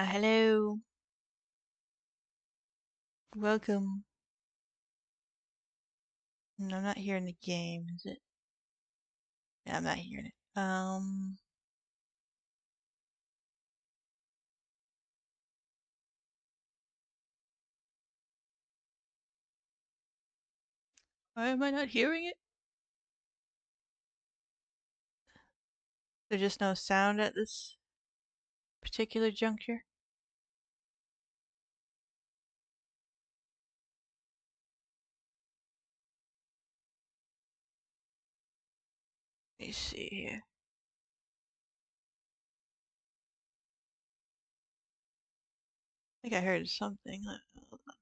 Hello. Welcome. No, I'm not hearing the game, is it? Yeah, I'm not hearing it. Why am I not hearing it? There's just no sound at this particular juncture. Let me see here. I think I heard something. Hold on.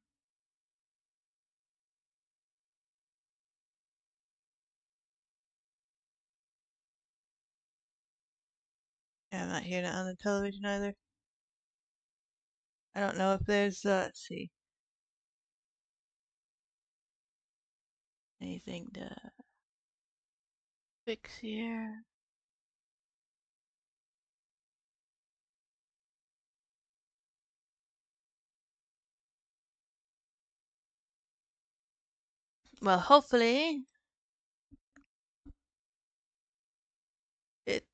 Yeah, I'm not hearing it on the television either. I don't know if there's, let's see, anything to fix here. Well, hopefully it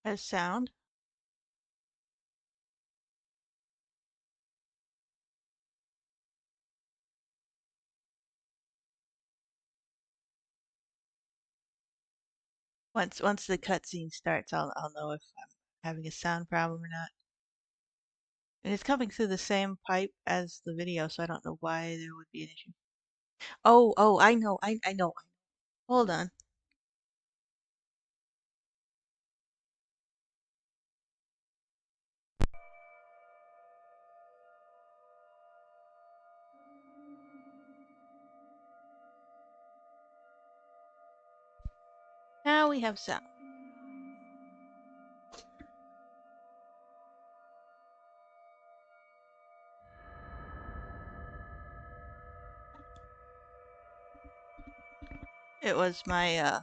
has sound. Once the cutscene starts, I'll know if I'm having a sound problem or not. And it's coming through the same pipe as the video, so I don't know why there would be an issue. Oh, I know, I know. Hold on. Now we have sound. It was my Open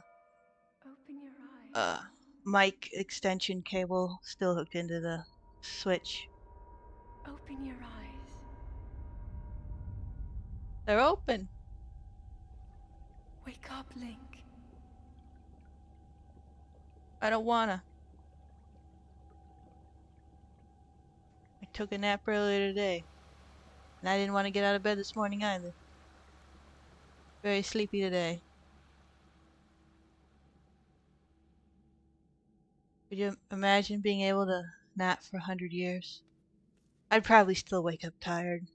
your eyes. mic extension cable still hooked into the switch. Open your eyes. They're open. Wake up, Link. I don't wanna. I took a nap earlier today, and I didn't want to get out of bed this morning either. Very sleepy today. Could you imagine being able to nap for 100 years? I'd probably still wake up tired.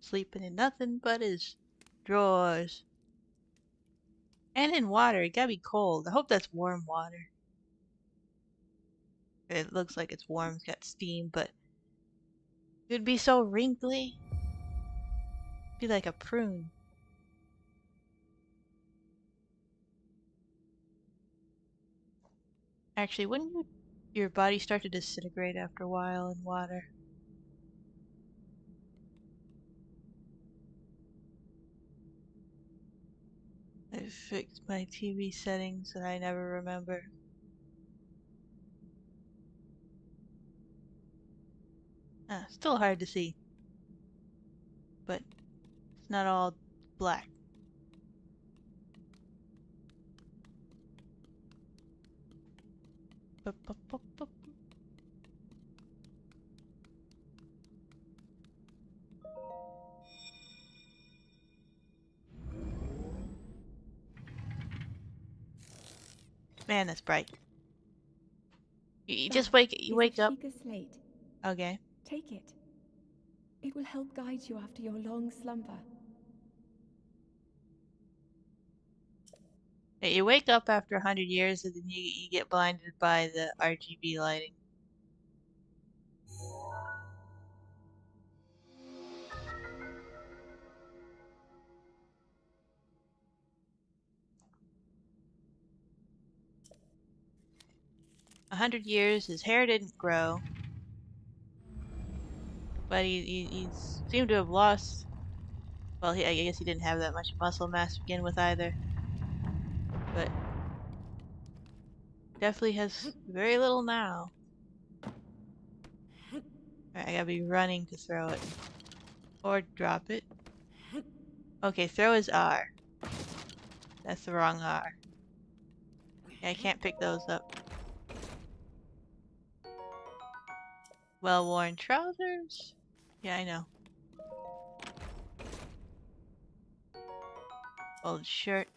Sleeping in nothing but his drawers. And in water. It gotta be cold. I hope that's warm water. It looks like it's warm. It's got steam, but it'd be so wrinkly. Be like a prune. Actually, wouldn't your body start to disintegrate after a while in water? I fixed my TV settings and I never remember. Still hard to see, but it's not all black. Bup, bup, bup, bup. Man, that's bright. You just That wake is a up. Sheikah slate. Okay. Take it. It will help guide you after your long slumber. You wake up after 100 years and then you get blinded by the RGB lighting. 100 years, his hair didn't grow, but he seemed to have lost. Well, I guess he didn't have that much muscle mass to begin with either, but definitely has very little now. Alright, I gotta be running to throw it. Or drop it. Okay, throw is R. That's the wrong R. Yeah, I can't pick those up. Well-worn trousers? Yeah, I know. Old shirt.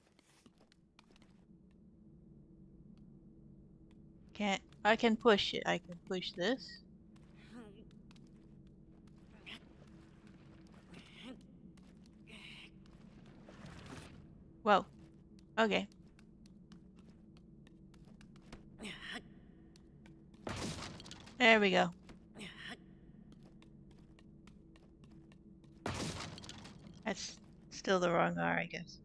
Can't. I can push it. I can push this. Whoa. Okay. There we go. That's still the wrong R, I guess.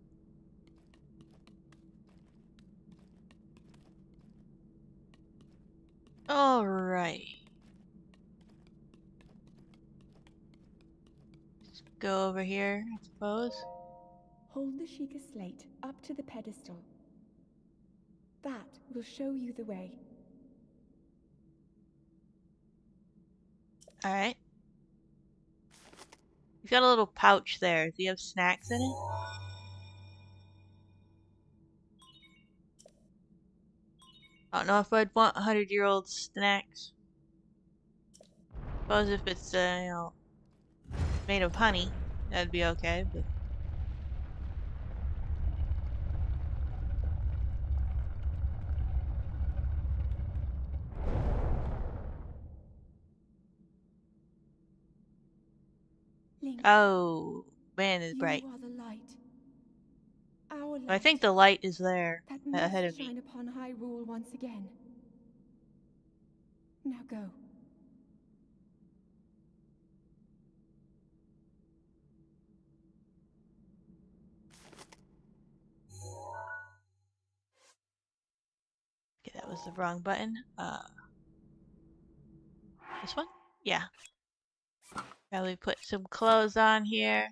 Alright. Just go over here, I suppose. Hold the Sheikah slate up to the pedestal. That will show you the way. Alright. He's got a little pouch there. Does he have snacks in it? I don't know if I'd want 100-year-old snacks. Suppose if it's, made of honey, that'd be okay, but... Link, Oh, man, it's you bright. are the light. Our I light. think the light is there, That ahead must of me. shine upon Hyrule once again. Now go. Okay, that was the wrong button. This one? Yeah. Probably put some clothes on here.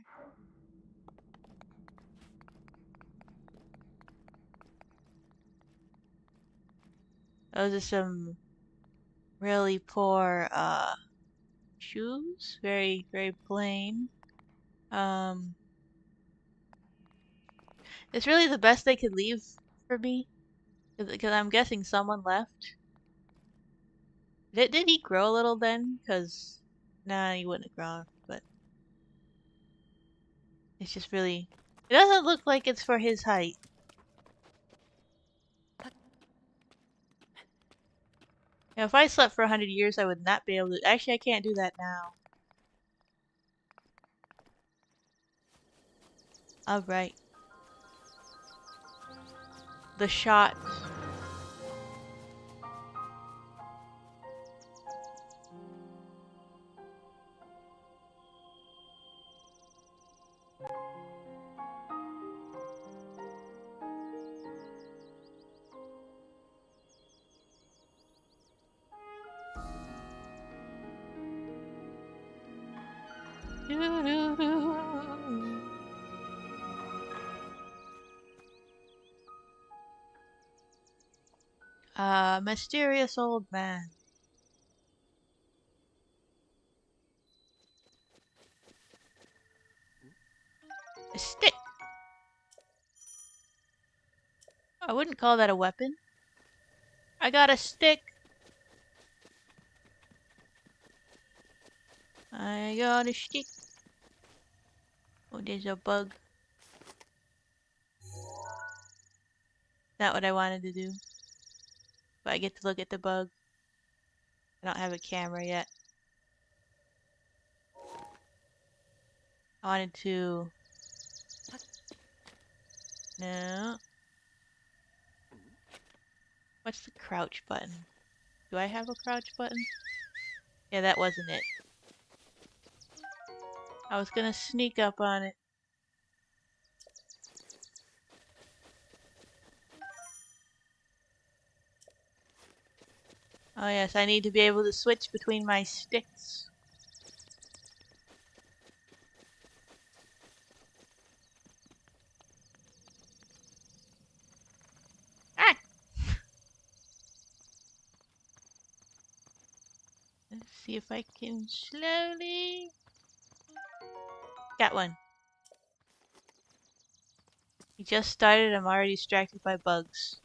Those are some really poor, shoes. Very, very plain. It's really the best they could leave for me. Because I'm guessing someone left. Did he grow a little then? Because, nah, he wouldn't have grown. But it's just really... It doesn't look like it's for his height. You know, if I slept for 100 years, I would not be able to... Actually, I can't do that now. Alright. The shot. Mysterious old man. A stick. I wouldn't call that a weapon. I got a stick. I got a stick. Oh, there's a bug. Not what I wanted to do. But I get to look at the bug. I don't have a camera yet. I wanted to... No. What's the crouch button? Do I have a crouch button? Yeah, that wasn't it. I was gonna sneak up on it. Oh yes, I need to be able to switch between my sticks. Ah! Let's see if I can slowly... Got one. He just started, I'm already distracted by bugs.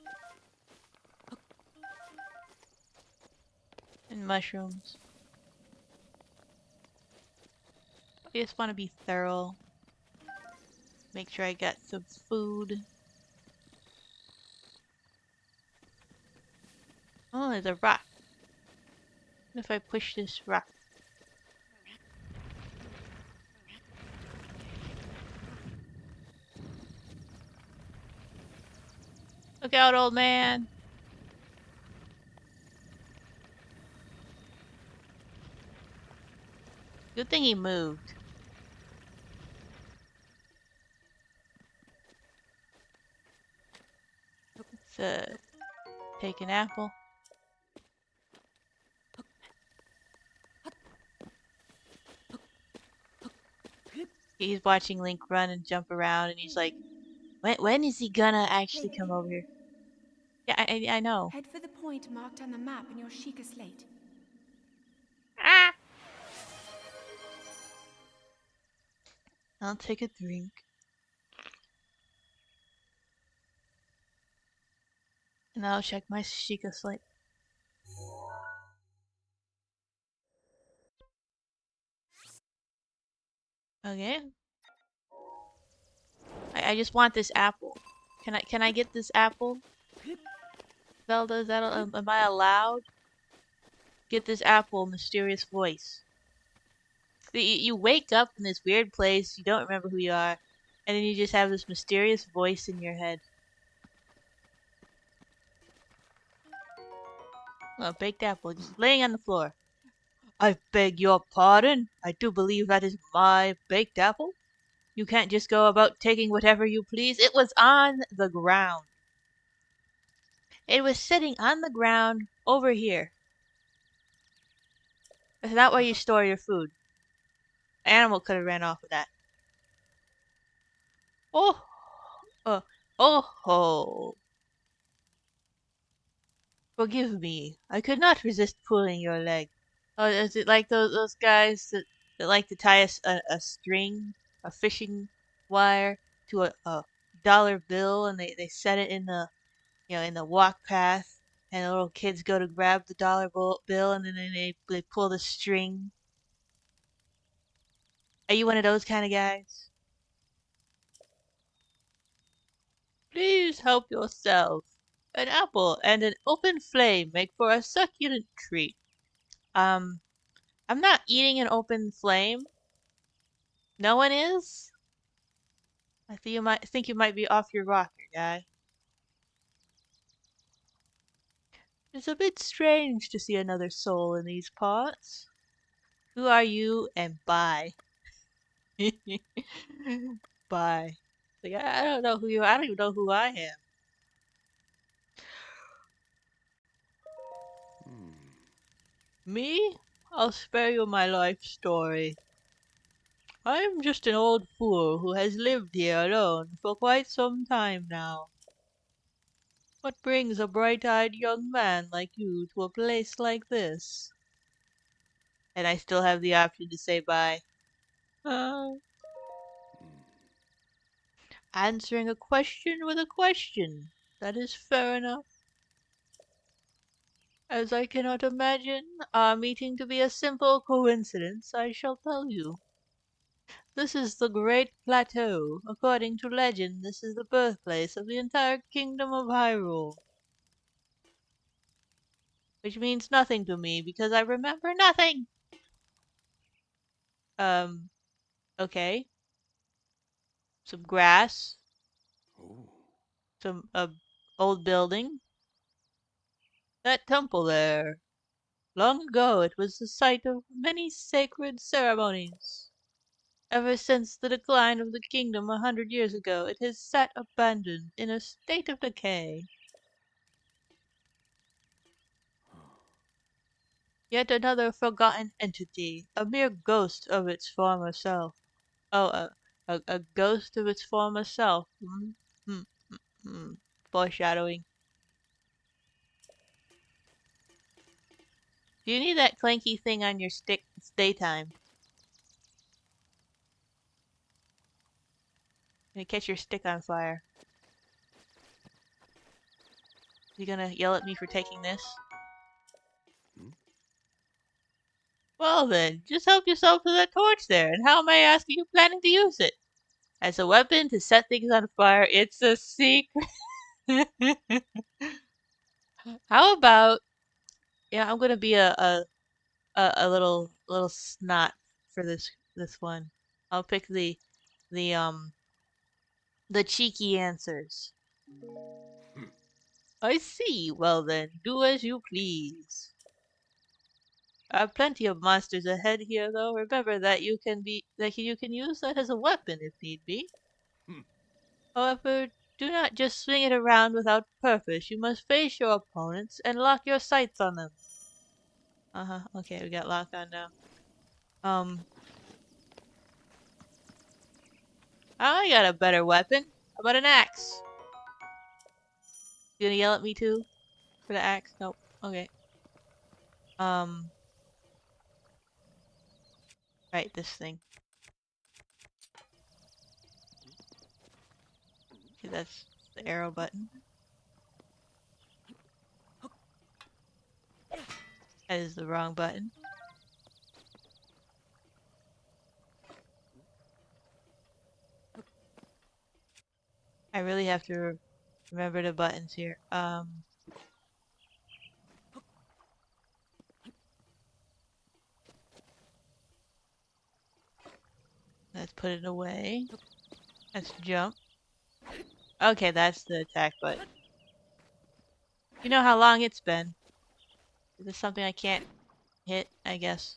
And mushrooms. I just want to be thorough. Make sure I got some food. Oh, there's a rock. What if I push this rock? Look out, old man! Good thing he moved. Let's take an apple. He's watching Link run and jump around, and he's like, when is he gonna actually Link, come over here? Yeah, I know. head for the point marked on the map in your Sheikah slate. Ah! I'll take a drink. And I'll check my Sheikah slate. Okay. I just want this apple. Can I get this apple? Zelda, is that am I allowed? Get this apple, mysterious voice. You wake up in this weird place, you don't remember who you are, and then you just have this mysterious voice in your head. Oh, baked apple, just laying on the floor. I beg your pardon. I do believe that is my baked apple. You can't just go about taking whatever you please. It was on the ground. It was sitting on the ground over here. That's not where you store your food. Animal could have ran off with that. Oh, uh, oh ho. Forgive me. I could not resist pulling your leg. Oh, is it like those guys that like to tie a string, a fishing wire to a dollar bill, and they set it in the in the walk path, and the little kids go to grab the bill, and then they pull the string. Are you one of those kind of guys? Please help yourself. An apple and an open flame make for a succulent treat. Um, I'm not eating an open flame. No one is? I think you might be off your rocker, guy. It's a bit strange to see another soul in these parts. Who are you and bye? Bye. Like, I don't know who you are. I don't even know who I am. Me? I'll spare you my life story. I'm just an old fool who has lived here alone for quite some time now. What brings a bright-eyed young man like you to a place like this? And I still have the option to say bye. Uh, Answering a question with a question. That is fair enough. As I cannot imagine our meeting to be a simple coincidence, I shall tell you. This is the Great Plateau. According to legend, this is the birthplace of the entire kingdom of Hyrule. Which means nothing to me because I remember nothing. Um, okay. Some grass. Some old building. That temple there. Long ago it was the site of many sacred ceremonies. Ever since the decline of the kingdom 100 years ago, it has sat abandoned in a state of decay. Yet another forgotten entity, a mere ghost of its former self. Oh, a ghost of its former self. Hmm, hmm, hmm. Foreshadowing. Do you need that clanky thing on your stick? It's daytime. Gonna catch your stick on fire. You gonna yell at me for taking this? Well then, just help yourself to that torch there, and how, may I ask, are you planning to use it? As a weapon to set things on fire? It's a secret. How about, yeah, I'm gonna be a little snot for this one. I'll pick the um the cheeky answers. I see. Well then, do as you please. I have plenty of monsters ahead here, though. Remember that you can use that as a weapon if need be. However, do not just swing it around without purpose. You must face your opponents and lock your sights on them. Uh-huh. Okay, we got locked on now. Um, I got a better weapon. How about an axe? You gonna yell at me too for the axe? Nope. Okay. Um, right, this thing. Okay, that's the arrow button. That is the wrong button. I really have to remember the buttons here. Let's put it away. Let's jump. Okay, that's the attack button. You know how long it's been. Is this something I can't hit? I guess.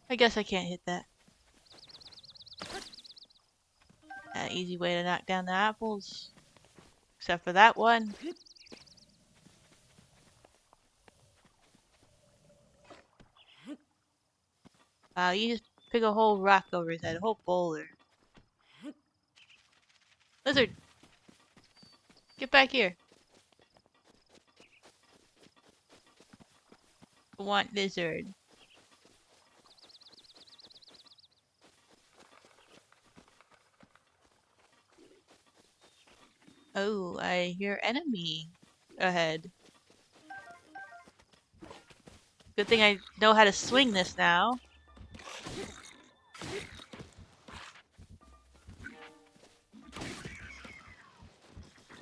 I guess I can't hit that. An easy way to knock down the apples. Except for that one. Wow, you just pick a whole rock over his head. A whole boulder. Lizard! Get back here. I want lizard. Oh, I hear enemy ahead. Good thing I know how to swing this now.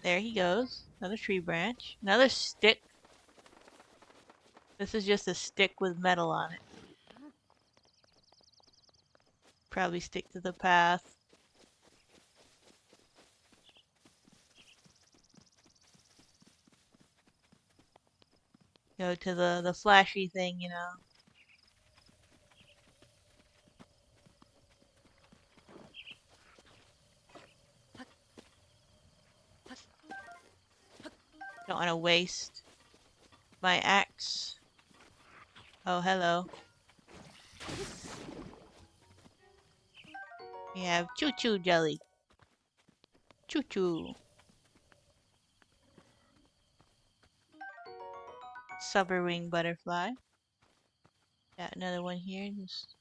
There he goes. Another tree branch. Another stick. This is just a stick with metal on it. Probably stick to the path. Go to the flashy thing, you know. Don't want to waste my axe. Oh, hello. We have choo-choo jelly. Choo-choo. Subberwing butterfly. Got another one here. Just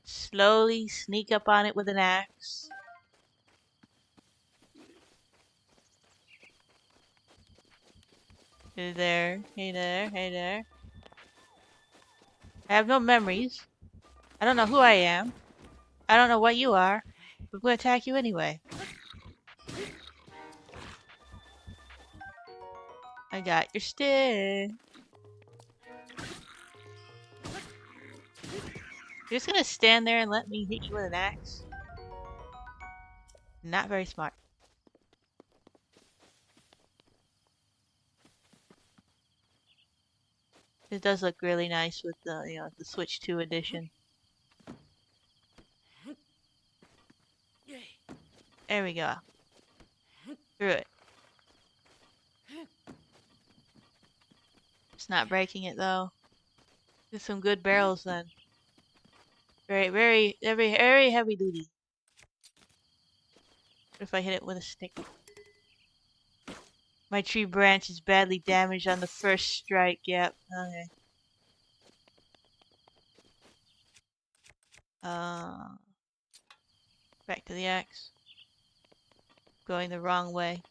slowly sneak up on it with an axe. Hey there, hey there, hey there. I have no memories. I don't know who I am. I don't know what you are. But I'm gonna attack you anyway. I got your stick. You're just gonna stand there and let me hit you with an axe? Not very smart. It does look really nice with the, the Switch 2 edition. There we go. Through it. It's not breaking it though. Get some good barrels then. Very heavy duty. What if I hit it with a stick? My tree branch is badly damaged on the first strike. Yep. Okay. Back to the axe. Going the wrong way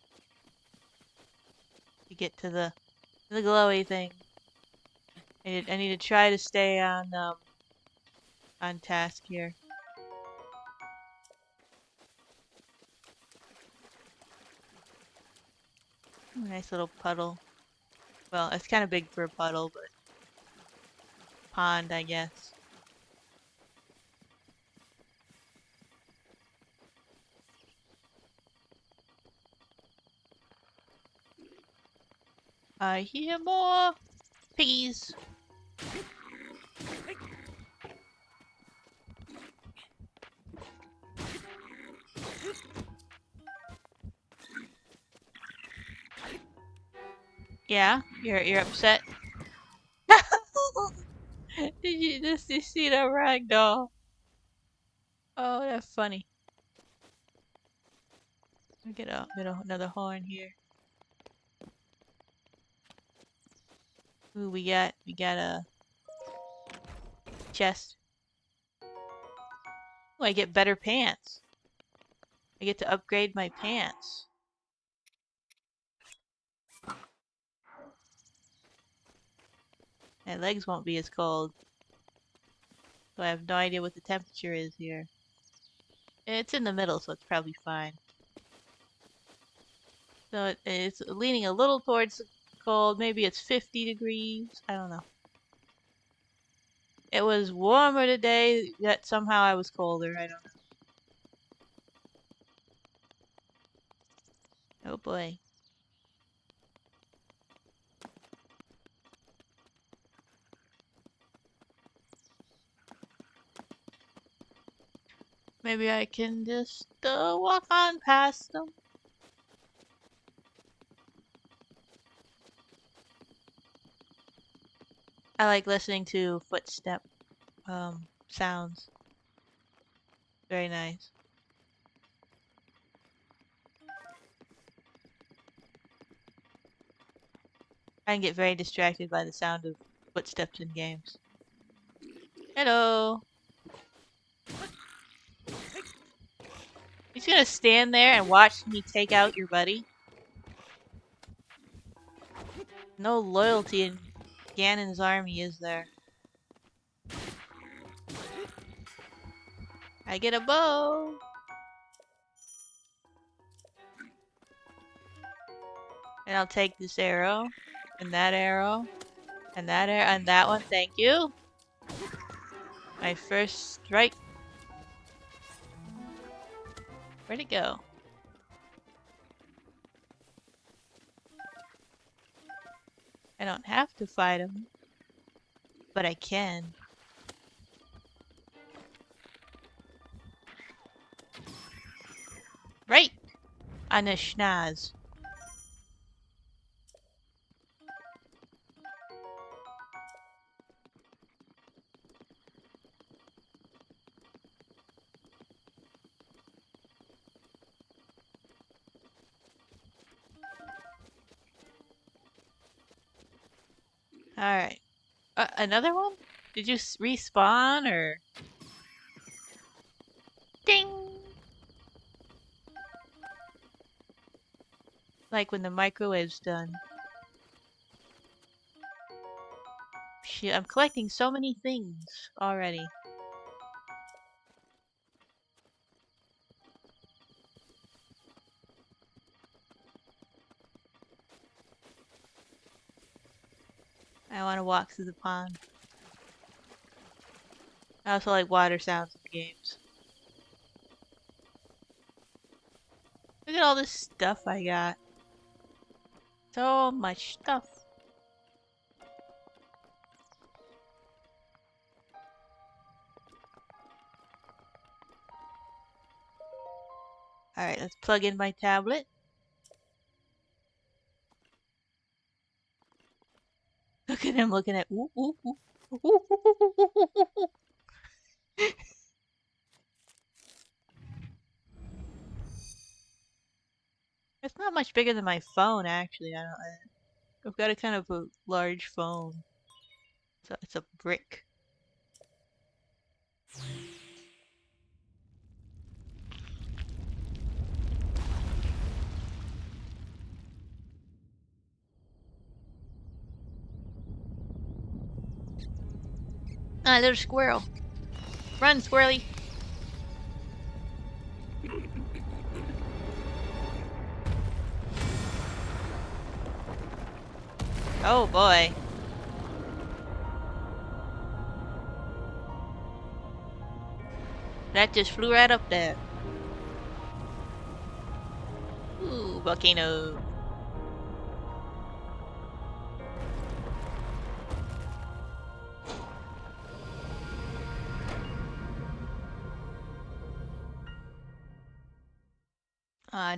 to get to the glowy thing. I need to try to stay on task here. Ooh, nice little puddle. Well, it's kind of big for a puddle, but pond, I guess. I hear more piggies. Yeah, you're upset. Did you just you see that ragdoll? Oh, that's funny. I'll get another horn here. Ooh, we got a chest. Ooh, I get better pants. I get to upgrade my pants. My legs won't be as cold. So I have no idea what the temperature is here. It's in the middle, so it's probably fine. So it's leaning a little towards cold. Maybe it's 50 degrees. I don't know. It was warmer today, yet somehow I was colder. I don't know. Oh boy. Maybe I can just walk on past them. I like listening to footstep sounds. Very nice. I can get very distracted by the sound of footsteps in games. Hello. He's gonna stand there and watch me take out your buddy. No loyalty in Ganon's army, is there? I get a bow. And I'll take this arrow, and that arrow, and that arrow, and that one. Thank you. My first strike. Where'd it go? I don't have to fight him, but I can. Right on the schnoz. Alright. Another one? Did you respawn or? Ding! Like when the microwave's done. Shit, I'm collecting so many things already. I want to walk through the pond. I also like water sounds in games. Look at all this stuff I got. So much stuff. Alright, let's plug in my tablet. Look at him looking at ooh, ooh, ooh. It's not much bigger than my phone, actually. I've got a kind of a large phone. So it's a brick. Ah, little squirrel. Run, squirrely. Oh boy. That just flew right up there. Ooh, volcano.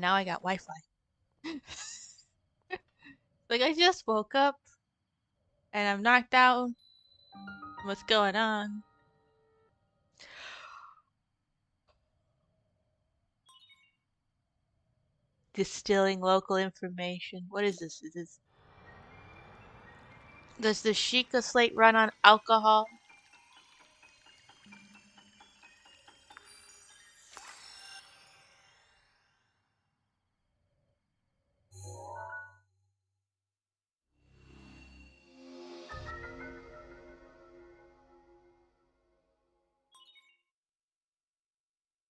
Now I got Wi-Fi. Like I just woke up and I'm knocked out. What's going on? Distilling local information. What is this? Is this? Does the Sheikah slate run on alcohol?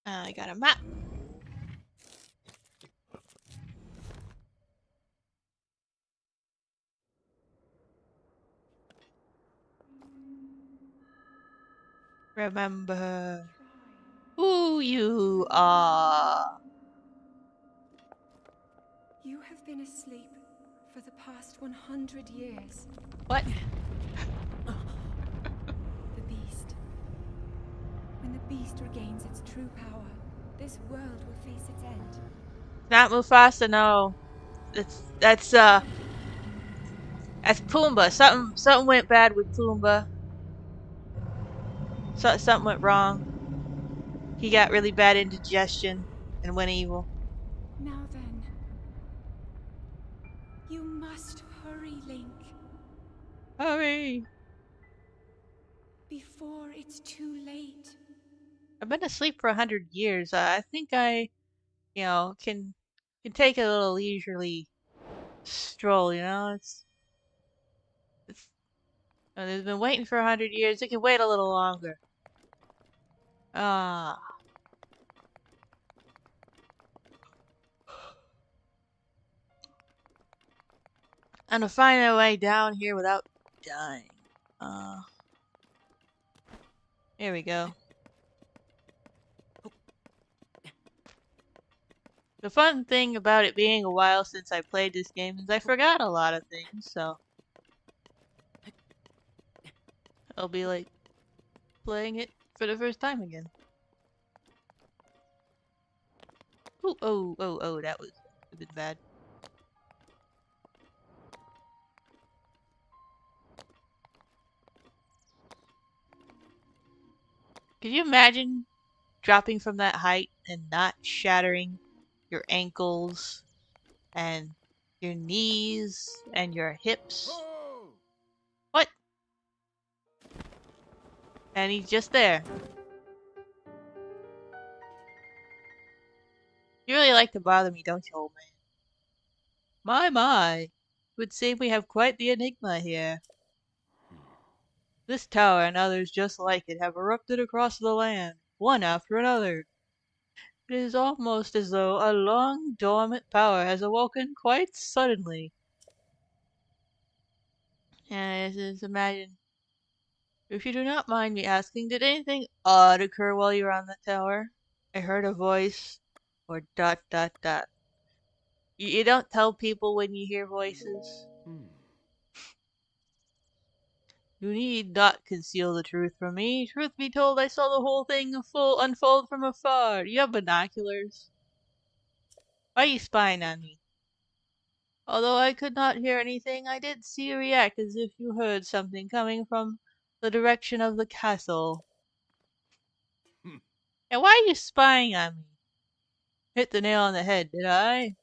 I got a map. Remember who you are. You have been asleep for the past 100 years. What? The beast. When the beast regains its true power, this world will face its end. Not Mufasa, no. That's Pumbaa. Something went bad with Pumbaa. Something went wrong. He got really bad indigestion and went evil. Now then, you must hurry, Link, Hurry! before it's too late. I've been asleep for 100 years. I think I, can take a little leisurely stroll. It's. They've been waiting for 100 years. They can wait a little longer. Ah, and to find a way down here without dying. Uh, Here we go. The fun thing about it being a while since I played this game is I forgot a lot of things, so I'll be like playing it for the first time again. Ooh, oh, that was a bit bad. Could you imagine dropping from that height and not shattering your ankles and your knees and your hips? What? And he's just there. You really like to bother me, don't you, old man? My. Would seem we have quite the enigma here. This tower and others just like it have erupted across the land, one after another. It is almost as though a long dormant power has awoken quite suddenly. And just imagine, if you do not mind me asking, did anything odd occur while you were on the tower? I heard a voice, or dot dot dot. You don't tell people when you hear voices. You need not conceal the truth from me. Truth be told, I saw the whole thing full unfold from afar. You have binoculars. Why are you spying on me? Although I could not hear anything, I did see you react as if you heard something coming from the direction of the castle. And why are you spying on me? Hit the nail on the head, did I?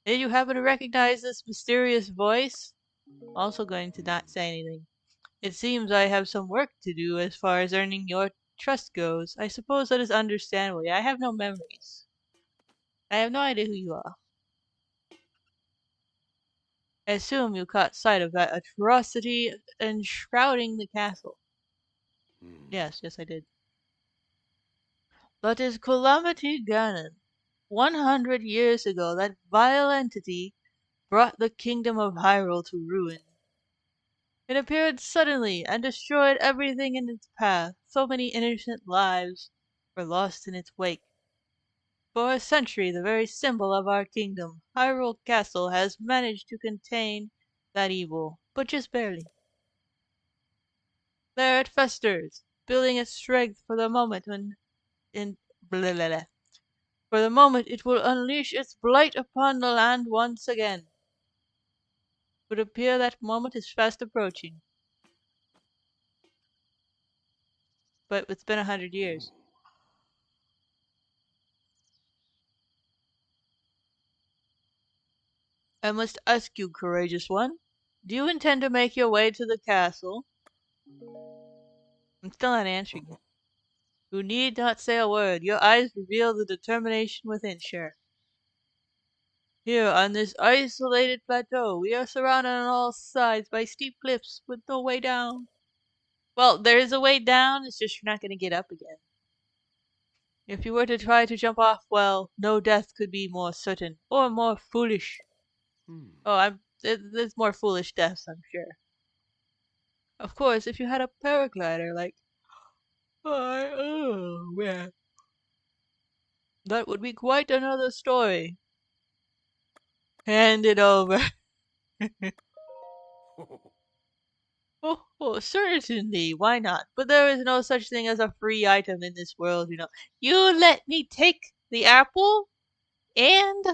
Did you happen to recognize this mysterious voice? Also going to not say anything. It seems I have some work to do as far as earning your trust goes. I suppose that is understandable. I have no memories. I have no idea who you are. I assume you caught sight of that atrocity enshrouding the castle. Yes, I did. But is calamity Ganon. 100 years ago, that vile entity brought the kingdom of Hyrule to ruin. It appeared suddenly and destroyed everything in its path. So many innocent lives were lost in its wake. For a century, the very symbol of our kingdom, Hyrule Castle, has managed to contain that evil, but just barely. There it festers, building its strength for the moment when in blah, blah, blah. For the moment it will unleash its blight upon the land once again. It would appear that moment is fast approaching. But it's been 100 years. I must ask you, courageous one, do you intend to make your way to the castle? I'm still not answering you. You need not say a word. Your eyes reveal the determination within, Sheriff. Here, on this isolated plateau, we are surrounded on all sides by steep cliffs with no way down. Well, there is a way down, it's just you're not going to get up again. If you were to try to jump off, well, no death could be more certain, or more foolish. There's more foolish deaths, I'm sure. Of course, if you had a paraglider, like, oh, man, that would be quite another story. Hand it over. Oh, certainly, why not? But there is no such thing as a free item in this world, you know. You let me take the apple and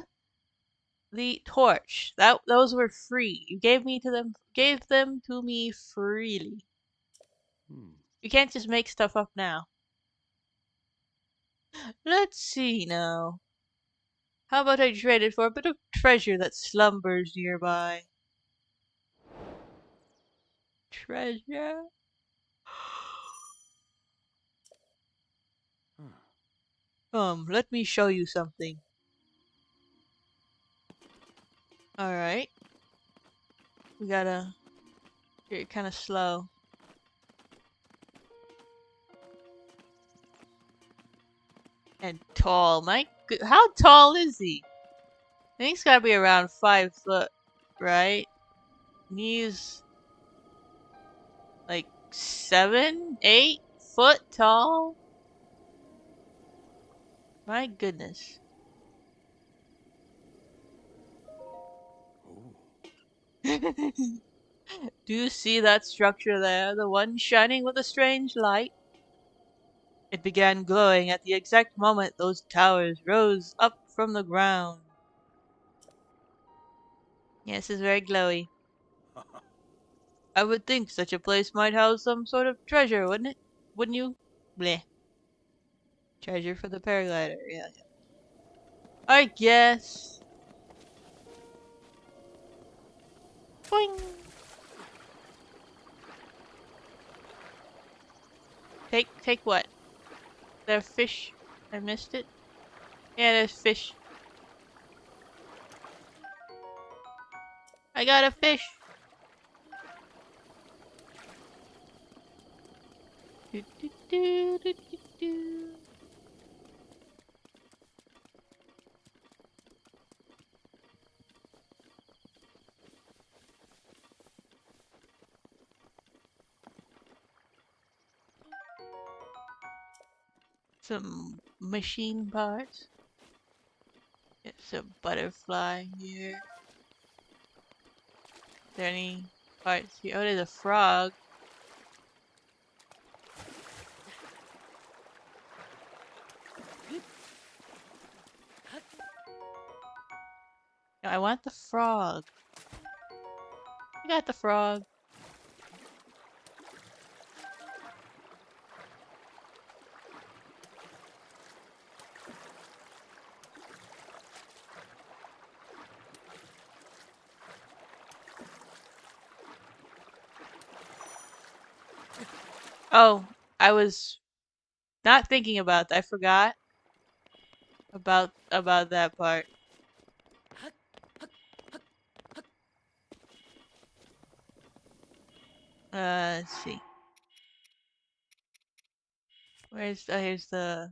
the torch. Those were free. You gave them to me freely. You can't just make stuff up now. Let's see now. How about I trade it for a bit of treasure that slumbers nearby? Treasure? Let me show you something. Alright. We gotta... You're kinda slow. And tall. How tall is he? I think he's gotta be around 5 foot, right? And he's like 7, 8 foot tall. My goodness. Do you see that structure there? The one shining with a strange light? It began glowing at the exact moment those towers rose up from the ground. Yes, it's very glowy. I would think such a place might house some sort of treasure, wouldn't it? Wouldn't you? Bleh. Treasure for the paraglider. Yeah. I guess. Boing. Take what? There's fish. I missed it. Yeah, there's fish. I got a fish. Do, do, do, do, do, do. Some machine parts. It's a butterfly here. Is there any parts here? Oh, there's a frog. No, I want the frog. I got the frog. Oh, I was not thinking about that. I forgot about that part. Let's see. Where's here's the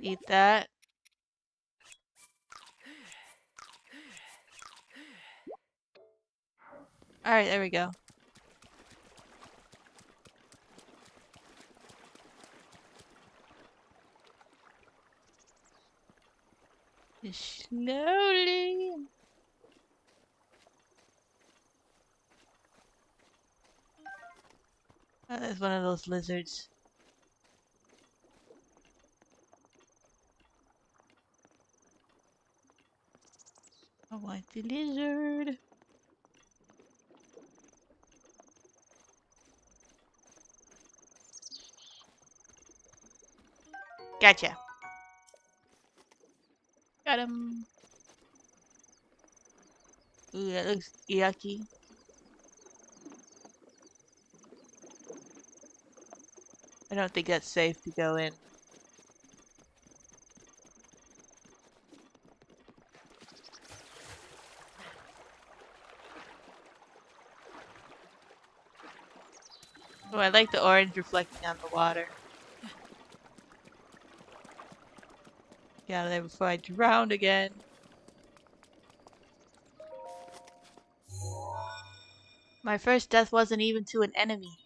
eat that. All right, there we go. Just slowly. Oh, that's one of those lizards. I want the lizard. Gotcha. Got him. Ooh, that looks yucky. I don't think that's safe to go in. Oh, I like the orange reflecting on the water. Get out of there before I drown again. My first death wasn't even to an enemy.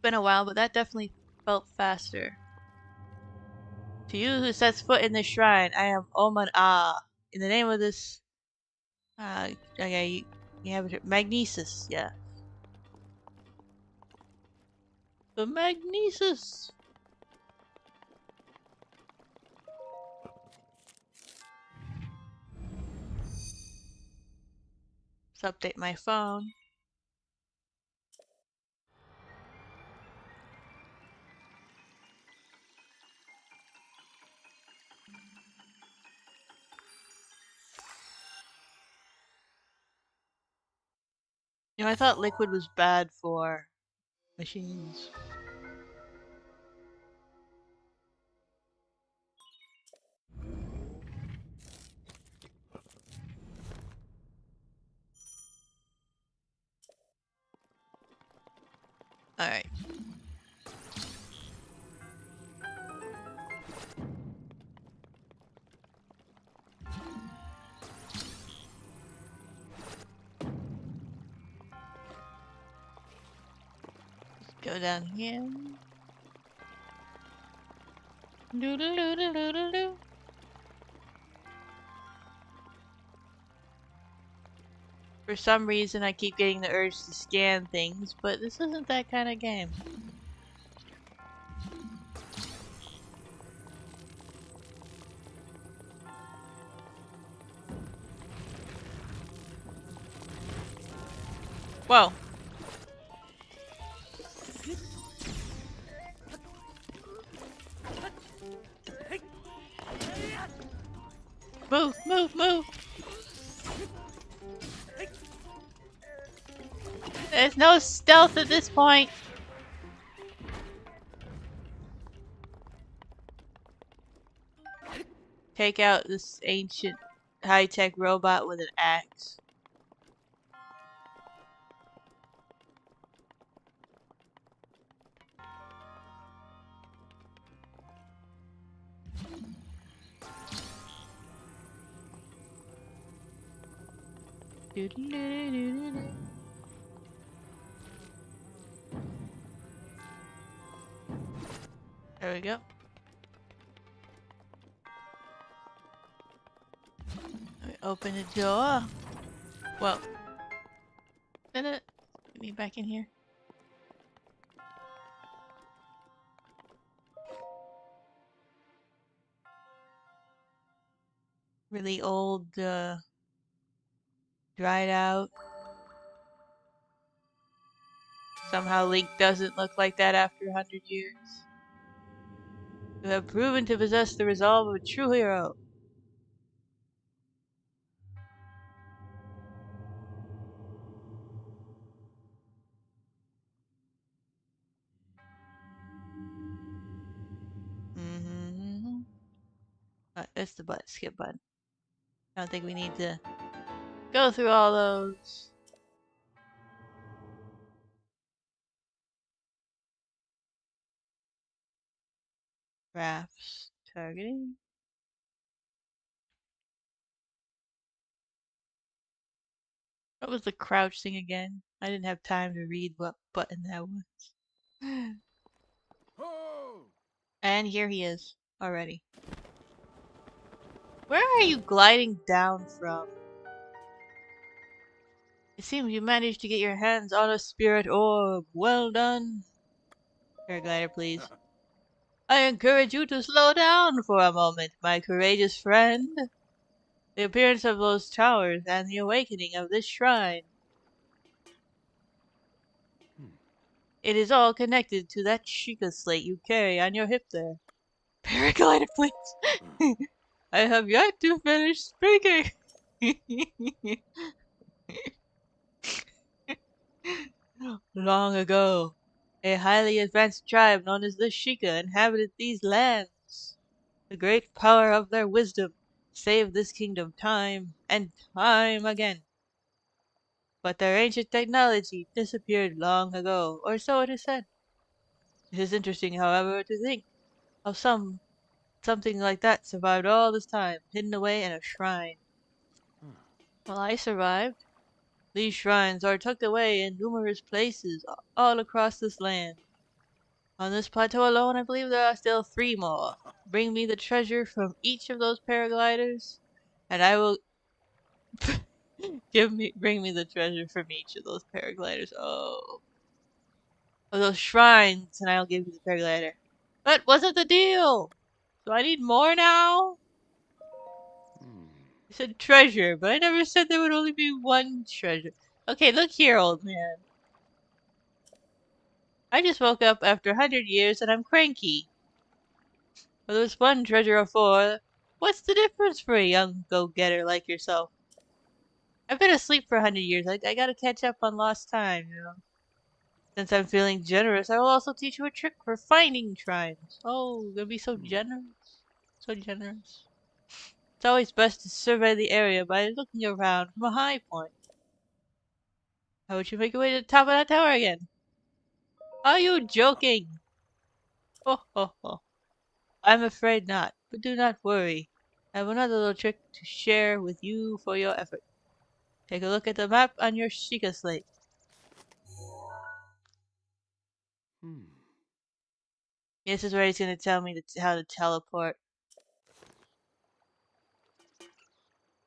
Been a while, but that definitely felt faster. To you who sets foot in this shrine, I am Oman Ah. In the name of this, okay, you have it. Magnesis, yeah. The Magnesis. Let's update my phone. You know, I thought liquid was bad for machines. Alright. Go down here. Doo doo doo doo doo doo doo. For some reason, I keep getting the urge to scan things, but this isn't that kind of game. Whoa. Move, move, move. There's no stealth at this point. Take out this ancient high-tech robot with an axe. Doo doo doo doo doo doo. There we go. Let me open the door. Whoa. Get me back in here. Really old, dried out. Somehow Link doesn't look like that after 100 years. You have proven to possess the resolve of a true hero. Mm-hmm. That's the button. Skip button. I don't think we need to go through all those. Graphs. Targeting. What was the crouch thing again? I didn't have time to read what button that was. And here he is already. Where are you gliding down from? It seems you managed to get your hands on a spirit orb. Well done. Paraglider, please. I encourage you to slow down for a moment, my courageous friend. The appearance of those towers and the awakening of this shrine. It is all connected to that Sheikah slate you carry on your hip there. Paraglider, please. I have yet to finish speaking. Long ago, a highly advanced tribe known as the Sheikah inhabited these lands. The great power of their wisdom saved this kingdom time and time again. But their ancient technology disappeared long ago, or so it is said. It is interesting, however, to think how something like that survived all this time, hidden away in a shrine. Well, I survived. These shrines are tucked away in numerous places all across this land. On this plateau alone, I believe there are still 3 more. Bring me the treasure from each of those paragliders, and I will bring me the treasure from each of those paragliders. Oh, those shrines, and I'll give you the paraglider. That wasn't the deal. So I need more now. I said treasure, but I never said there would only be 1 treasure. Okay, look here, old man. I just woke up after 100 years and I'm cranky. Whether it's 1 treasure or 4, what's the difference for a young go-getter like yourself? I've been asleep for 100 years. I gotta catch up on lost time, you know. Since I'm feeling generous, I will also teach you a trick for finding shrines. Oh, gonna be so generous. So generous. It's always best to survey the area by looking around from a high point. How would you make your way to the top of that tower again? Are you joking? Ho ho ho. I'm afraid not, but do not worry. I have another little trick to share with you for your effort. Take a look at the map on your Sheikah slate. This is where he's going to tell me how to teleport.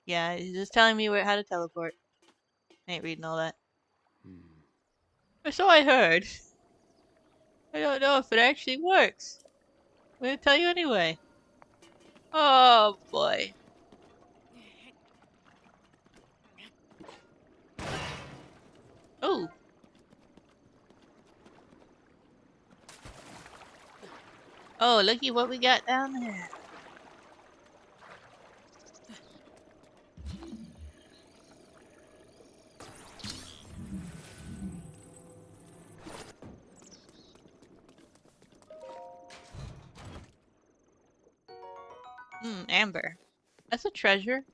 Yeah, he's just telling me how to teleport. I ain't reading all that. Or so I heard. I don't know if it actually works. I'm going to tell you anyway. Oh boy. Oh. Oh, looky what we got down there. Amber. That's a treasure.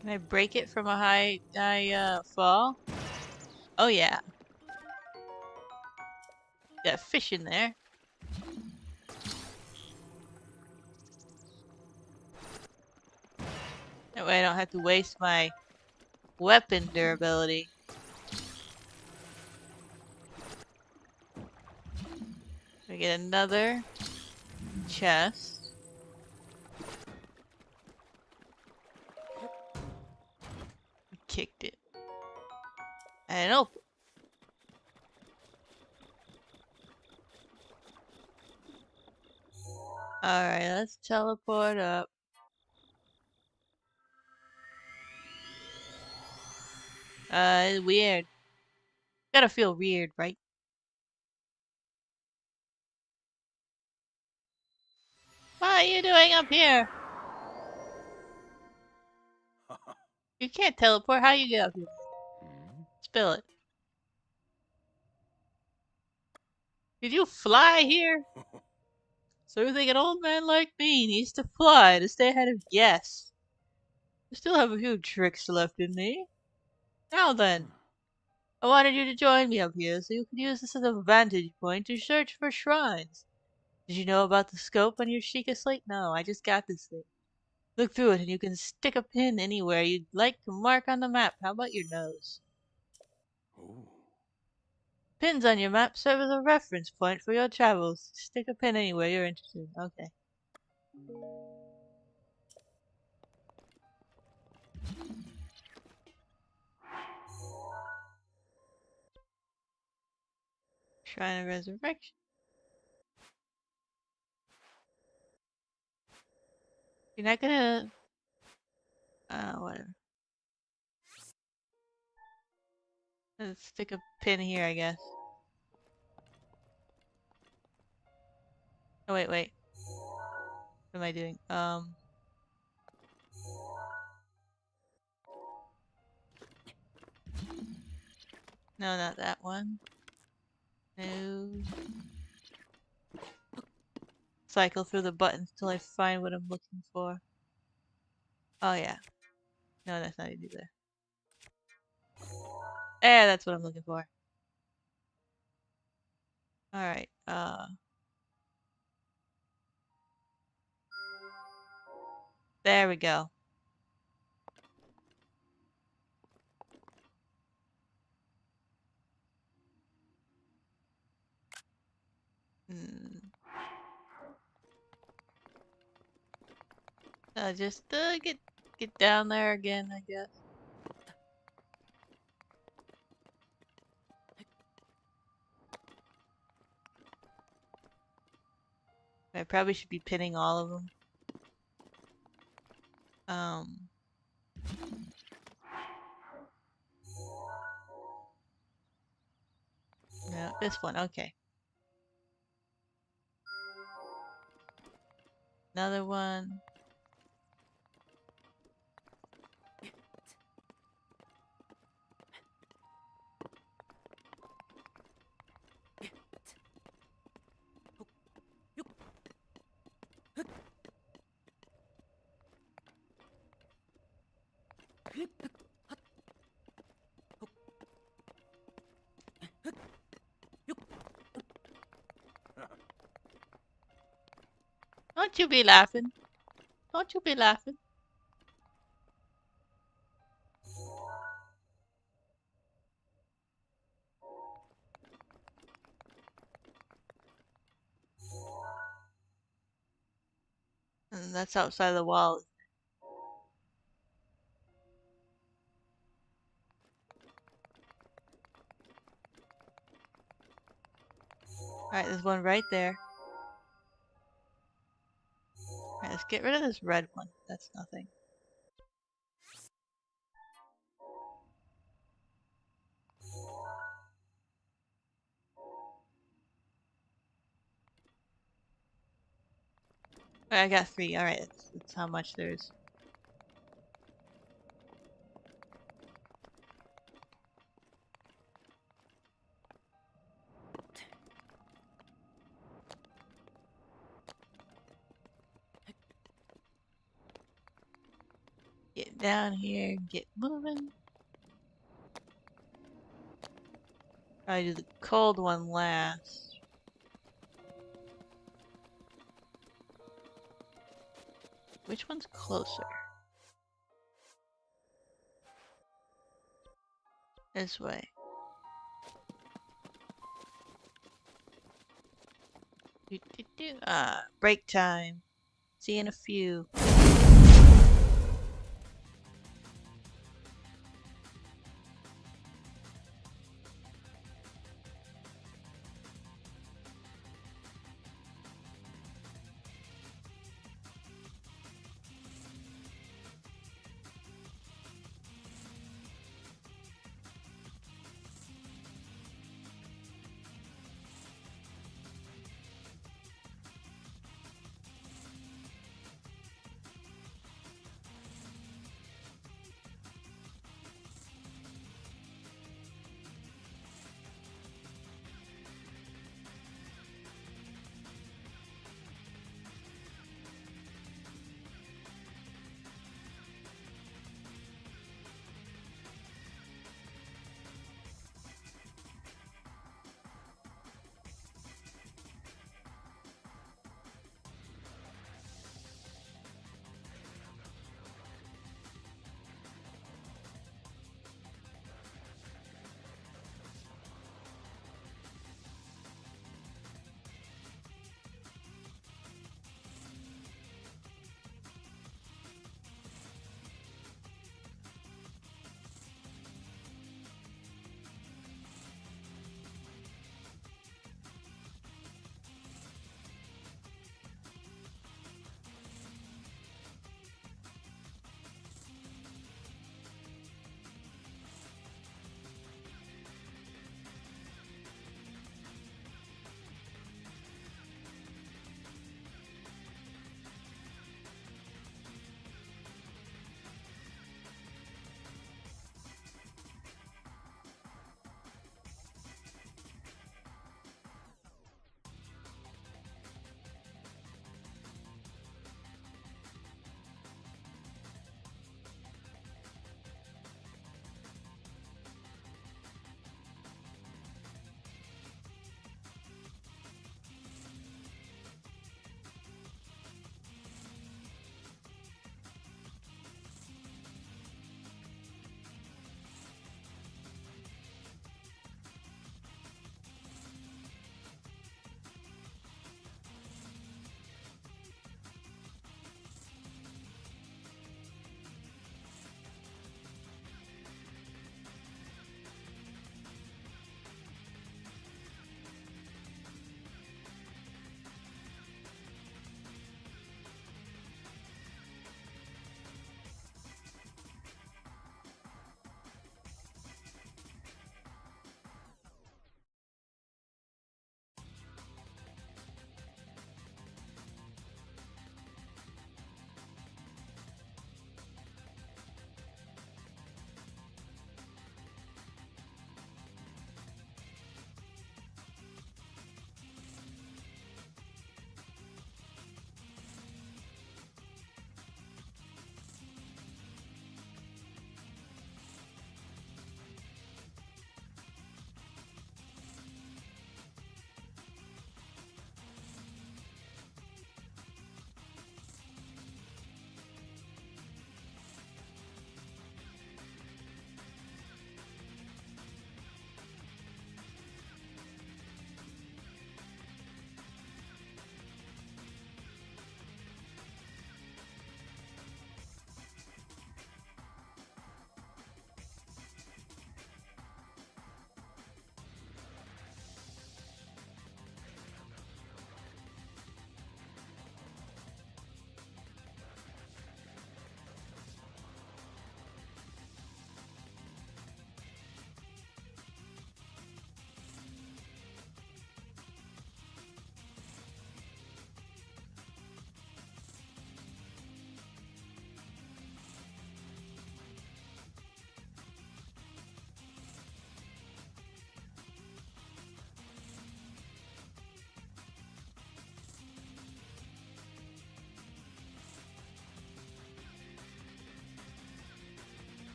Can I break it from a high fall? Oh yeah. Got fish in there. That way I don't have to waste my weapon durability. I get another chest. Kicked it. And open. Alright, let's teleport up. Weird. Gotta feel weird, right? What are you doing up here? You can't teleport. How you get up here? Spill it. Did you fly here? So you think an old man like me needs to fly to stay ahead of guests? I still have a few tricks left in me. Now then, I wanted you to join me up here so you can use this as a vantage point to search for shrines. Did you know about the scope on your Sheikah slate? No, I just got this thing. Look through it and you can stick a pin anywhere you'd like to mark on the map. How about your nose? Pins on your map serve as a reference point for your travels. Stick a pin anywhere you're interested in. Okay. Shrine of Resurrection. You're not gonna... whatever. Let's stick a pin here, I guess. Oh, wait, wait. What am I doing? No, not that one. No. Cycle through the buttons till I find what I'm looking for. Oh, yeah. No, that's not it either. That's what I'm looking for. Alright, there we go. Hmm. Just, get down there again, I guess. I probably should be pinning all of them. No, this one, okay. Another one. Don't you be laughing. Don't you be laughing. And that's outside the wall. Alright, there's one right there. Alright, let's get rid of this red one. That's nothing. Alright, I got 3. Alright, that's how much there is. Get down here, get moving. I do the cold one last. Which one's closer? This way. Break time. See you in a few.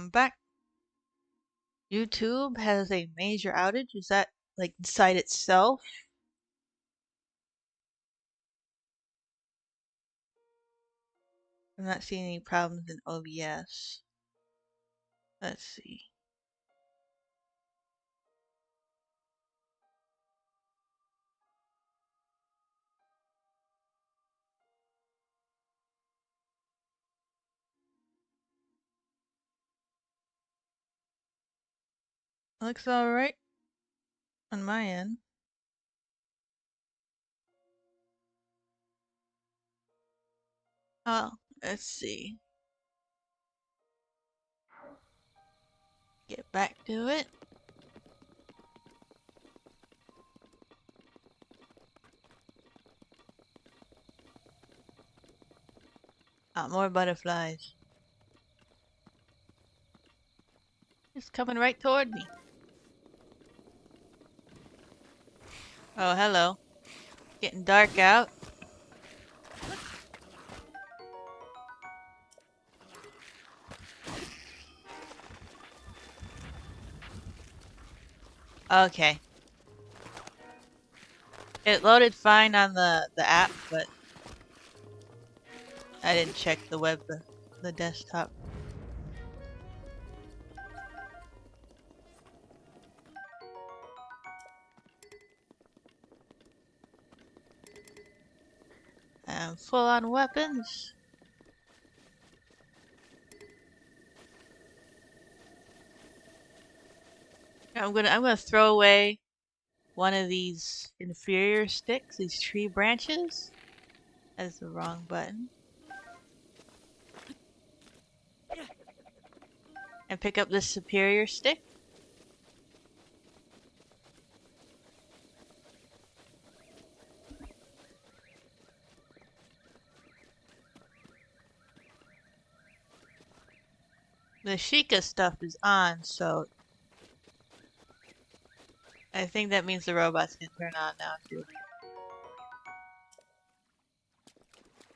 I'm back. YouTube has a major outage. Is that like the site itself? I'm not seeing any problems in OBS. Let's see. Looks alright on my end. Oh, let's see. Get back to it. Ah, more butterflies. It's coming right toward me. Oh, hello. Getting dark out. Okay. It loaded fine on the app, but I didn't check the desktop. I'm full on weapons. I'm gonna throw away one of these inferior sticks, these tree branches. That's the wrong button. And pick up this superior stick. The Sheikah stuff is on, so I think that means the robots can turn on now too.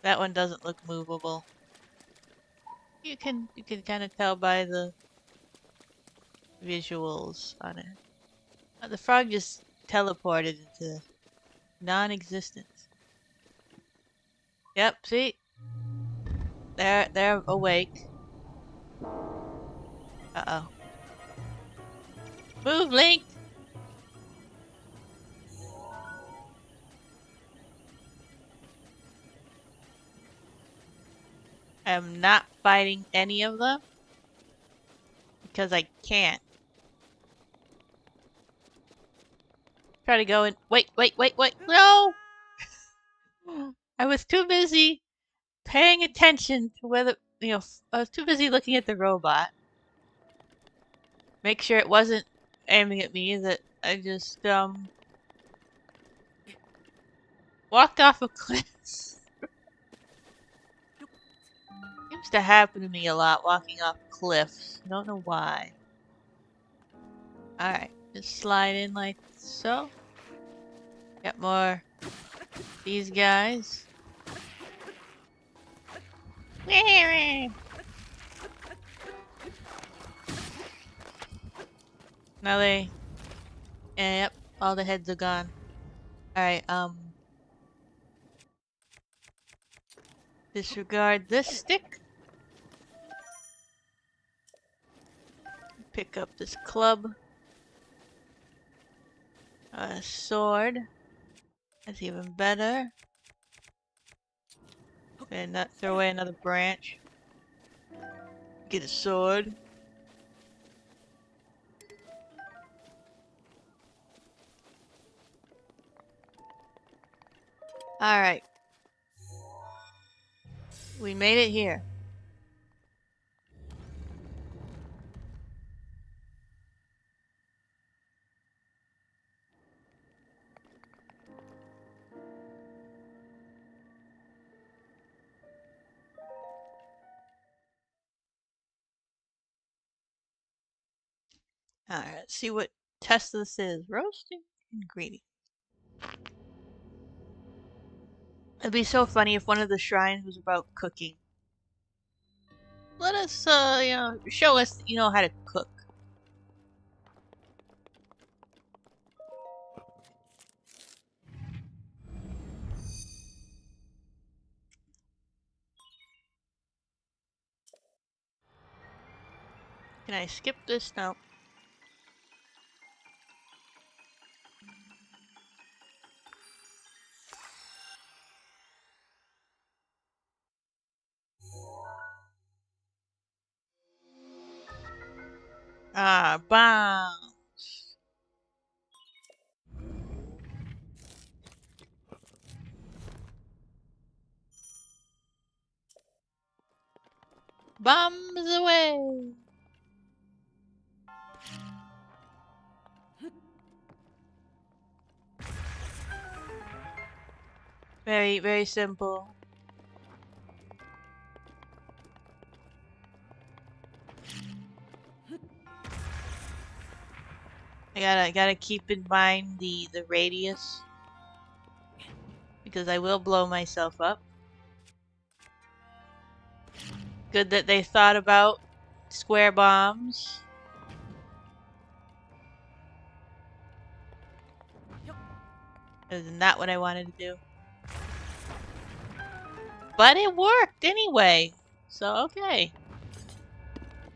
That one doesn't look movable. You can kind of tell by the visuals on it. The frog just teleported into non-existence. Yep, see? They're awake. Uh-oh. Move, Link! I'm not fighting any of them because I can't. Try to go in. Wait. No! I was too busy paying attention to whether, I was too busy looking at the robot. Make sure it wasn't aiming at me, that I just, walked off a cliff. Seems to happen to me a lot, walking off cliffs. Don't know why. Alright, just slide in like so. Got more these guys. Now yep, all the heads are gone. Alright, disregard this stick. Pick up this club. A sword. That's even better. And not throw away another branch. Get a sword. Alright. We made it here. Alright, let's see what test this is. Roasting ingredient. It'd be so funny if one of the shrines was about cooking. let us, show us that you know how to cook. Can I skip this? No. Ah, bombs. Bombs away. Very, very simple. I gotta keep in mind the radius because I will blow myself up. Good that they thought about square bombs. Isn't that what I wanted to do? But it worked anyway. So okay.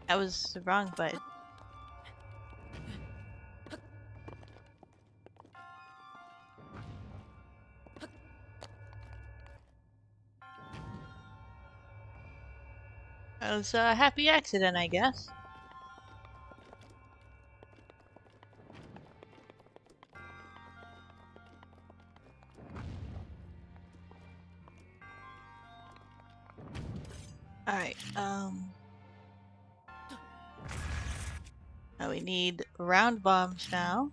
That was the wrong button. That was a happy accident, I guess. Alright, now we need round bombs now.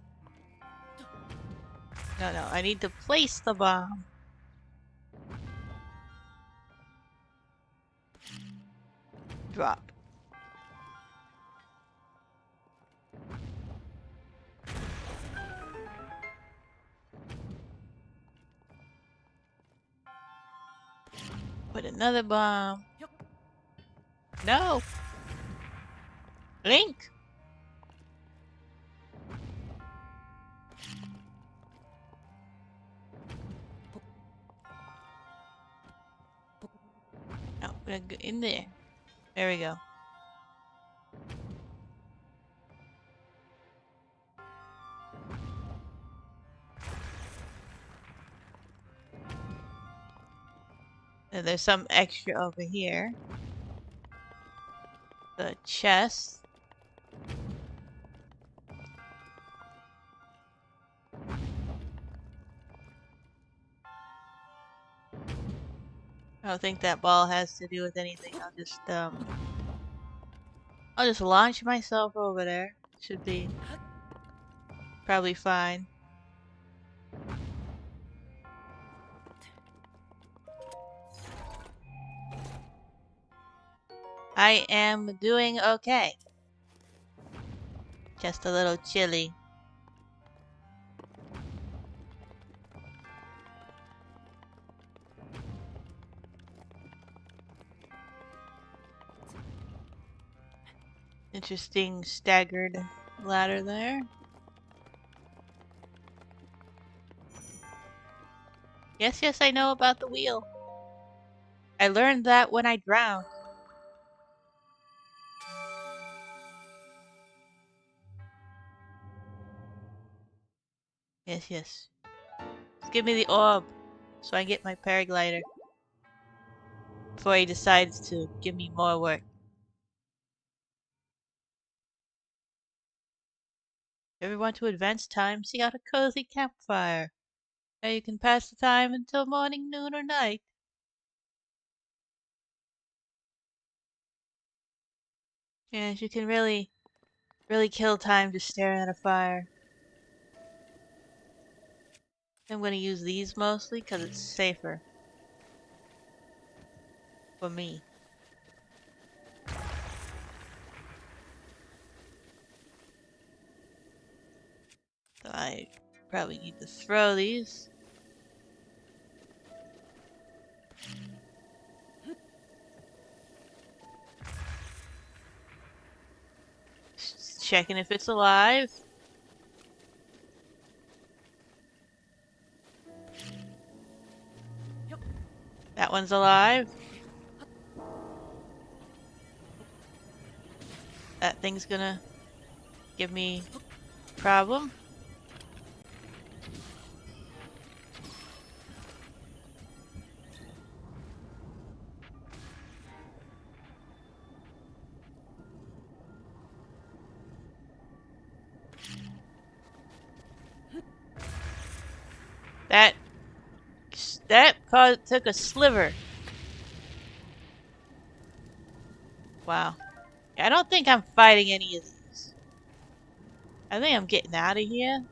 No, I need to place the bomb. Drop. Put another bomb. No! Link! No, I'm gonna go in there. There we go. And there's some extra over here. The chest. I don't think that ball has to do with anything. I'll just launch myself over there. Should be probably fine. I am doing okay. Just a little chilly. Interesting staggered ladder there. Yes, I know about the wheel. I learned that when I drowned. Yes. Just give me the orb so I get my paraglider before he decides to give me more work. If you want to advance time, seek out a cozy campfire. There you can pass the time until morning, noon, or night. Yes, you can really kill time just staring at a fire. I'm going to use these mostly because it's safer for me. So I probably need to throw these. checking if it's alive. That one's alive. That thing's gonna give me a problem. That took a sliver. Wow. I don't think I'm fighting any of these. I think I'm getting out of here.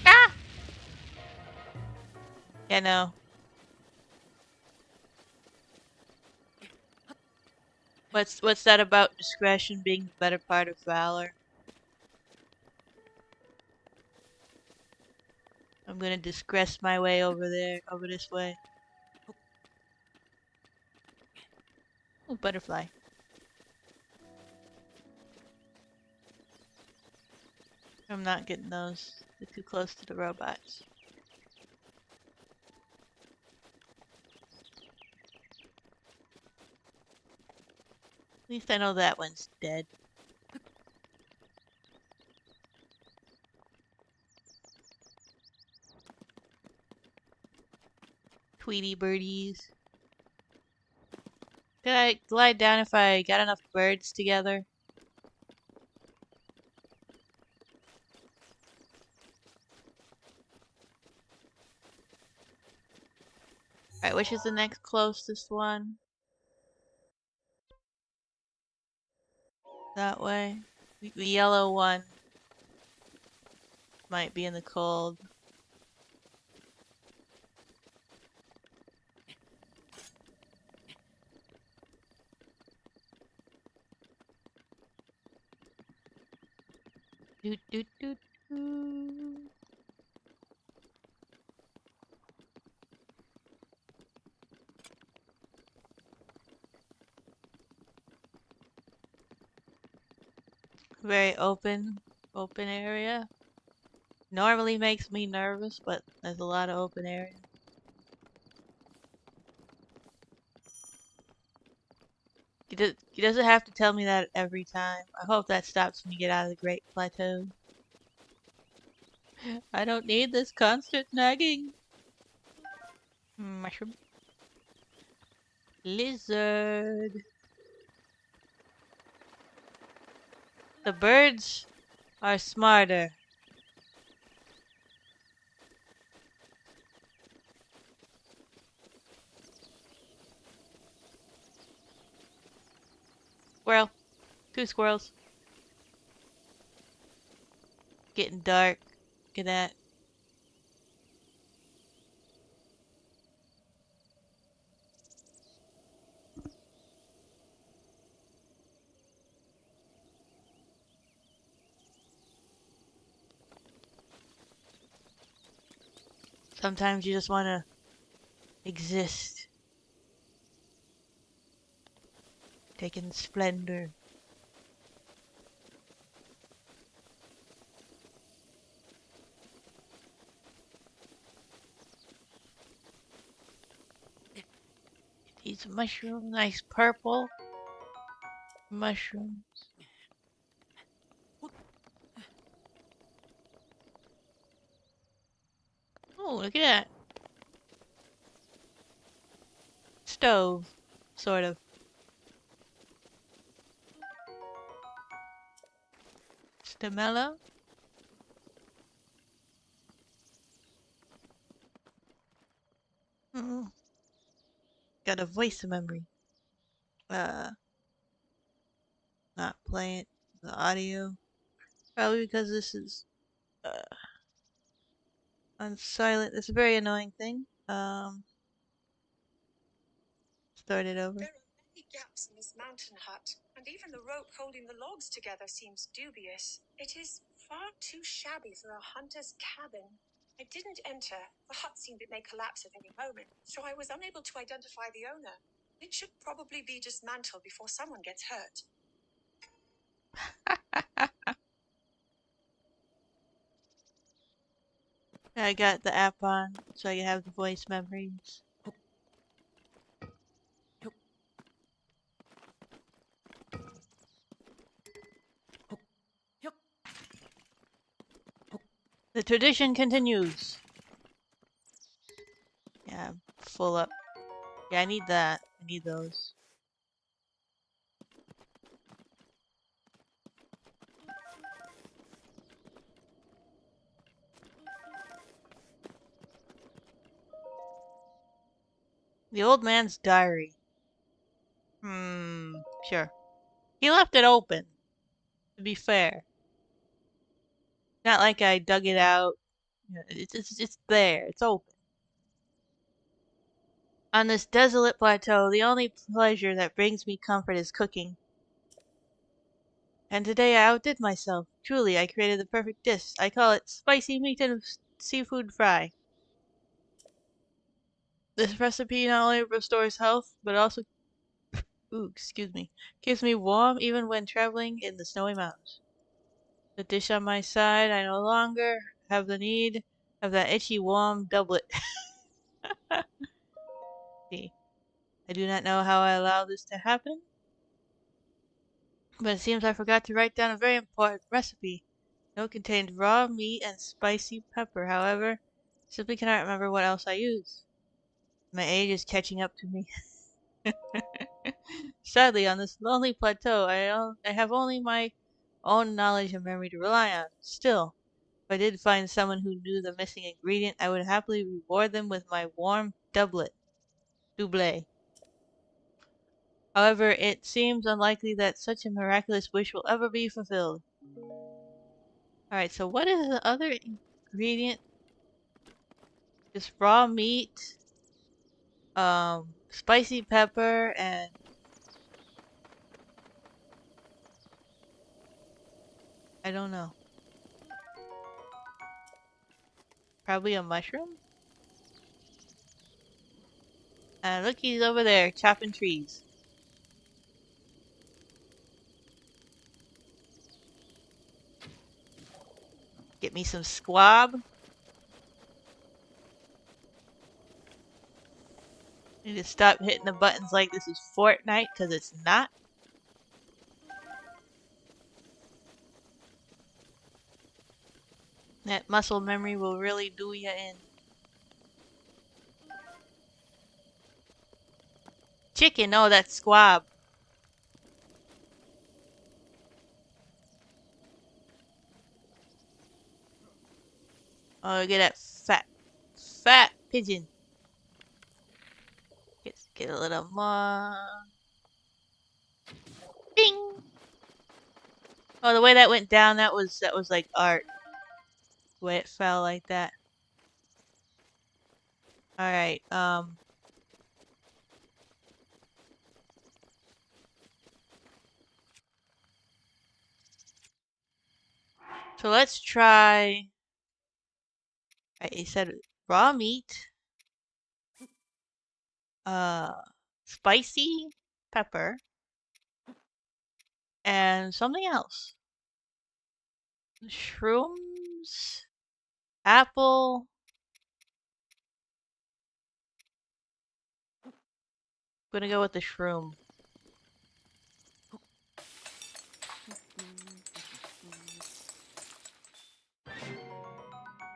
Ah! Yeah, no. What's that about discretion being the better part of valor? I'm gonna discretion my way over there, over this way. Oh, butterfly. I'm not getting those. They're too close to the robots. At least I know that one's dead. Tweety birdies. Could I glide down if I got enough birds together? Alright, which is the next closest one? That way. The yellow one might be in the cold. Doot doot doot doot. Very open area. Normally makes me nervous, but there's a lot of open area. He doesn't have to tell me that every time. I hope that stops when you get out of the Great Plateau. I don't need this constant nagging. Mushroom. Lizard. The birds are smarter. Squirrel. Two squirrels. Getting dark. Look at that. Sometimes you just want to exist. Taking splendor. These mushrooms, nice purple mushrooms. Oh, look at that. Stove, sort of. Mellow. Mm, got a voice memory. Uh, not playing the audio. Probably because this is on silent. It's a very annoying thing. Start it over. Gaps in this mountain hut, and even the rope holding the logs together seems dubious. It is far too shabby for a hunter's cabin. I didn't enter. The hut seemed it may collapse at any moment, so I was unable to identify the owner. It should probably be dismantled before someone gets hurt. I got the app on so I can have the voice memories. The tradition continues. Yeah, I'm full up. Yeah, I need that. I need those. The old man's diary. Sure. He left it open, to be fair. Not like I dug it out. It's there. It's open. On this desolate plateau, the only pleasure that brings me comfort is cooking. And today I outdid myself. Truly, I created the perfect dish. I call it spicy meat and seafood fry. This recipe not only restores health, but also, excuse me, keeps me warm even when traveling in the snowy mountains. The dish on my side, I no longer have the need of that itchy warm doublet. See, I do not know how I allowed this to happen, but it seems I forgot to write down a very important recipe. It contained raw meat and spicy pepper. However, simply cannot remember what else I used. My age is catching up to me. Sadly, on this lonely plateau, I have only my own knowledge and memory to rely on. Still, if I did find someone who knew the missing ingredient, I would happily reward them with my warm doublet. Double. However, it seems unlikely that such a miraculous wish will ever be fulfilled. Alright, so what is the other ingredient? Just raw meat, spicy pepper, and I don't know. Probably a mushroom? And look, he's over there chopping trees. Get me some squab. Need to stop hitting the buttons like this is Fortnite, because it's not. That muscle memory will really do ya in. Chicken, oh, that's squab. Oh, look at that fat pigeon. Get a little more. Bing! Oh, the way that went down, that was like art. The way it fell like that. Alright, so let's try. He said raw meat, uh, spicy pepper, and something else. Shrooms, apple. I'm gonna go with the shroom.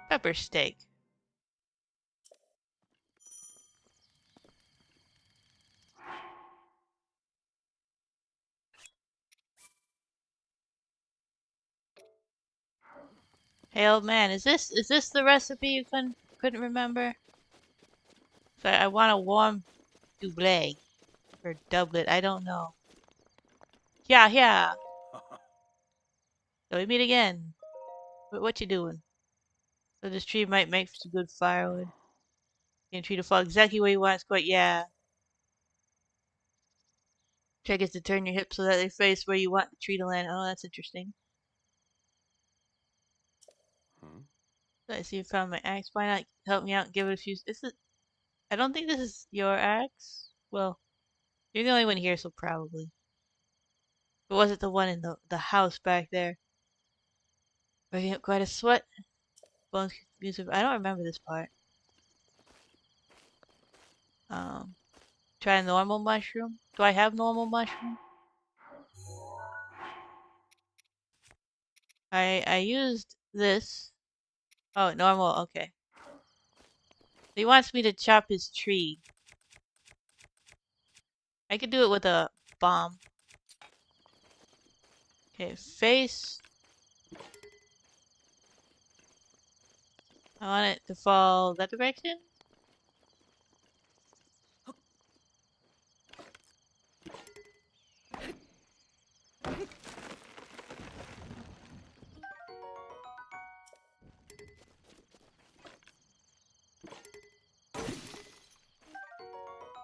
Pepper steak. Hey old man, is this the recipe you couldn't remember? So I want a warm double or doublet. I don't know. Yeah, yeah. So we meet again. What you doing? So this tree might make for some good firewood. Get a tree to fall exactly where you want. It's quite yeah. Trick is to turn your hips so that they face where you want the tree to land. Oh, that's interesting. Hmm? So I see you found my axe. Why not help me out and give it a few... I don't think this is your axe. Well, you're the only one here, so probably. But was it the one in the house back there? Breaking up quite a sweat. Bones music. I don't remember this part. Um, try normal mushroom. Do I have normal mushroom? I used this. Oh, normal. Okay. He wants me to chop his tree. I could do it with a bomb. Okay, face. I want it to fall that direction.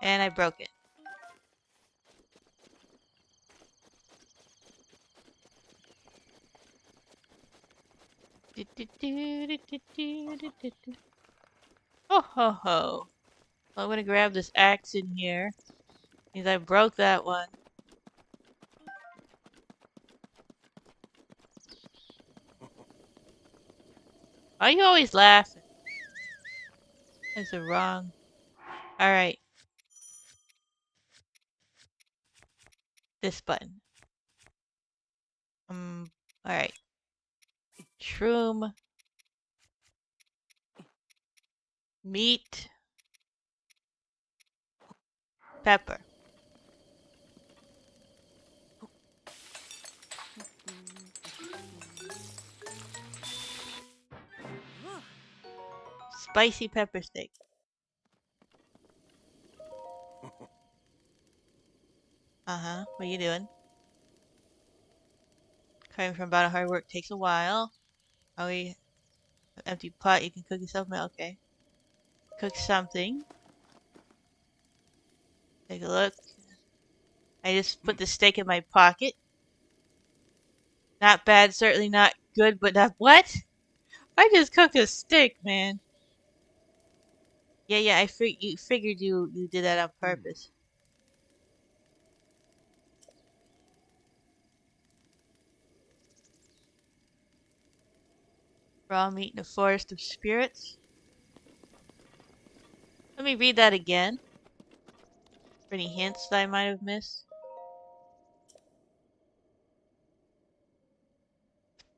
And I broke it. Ho ho ho. Well, I'm gonna grab this axe in here. Because I broke that one. Why are you always laughing? That's wrong. Alright. This button. Alright. Shroom. Meat. Pepper. Spicy pepper steak. Uh-huh. What are you doing? Coming from about hard work takes a while. Oh, we empty pot. You can cook yourself. Okay. Cook something. Take a look. I just put the steak in my pocket. Not bad. Certainly not good, but not what? I just cooked a steak, man. Yeah. I figured you did that on purpose. Raw meat in a forest of spirits. Let me read that again. For any hints that I might have missed.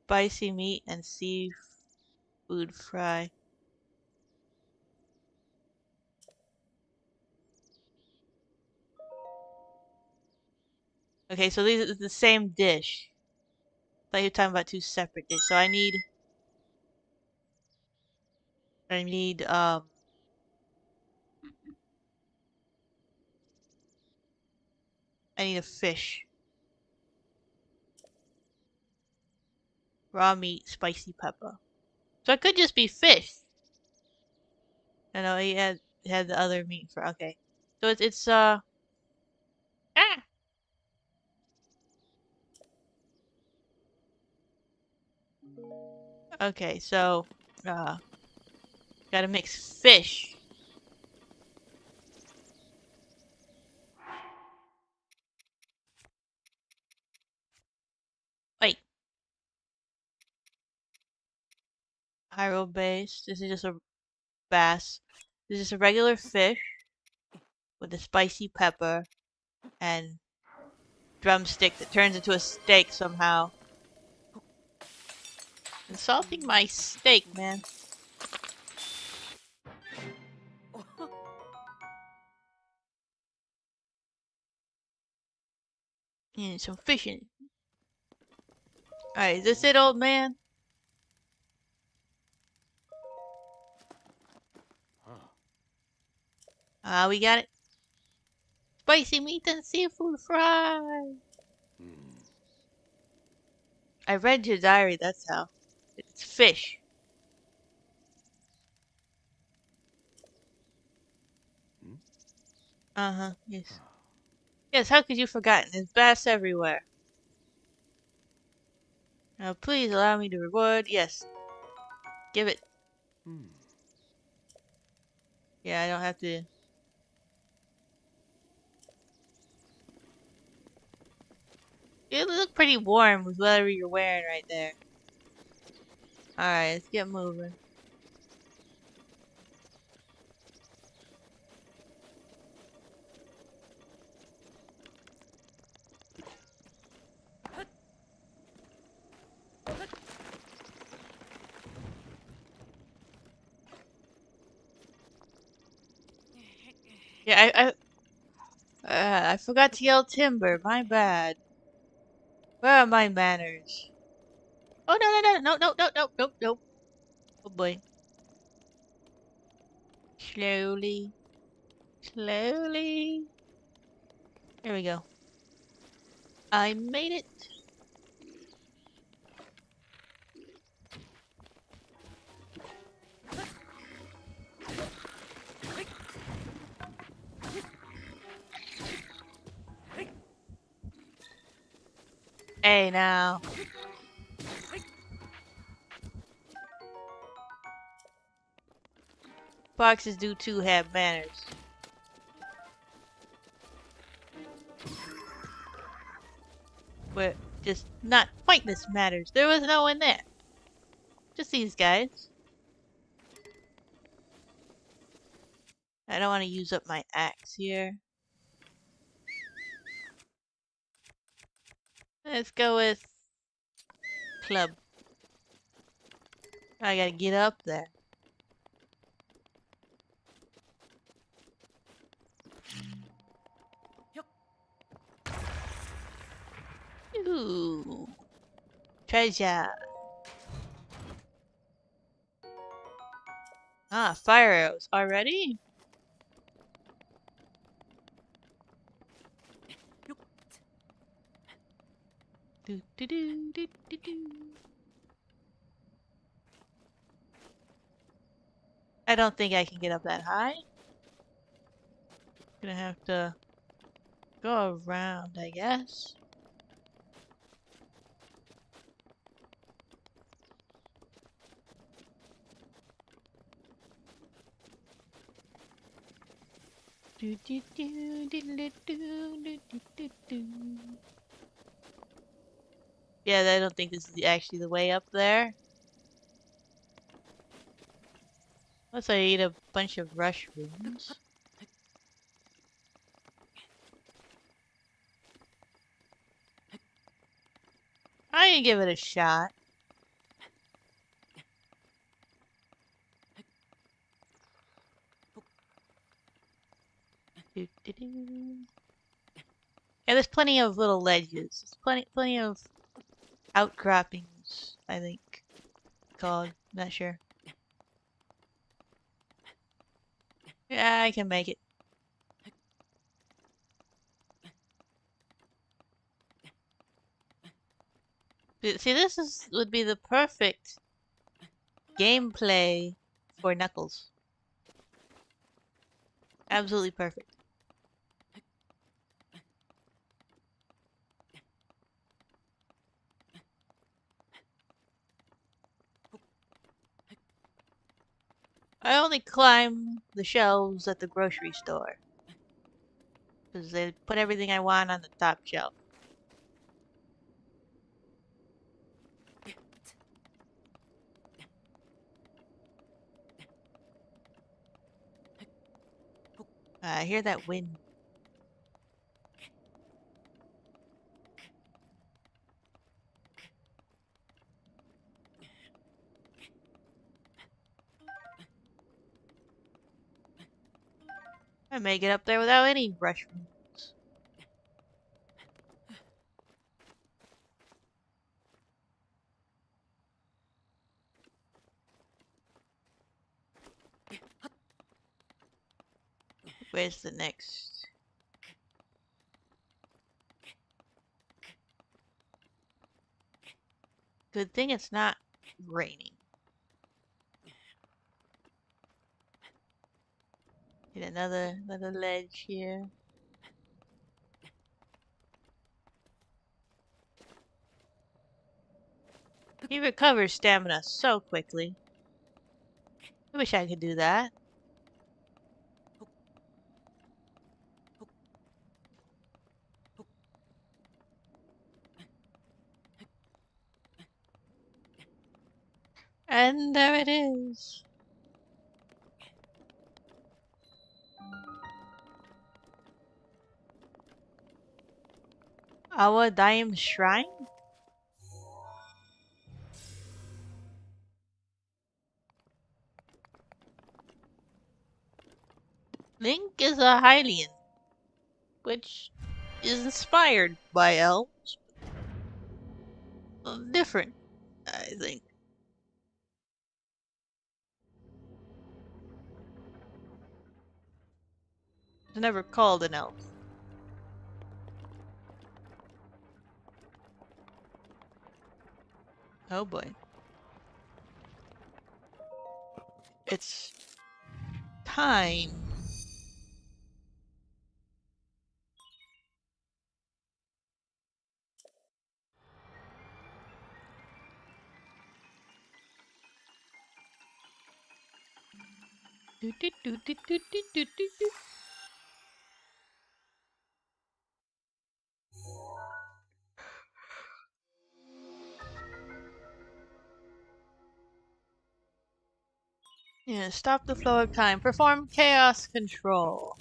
Spicy meat and seafood fry. Okay, so these are the same dish. I thought you were talking about two separate dishes. So I need a fish. Raw meat, spicy pepper. So it could just be fish. No, he had the other meat for okay. So it's ah. Okay, so gotta mix fish. Wait, Hyrule base. This is just a bass. This is a regular fish with a spicy pepper and drumstick that turns into a steak somehow. Insulting my steak, man. And some fish in it. Alright, is this it, old man? We got it. Spicy meat and seafood fry. I read your diary, that's how. It's fish. Uh-huh, yes. Yes, how could you forgotten? There's baths everywhere. Now please allow me to reward. Yes. Give it. Yeah, I don't have to. You look pretty warm with whatever you're wearing right there. Alright, let's get moving. Yeah, I forgot to yell timber. My bad. Where are my manners? Oh no. Oh boy. Slowly, slowly. There we go. I made it. Hey now. Foxes do too have manners. But just not pointless matters. There was no one there. Just these guys. I don't want to use up my axe here. Let's go with club. I gotta get up there. Ooh. Treasure. Ah, fire arrows. Already? Do do do do do do. I don't think I can get up that high. Gonna have to go around, I guess. Do do do do do do do do do. Yeah, I don't think this is actually the way up there. Unless I eat a bunch of mushrooms. I can give it a shot. Do, do, do. Yeah, there's plenty of little ledges. There's plenty of outcroppings, I think. Called. Not sure. Yeah, I can make it. See, would be the perfect gameplay for Knuckles. Absolutely perfect. I only climb the shelves at the grocery store. Because they put everything I want on the top shelf. I hear that wind. I may get up there without any mushrooms. Where's the next? Good thing it's not raining. Get another ledge here. He recovers stamina so quickly. I wish I could do that. And there it is. Our Daim Shrine? Link is a Hylian, which is inspired by elves. Different, I think. It's never called an elf. Oh boy. It's time. Do, do, do, do, do, do, do, do, do. Yeah, stop the flow of time. Perform chaos control.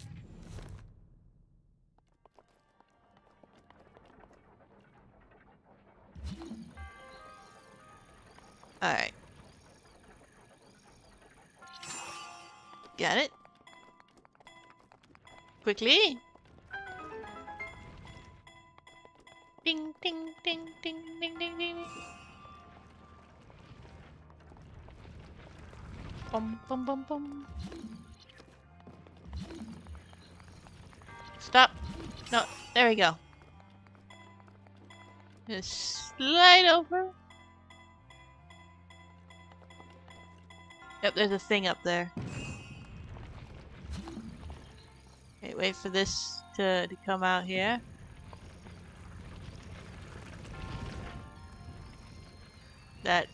Alright. Got it. Quickly. Ding, ding, ding, ding, ding, ding, ding. Bum, bum, bum, bum. Stop. No, there we go. Just slide over. Yep, there's a thing up there. Okay, wait for this to come out here. That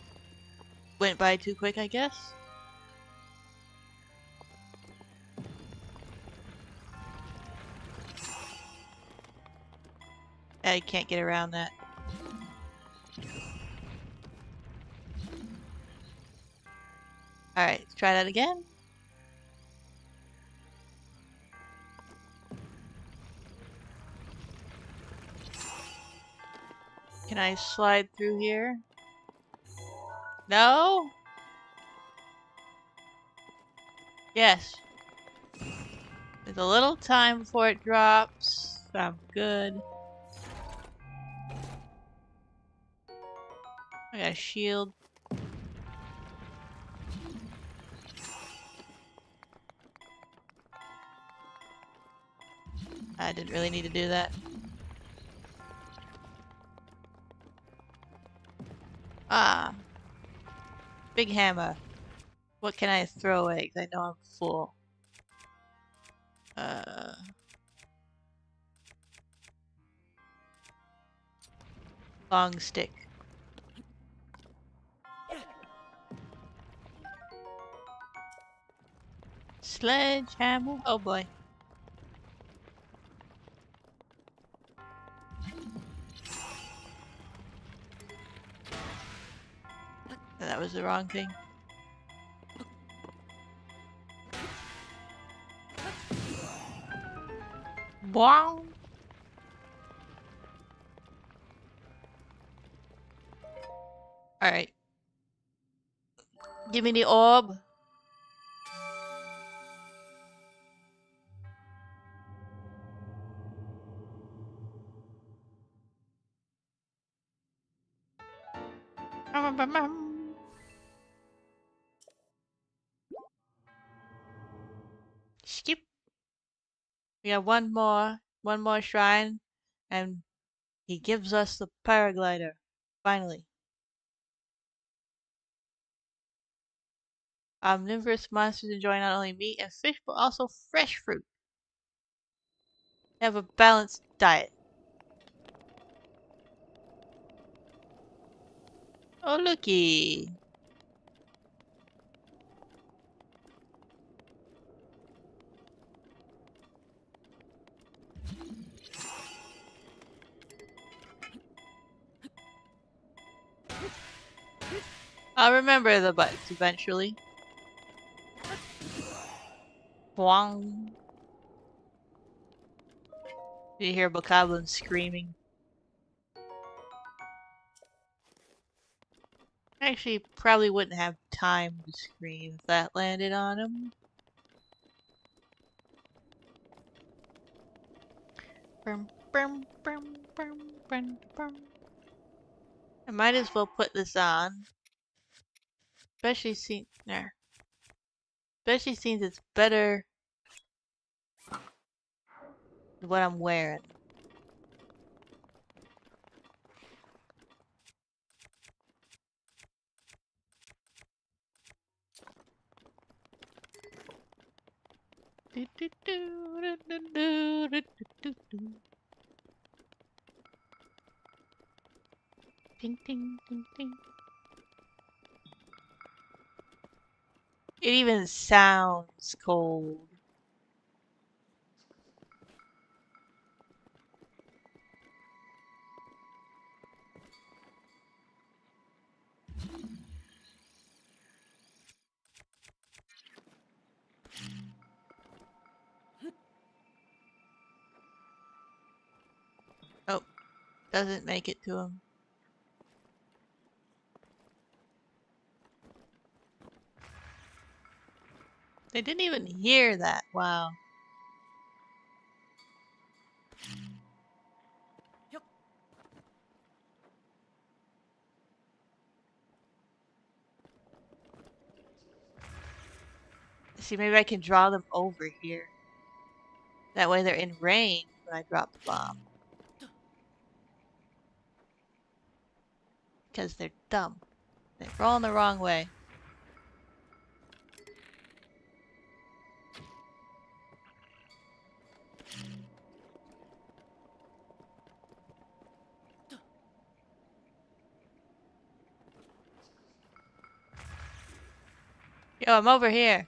went by too quick, I guess. I can't get around that. Alright, let's try that again. Can I slide through here? No? Yes. There's a little time before it drops. I'm good. I got a shield. I didn't really need to do that. Ah. Big hammer. What can I throw at? 'Cause I know I'm full. Long stick. Sledgehammer. Oh boy. That was the wrong thing. Wow. Alright. Give me the orb. Skip. We have one more shrine, and he gives us the paraglider. Finally. Omnivorous monsters enjoy not only meat and fish, but also fresh fruit. They have a balanced diet. Oh, looky. I'll remember the buttons eventually. Boing. You hear Bokoblin screaming. Actually, probably wouldn't have time to scream if that landed on him. Brum, brum, brum, brum, brum, brum. I might as well put this on. Especially since, especially since it's better than what I'm wearing. Do, do, do, do, do, do, do, do, do. Ding, ding, ding, ding. It even sounds cold. Oh, doesn't make it to him. They didn't even hear that. Wow. See, maybe I can draw them over here. That way they're in range when I drop the bomb. Because they're dumb. They're rolling the wrong way. Yo, I'm over here.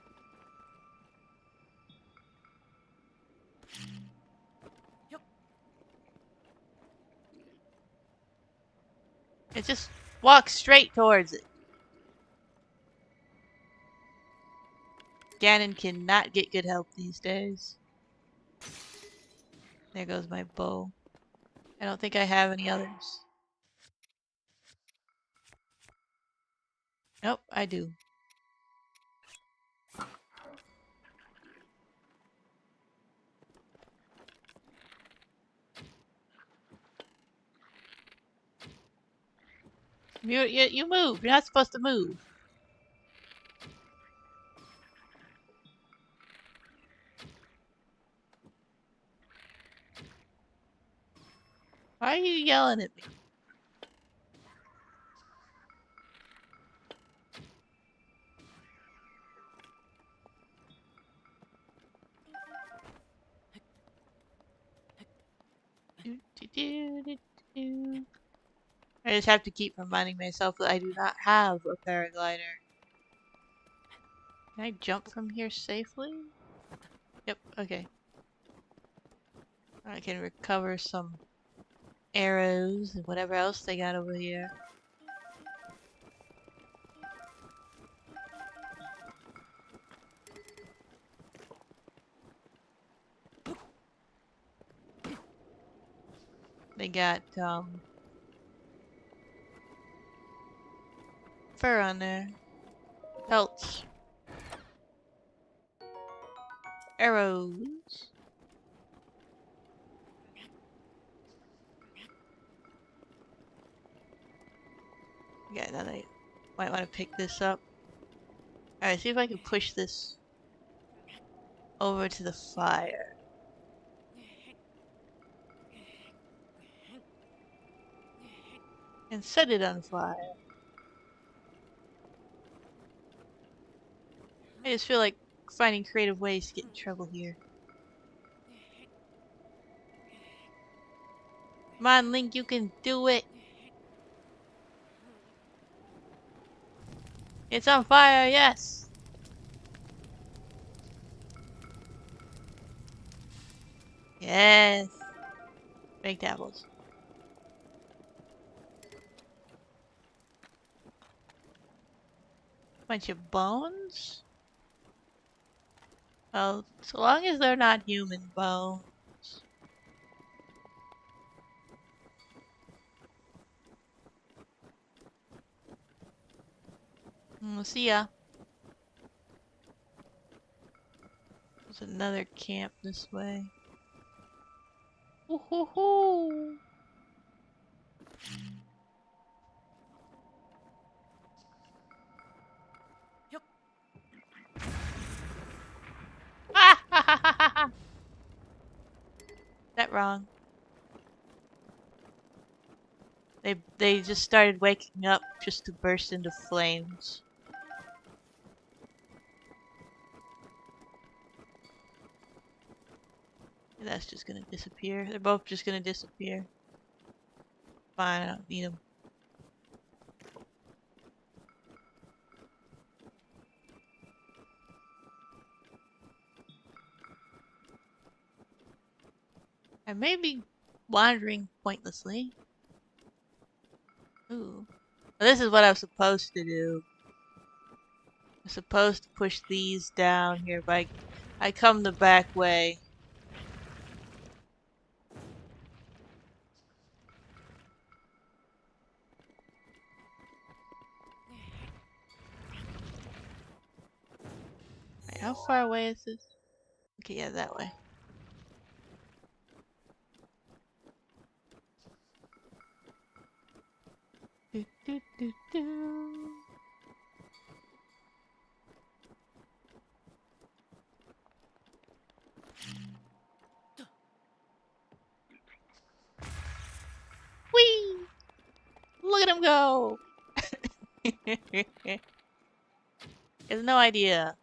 It just walks straight towards it. Ganon cannot get good help these days. There goes my bow. I don't think I have any others. Nope, I do. You move. You're not supposed to move. Why are you yelling at me? Do, do, do, do, do. I just have to keep reminding myself that I do not have a paraglider. Can I jump from here safely? Yep, okay. I can recover some arrows and whatever else they got over here. They got, fur on there. Pelts. Arrows. Yeah, now I might want to pick this up. Alright, see if I can push this over to the fire. And set it on fire. I just feel like finding creative ways to get in trouble here. Come on, Link, you can do it! It's on fire, yes! Yes! Baked apples. Bunch of bones? Well, so long as they're not human bones. We'll see ya. There's another camp this way. Woohoo! Ah! Ha ha ha ha ha! That wrong. They just started waking up just to burst into flames. And that's just gonna disappear. They're both just gonna disappear. Fine, I don't need them. I may be wandering pointlessly. Ooh. This is what I'm supposed to do. I'm supposed to push these down here, but I come the back way. Right, how far away is this? Okay, yeah, that way. Do, do, do, do. Whee! Look at him go! He has no idea.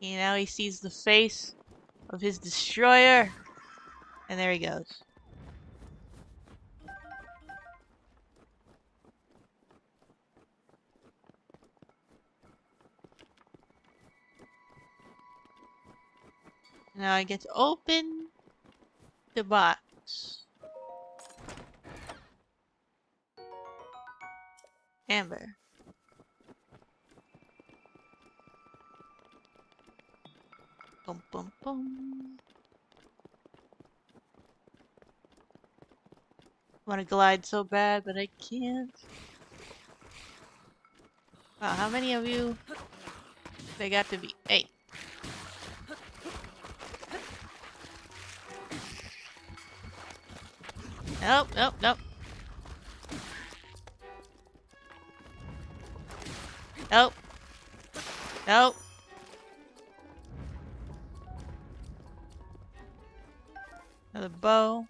Now he sees the face of his destroyer. And there he goes. Now I get to open the box. Amber. Bum bum bum. Want to glide so bad, but I can't. Wow, how many of you? They got to be 8. Nope, nope, nope. Nope. Nope. Another bow.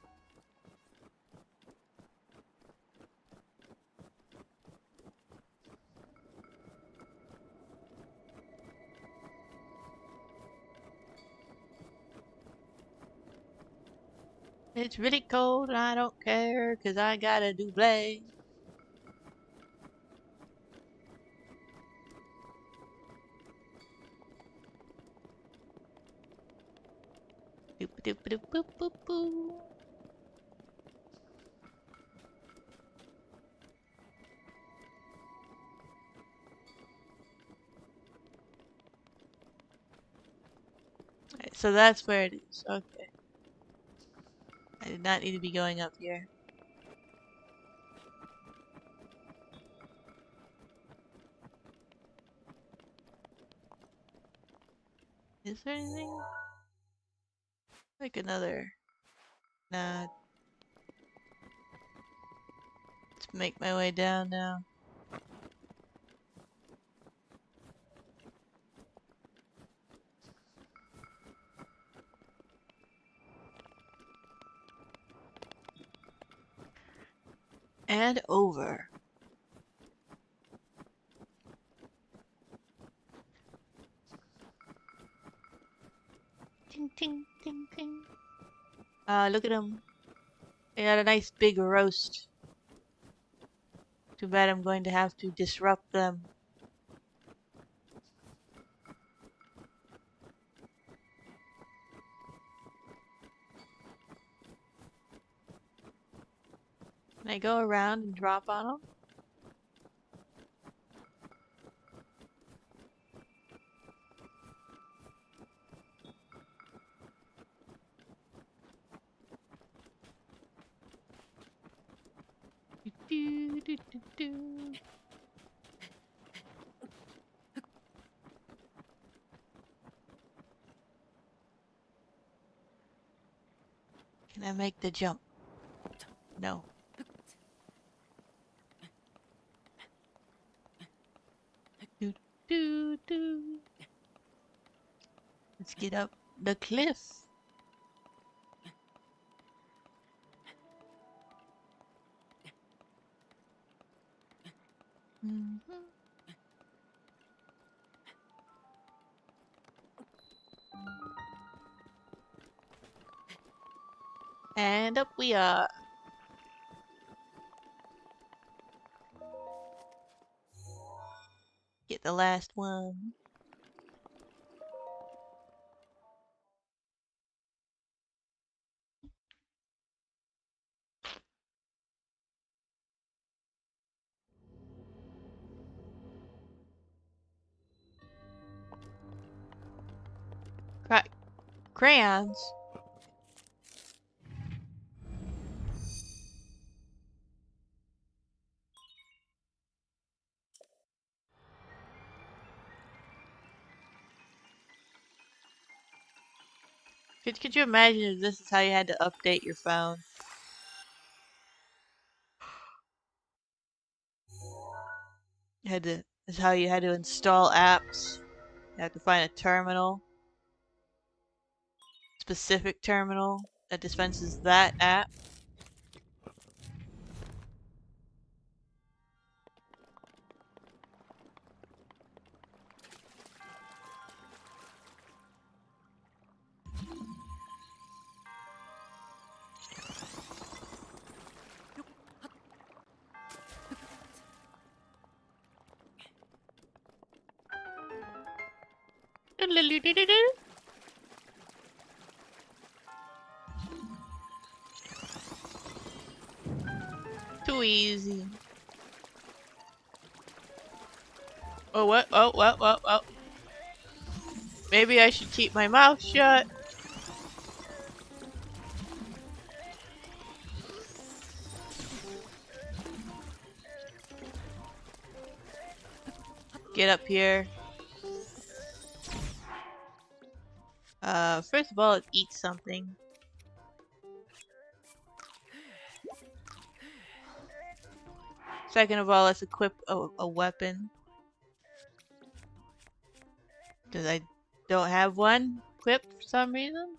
It's really cold and I don't care, 'cause I got a double. Doop doop doop boop boop boo. Alright, so that's where it is. Okay. I did not need to be going up here. Is there anything? Like another... Nah. Let's make my way down now. And over. Ting ting ting ting. Look at them. They got a nice big roast. Too bad I'm going to have to disrupt them. Can I go around and drop on them? Do, do, do, do. Can I make the jump? No. Do, do, do. Let's get up the cliff. Mhm. And up we are. Get the last one. Crayons. Could you imagine if this is how you had to update your phone? This is how you had to install apps. You have to find a terminal, specific terminal that dispenses that app. Too easy. Oh, what? Oh, what? What? What? Maybe I should keep my mouth shut. Get up here. First of all, let's eat something. Second of all, let's equip a weapon. Because I don't have one equipped for some reason.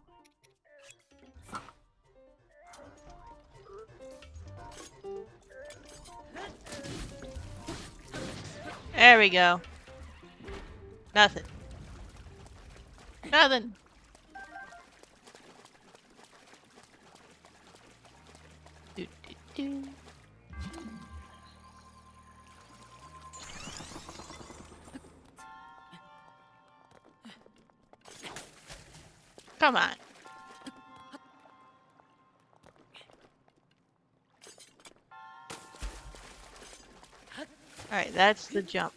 There we go. Nothing. Nothing. Do, do, do. Come on. Alright, that's the jump.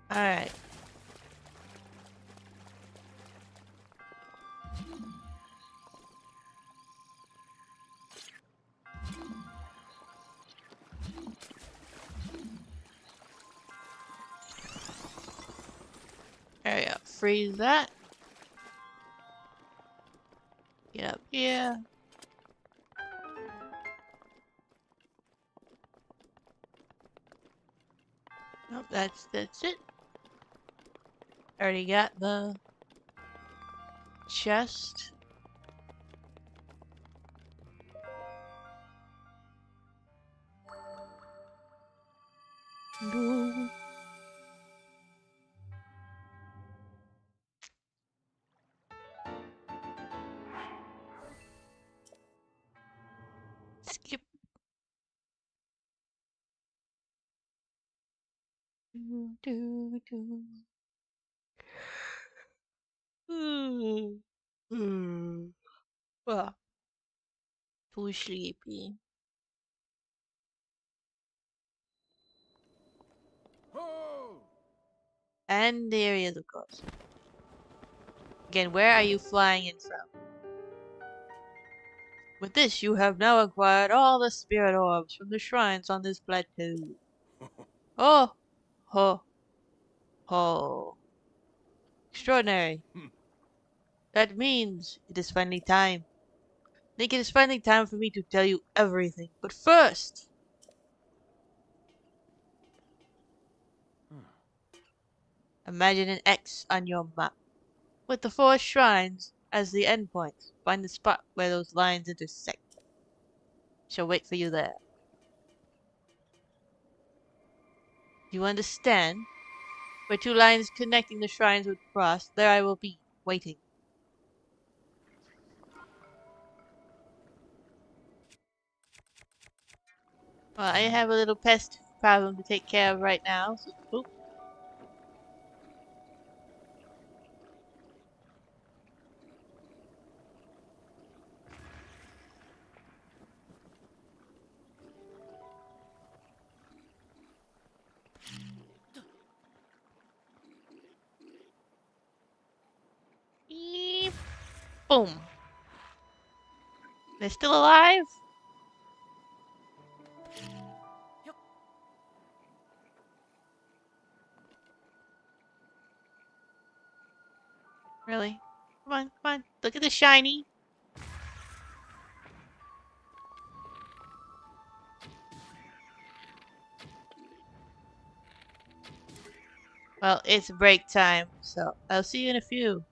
Alright. There we go. Freeze that. Get up here. Nope, that's it. Already got the chest. No. Do, do. Mm. Mm. Ah, too sleepy. Ho! And there he is, of course. Again, where are you flying in from? With this, you have now acquired all the spirit orbs from the shrines on this plateau. Oh, ho, ho. Extraordinary. That means it is finally time. I think it is finally time for me to tell you everything. But first, imagine an X on your map, with the four shrines as the endpoints. Find the spot where those lines intersect. Shall wait for you there. You understand? Where two lines connecting the shrines would cross, there I will be, waiting. Well, I have a little pest problem to take care of right now, so oop. Eep. Boom. They're still alive? Really? Come on, come on. Look at the shiny. Well, it's break time, so I'll see you in a few.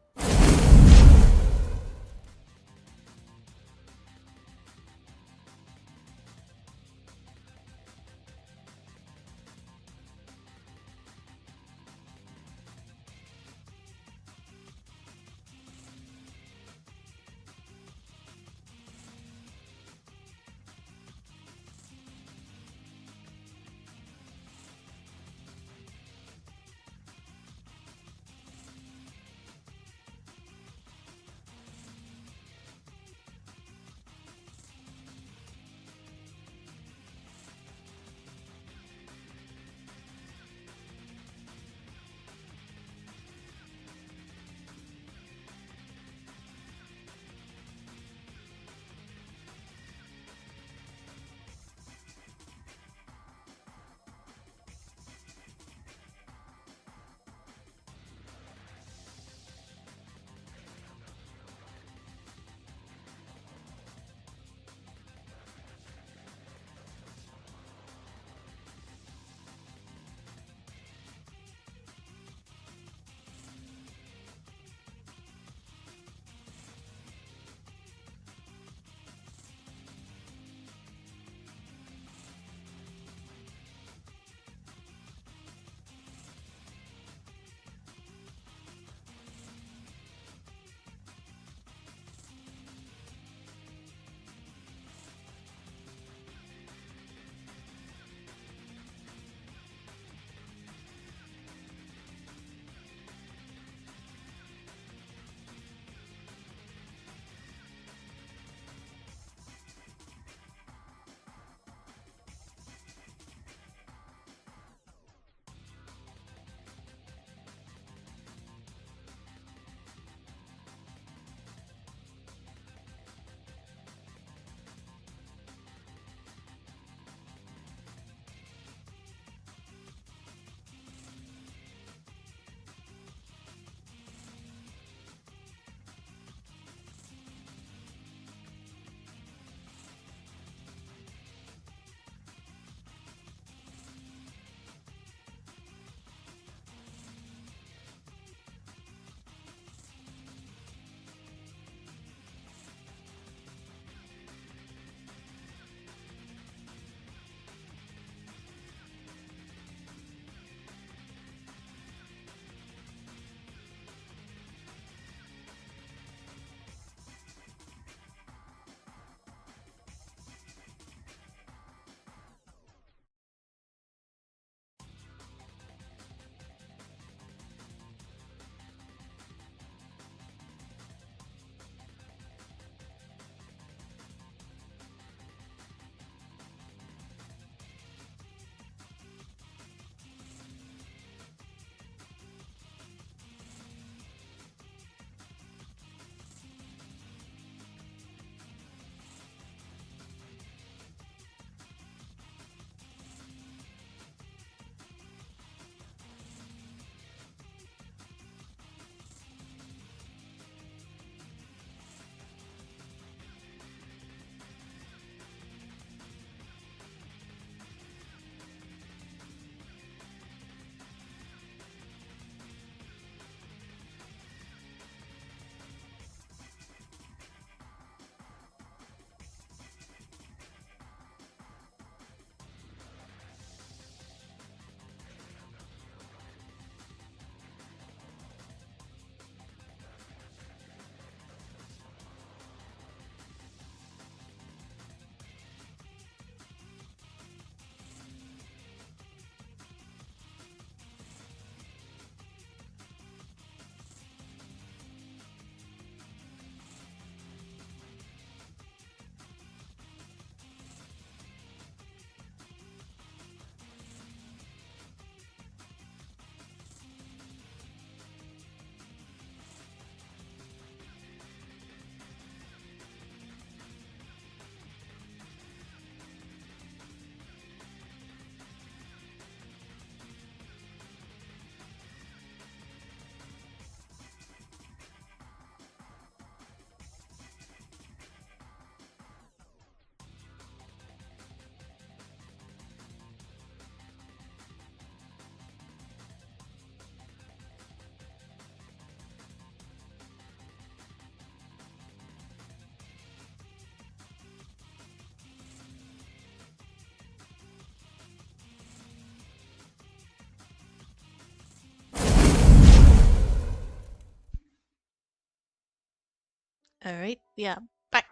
Alright, yeah. Bye.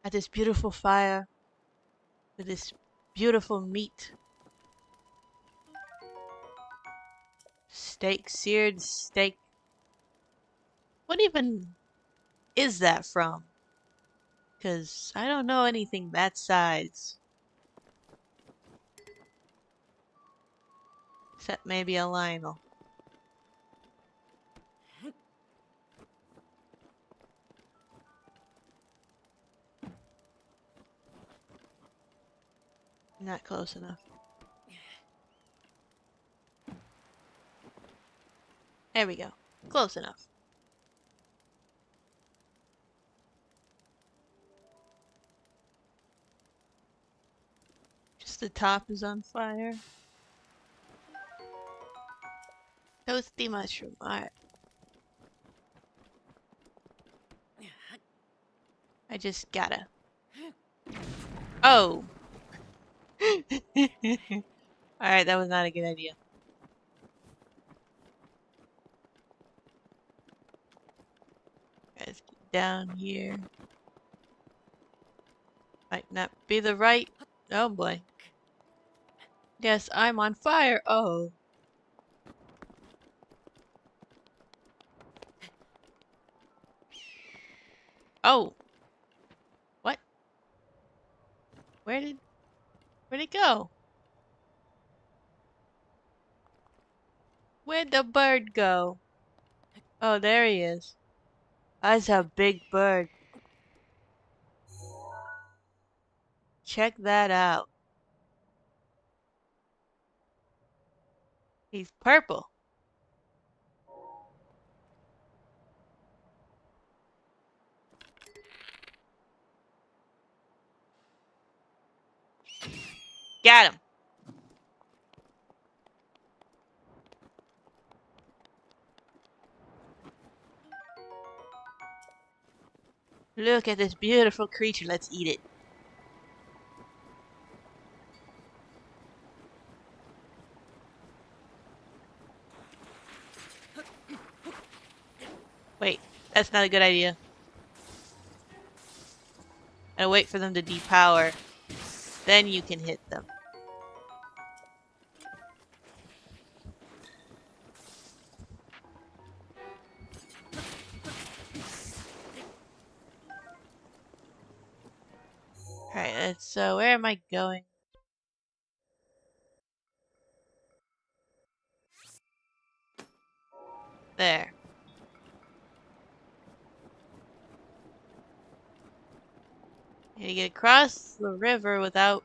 At this beautiful fire with this beautiful meat. Steak, seared steak. What even is that from? Because I don't know anything that size. Except maybe a Lionel. Not close enough. There we go. Close enough. Just the top is on fire. Toasty mushroom. Alright. I just gotta. Oh! Alright, that was not a good idea. Let's get down here. Might not be the right. Oh boy. Yes, I'm on fire. Oh. Oh. What? Where'd it go? Where'd the bird go? Oh, there he is. That's a big bird. Check that out. He's purple. Got him. Look at this beautiful creature. Let's eat it. Wait, that's not a good idea. Gotta wait for them to depower. Then you can hit them. Alright, so where am I going? There. Need to get across the river without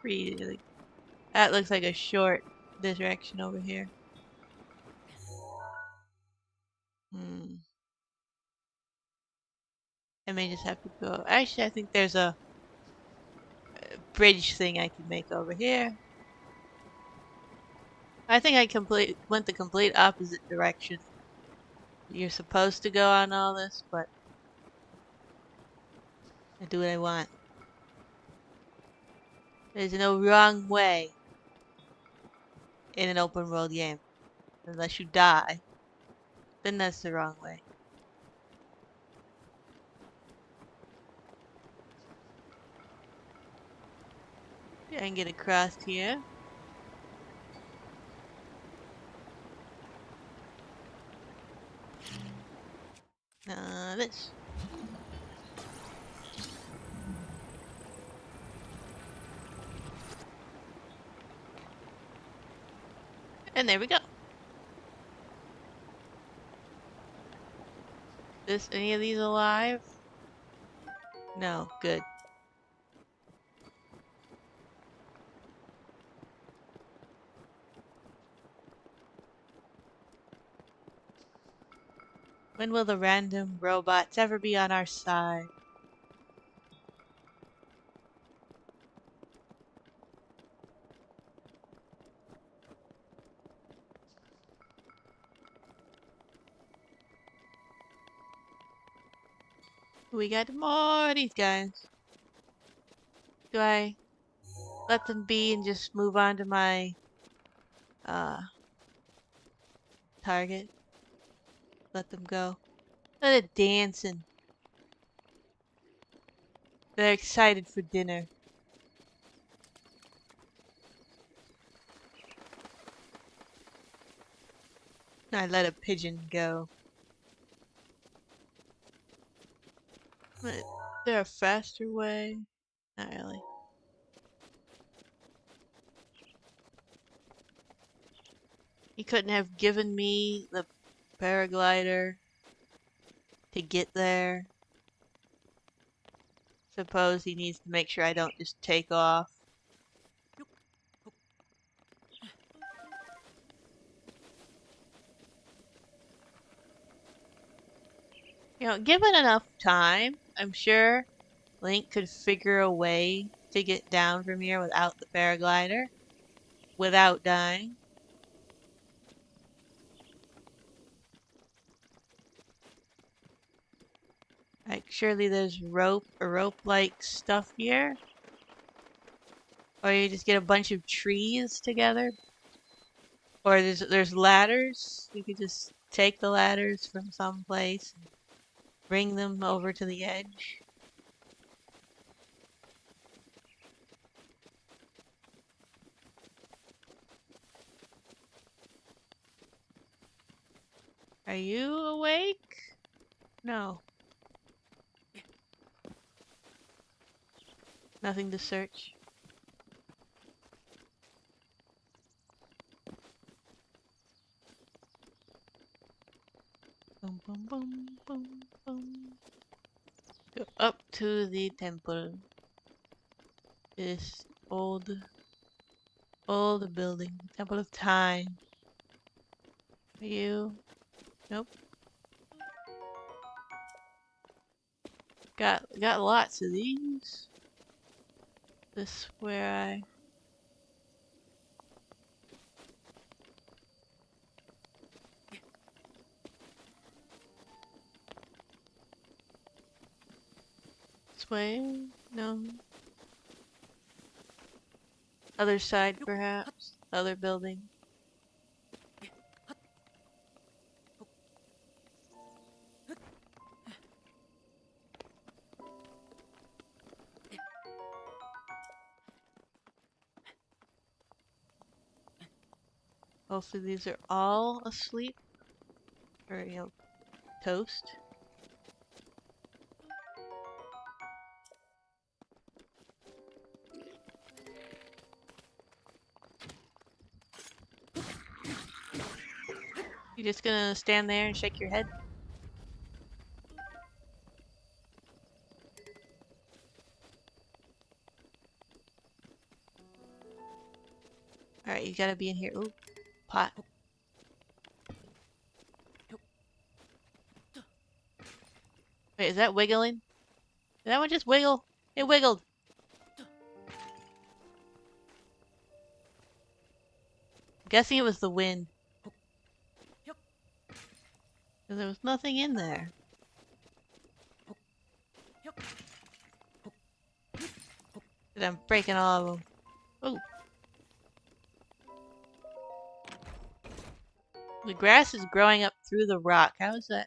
freezing. That looks like a short direction over here. I may just have to go. Actually, I think there's a bridge thing I can make over here. I think I went the complete opposite direction. You're supposed to go on all this, but I do what I want. There's no wrong way in an open world game. Unless you die, then that's the wrong way. I can get across here. This. And there we go. Any of these alive? No, good. When will the random robots ever be on our side? We got more of these guys. Do I let them be and just move on to my target. Let them go. Let it dancing. They're excited for dinner. I let a pigeon go. Is there a faster way? Not really. He couldn't have given me the paraglider to get there. Suppose he needs to make sure I don't just take off. You know, given enough time, I'm sure Link could figure a way to get down from here without the paraglider, without dying. Like, surely there's rope-like stuff here. Or you just get a bunch of trees together. Or there's ladders. You could just take the ladders from someplace and bring them over to the edge. Are you awake? No. Nothing to search. Boom, boom, boom, boom, boom. Go up to the temple. This old building. Temple of Time. Are you? Nope. Got lots of these. This where I... This way? No. Other side, perhaps? Other building? Hopefully these are all asleep. Or, you know, toast. You just gonna stand there and shake your head? Alright, you gotta be in here. Ooh, pot. Wait, is that wiggling? Did that one just wiggle? It wiggled. I'm guessing it was the wind. There was nothing in there. And I'm breaking all of them. Ooh. The grass is growing up through the rock. How is that?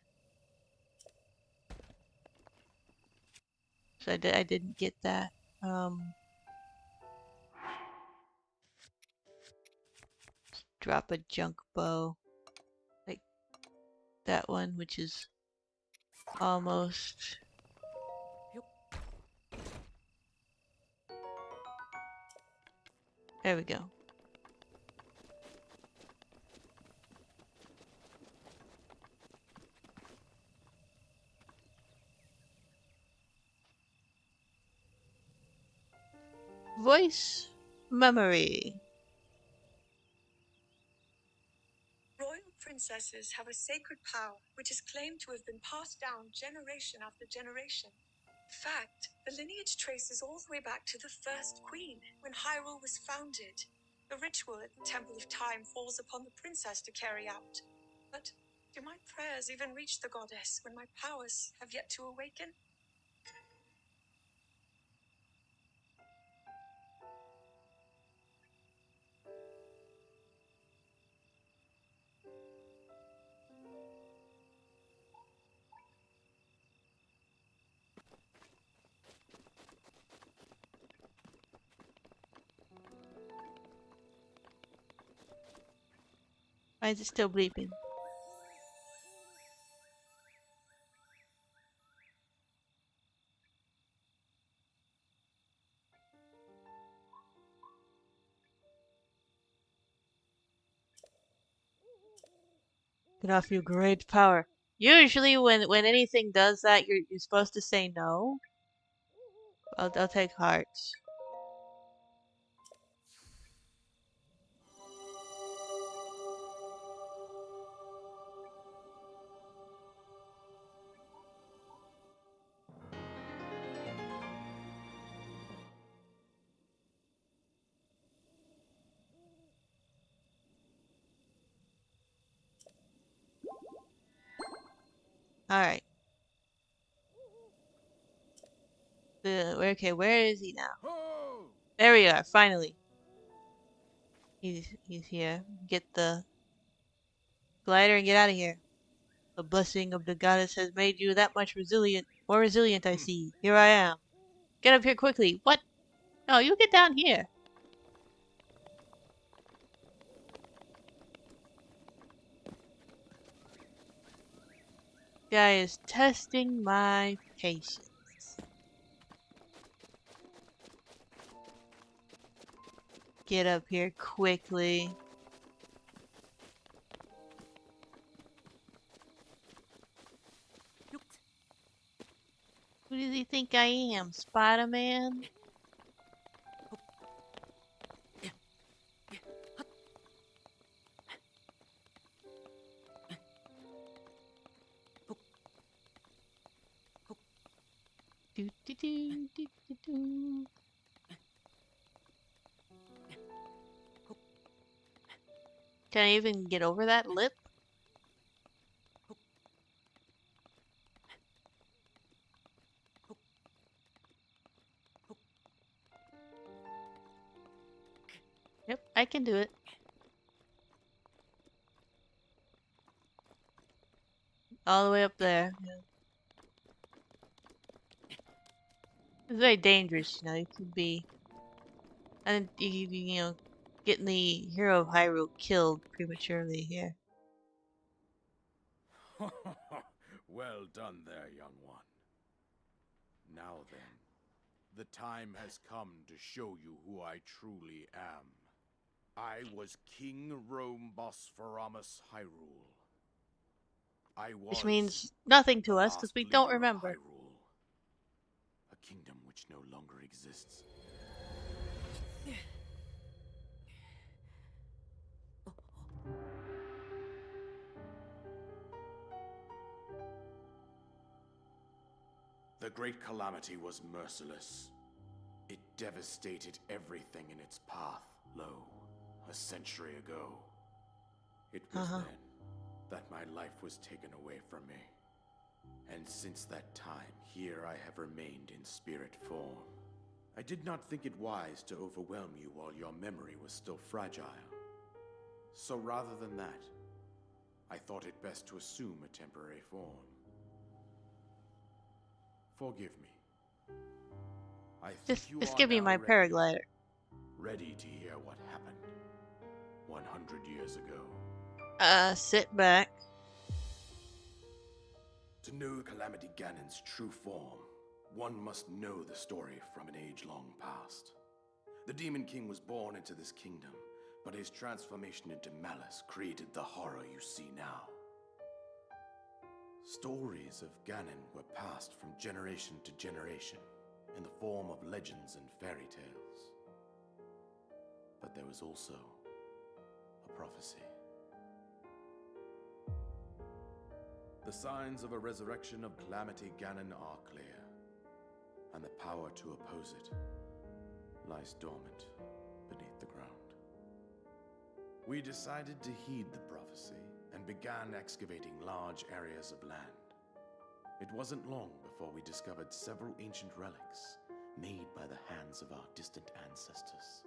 So I didn't get that. Drop a junk bow. Like that one, which is almost... There we go. Voice memory. Royal princesses have a sacred power which is claimed to have been passed down generation after generation. In fact, the lineage traces all the way back to the first queen, when Hyrule was founded. The ritual at the Temple of Time falls upon the princess to carry out. But do my prayers even reach the goddess when my powers have yet to awaken? Why is it still bleeping? Get off your great power. Usually when anything does that, you're supposed to say no. I'll take hearts. Alright. Okay, where is he now? There we are, finally. He's here. Get the glider and get out of here. The blessing of the goddess has made you that much resilient. More resilient, I see. Here I am. Get up here quickly. What? No, you get down here. Guy is testing my patience. Get up here quickly. Who does he think I am? Spider-Man? Do do do do do do. Can I even get over that lip? Yep, I can do it. All the way up there. Yeah. It's very dangerous, you know. You could be, and you know, getting the hero of Hyrule killed prematurely here. Well done there, young one. Now then, the time has come to show you who I truly am. I was King Rome Bosphoramos Hyrule. I was Which means nothing the to us because last we don't leader of remember. Hyrule, a kingdom which no longer exists. The Great Calamity was merciless. It devastated everything in its path, lo, a century ago. It was then that my life was taken away from me. And since that time, here I have remained in spirit form. I did not think it wise to overwhelm you while your memory was still fragile. So rather than that, I thought it best to assume a temporary form. Forgive me. I think you Just are give me now my paraglider. ready to hear what happened 100 years ago. Sit back. To know Calamity Ganon's true form, one must know the story from an age-long past. The Demon King was born into this kingdom, but his transformation into malice created the horror you see now. Stories of Ganon were passed from generation to generation in the form of legends and fairy tales. But there was also a prophecy. The signs of a resurrection of Calamity Ganon are clear, and the power to oppose it lies dormant beneath the ground. We decided to heed the prophecy and began excavating large areas of land. It wasn't long before we discovered several ancient relics made by the hands of our distant ancestors.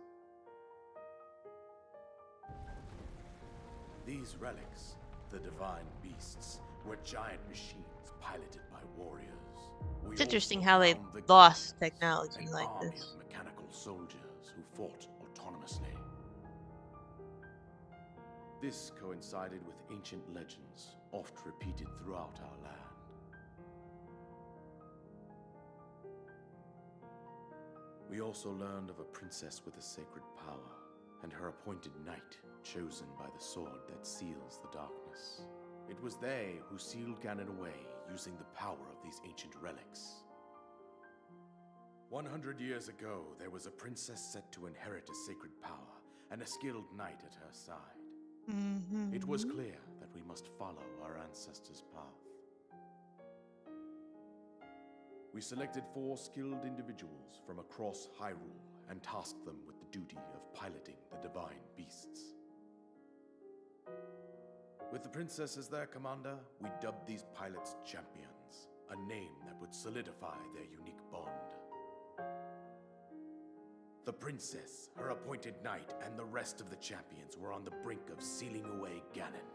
These relics, the divine beasts, were giant machines piloted by warriors. It's interesting how they lost technology like army this. of mechanical soldiers who fought autonomously. This coincided with ancient legends, oft repeated throughout our land. We also learned of a princess with a sacred power, and her appointed knight, chosen by the sword that seals the darkness. It was they who sealed Ganon away using the power of these ancient relics. 100 years ago, there was a princess set to inherit a sacred power, and a skilled knight at her side. It was clear that we must follow our ancestors' path. We selected 4 skilled individuals from across Hyrule and tasked them with the duty of piloting the divine beasts. With the princess as their commander, we dubbed these pilots champions, a name that would solidify their unique bond. The princess, her appointed knight, and the rest of the champions were on the brink of sealing away Ganon.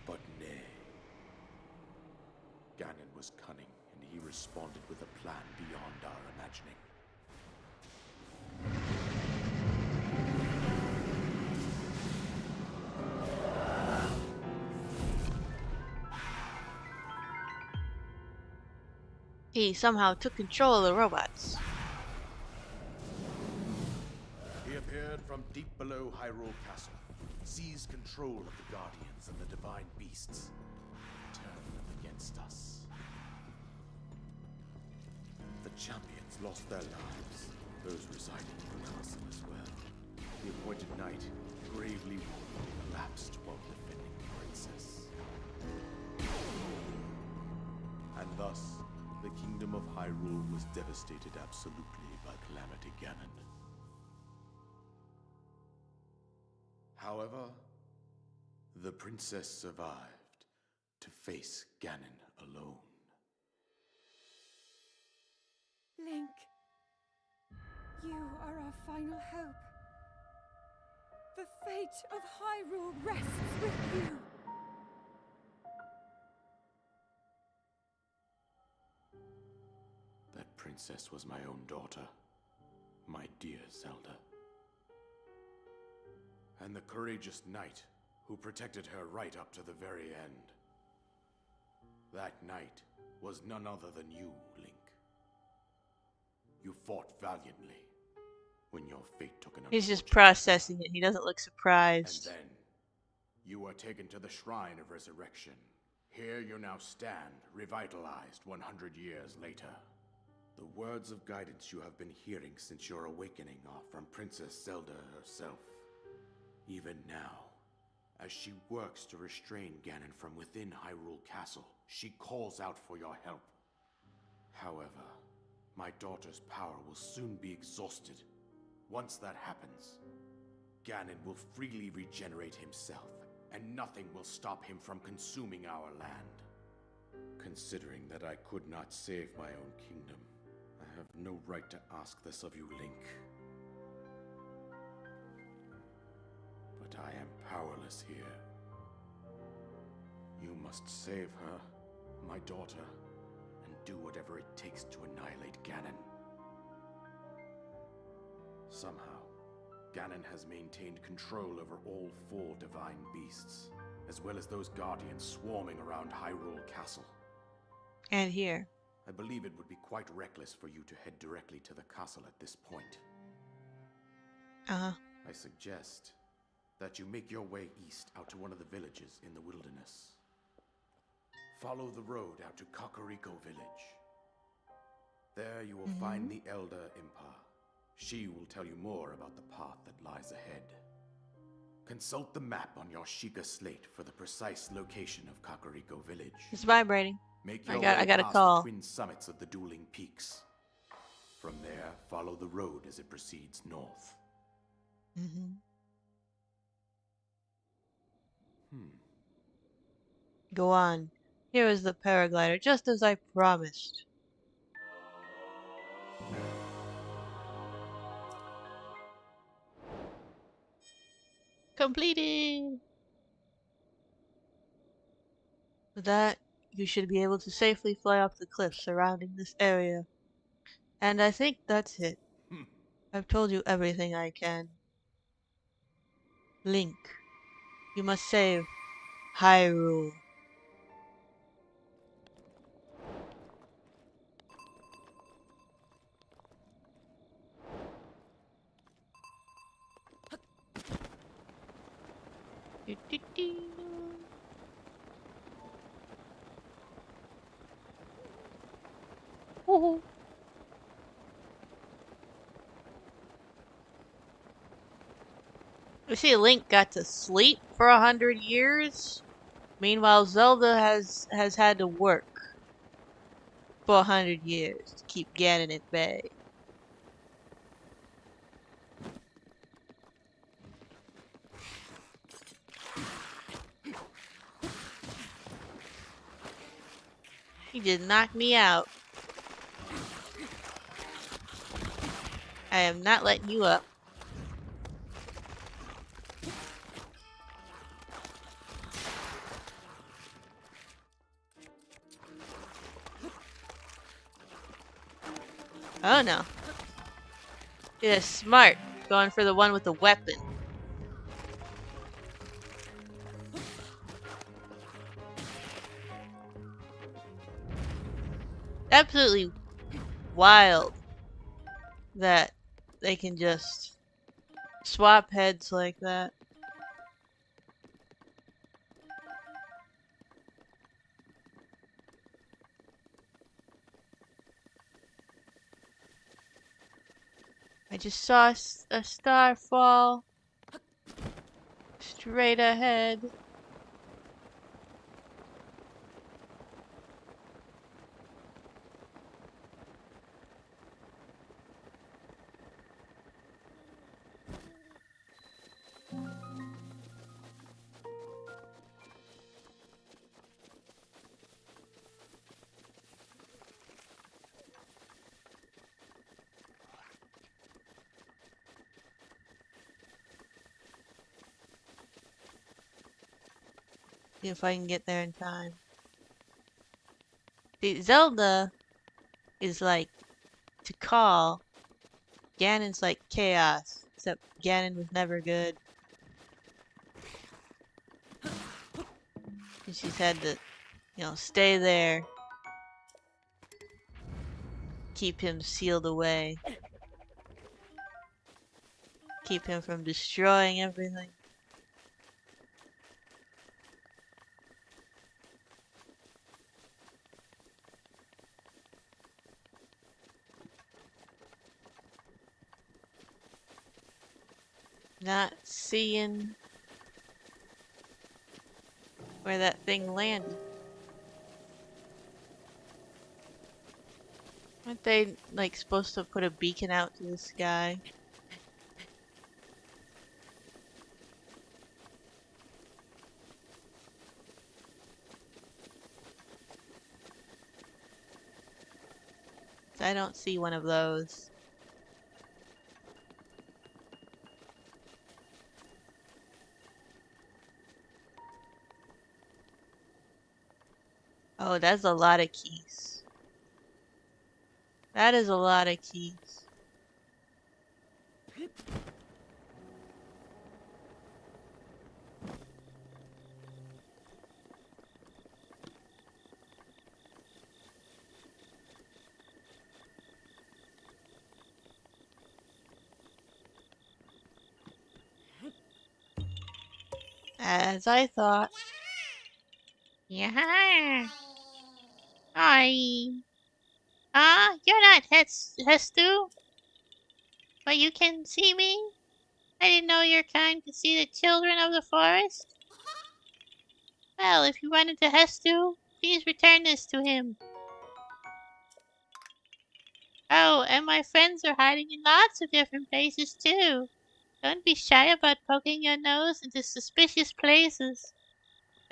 But nay. Ganon was cunning, and he responded with a plan beyond our imagining. He somehow took control of the robots. He appeared from deep below Hyrule Castle, seized control of the Guardians and the divine beasts, and turned them against us. The champions lost their lives, those residing in the castle as well. The appointed knight, gravely wounded, collapsed while defending the princess. And thus, the kingdom of Hyrule was devastated absolutely by Calamity Ganon. However, the princess survived to face Ganon alone. Link, you are our final hope. The fate of Hyrule rests with you. That princess was my own daughter, my dear Zelda. And the courageous knight who protected her right up to the very end. That knight was none other than you, Link. You fought valiantly when your fate took an He's just unfortunate processing turn. it. He doesn't look And surprised. then, you were taken to the Shrine of Resurrection. Here you now stand, revitalized 100 years later. The words of guidance you have been hearing since your awakening are from Princess Zelda herself. Even now, as she works to restrain Ganon from within Hyrule Castle, she calls out for your help. However, my daughter's power will soon be exhausted. Once that happens, Ganon will freely regenerate himself, and nothing will stop him from consuming our land. Considering that I could not save my own kingdom, I have no right to ask this of you, Link. But I am powerless here. You must save her, my daughter, and do whatever it takes to annihilate Ganon. Somehow, Ganon has maintained control over all 4 divine beasts, as well as those guardians swarming around Hyrule Castle. And here. I believe it would be quite reckless for you to head directly to the castle at this point. Uh-huh. I suggest that you make your way east out to one of the villages in the wilderness. Follow the road out to Kakariko Village. There you will find the Elder Impa. She will tell you more about the path that lies ahead. Consult the map on your Sheikah slate for the precise location of Kakariko Village. It's vibrating. Make I your got way a past call. the twin summits of the dueling peaks. From there, follow the road as it proceeds north. Go on. Here is the paraglider, just as I promised. Completed! With that, you should be able to safely fly off the cliffs surrounding this area. And I think that's it. I've told you everything I can. Link, you must save Hyrule. Do, do, do. Woohoo. You see, Link got to sleep for 100 years. Meanwhile, Zelda has had to work for 100 years to keep Ganon at bay. He just knocked me out. I am not letting you up. Oh no. Yeah, smart. Going for the one with the weapon. Absolutely wild that they can just swap heads like that. I just saw a star fall straight ahead. See if I can get there in time. See, Zelda is like to call. Ganon's like chaos, except Ganon was never good. And she's had to, stay there, keep him sealed away, keep him from destroying everything. Not seeing where that thing landed. Aren't they, like, supposed to put a beacon out to the sky? I don't see one of those. Oh, that's a lot of keys. That is a lot of keys. As I thought. Yeah. Hi. You're not Hestu, but you can see me? I didn't know your kind could see the children of the forest. Well, if you run into Hestu, please return this to him. Oh, and my friends are hiding in lots of different places too. Don't be shy about poking your nose into suspicious places.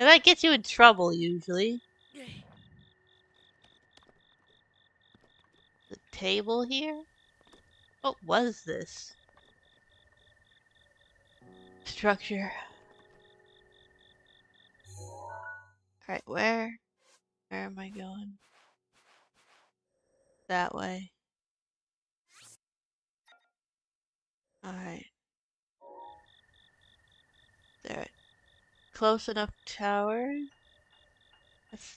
And that gets you in trouble, usually. The table here? What was this? Structure. Alright, where? Where am I going? That way. Alright. close enough tower. That's...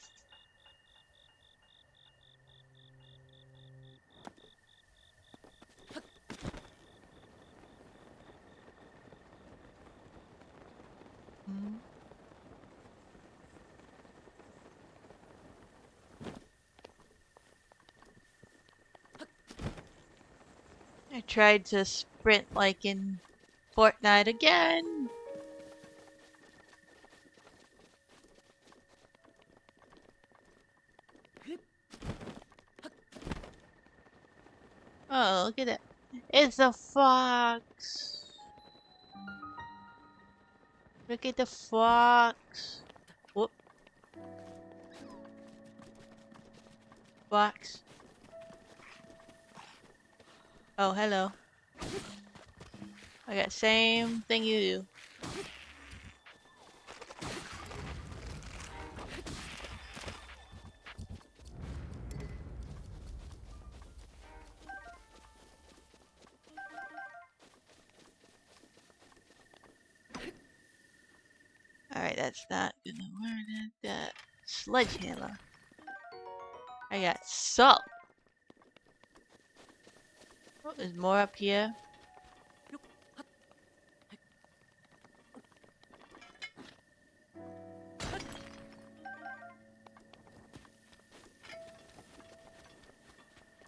I tried to sprint like in Fortnite again. Oh, look at that. It's a fox. Look at the fox. Whoop. Fox. Oh, hello. I got same thing you do. Alright, that's not gonna work. That sledgehammer. I got salt. Oh, there's more up here.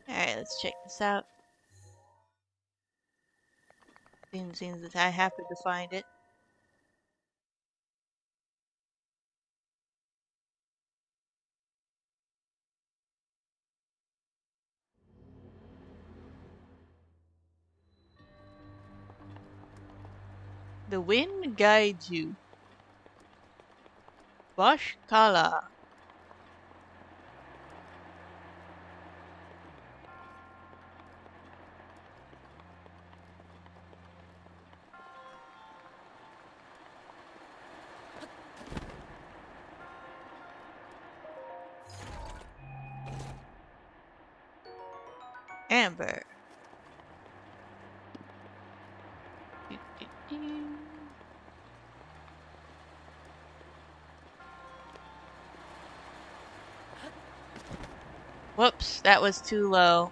Alright, let's check this out. Seems that I happen to find it. The wind guides you. Bashkala. Amber. Whoops, that was too low.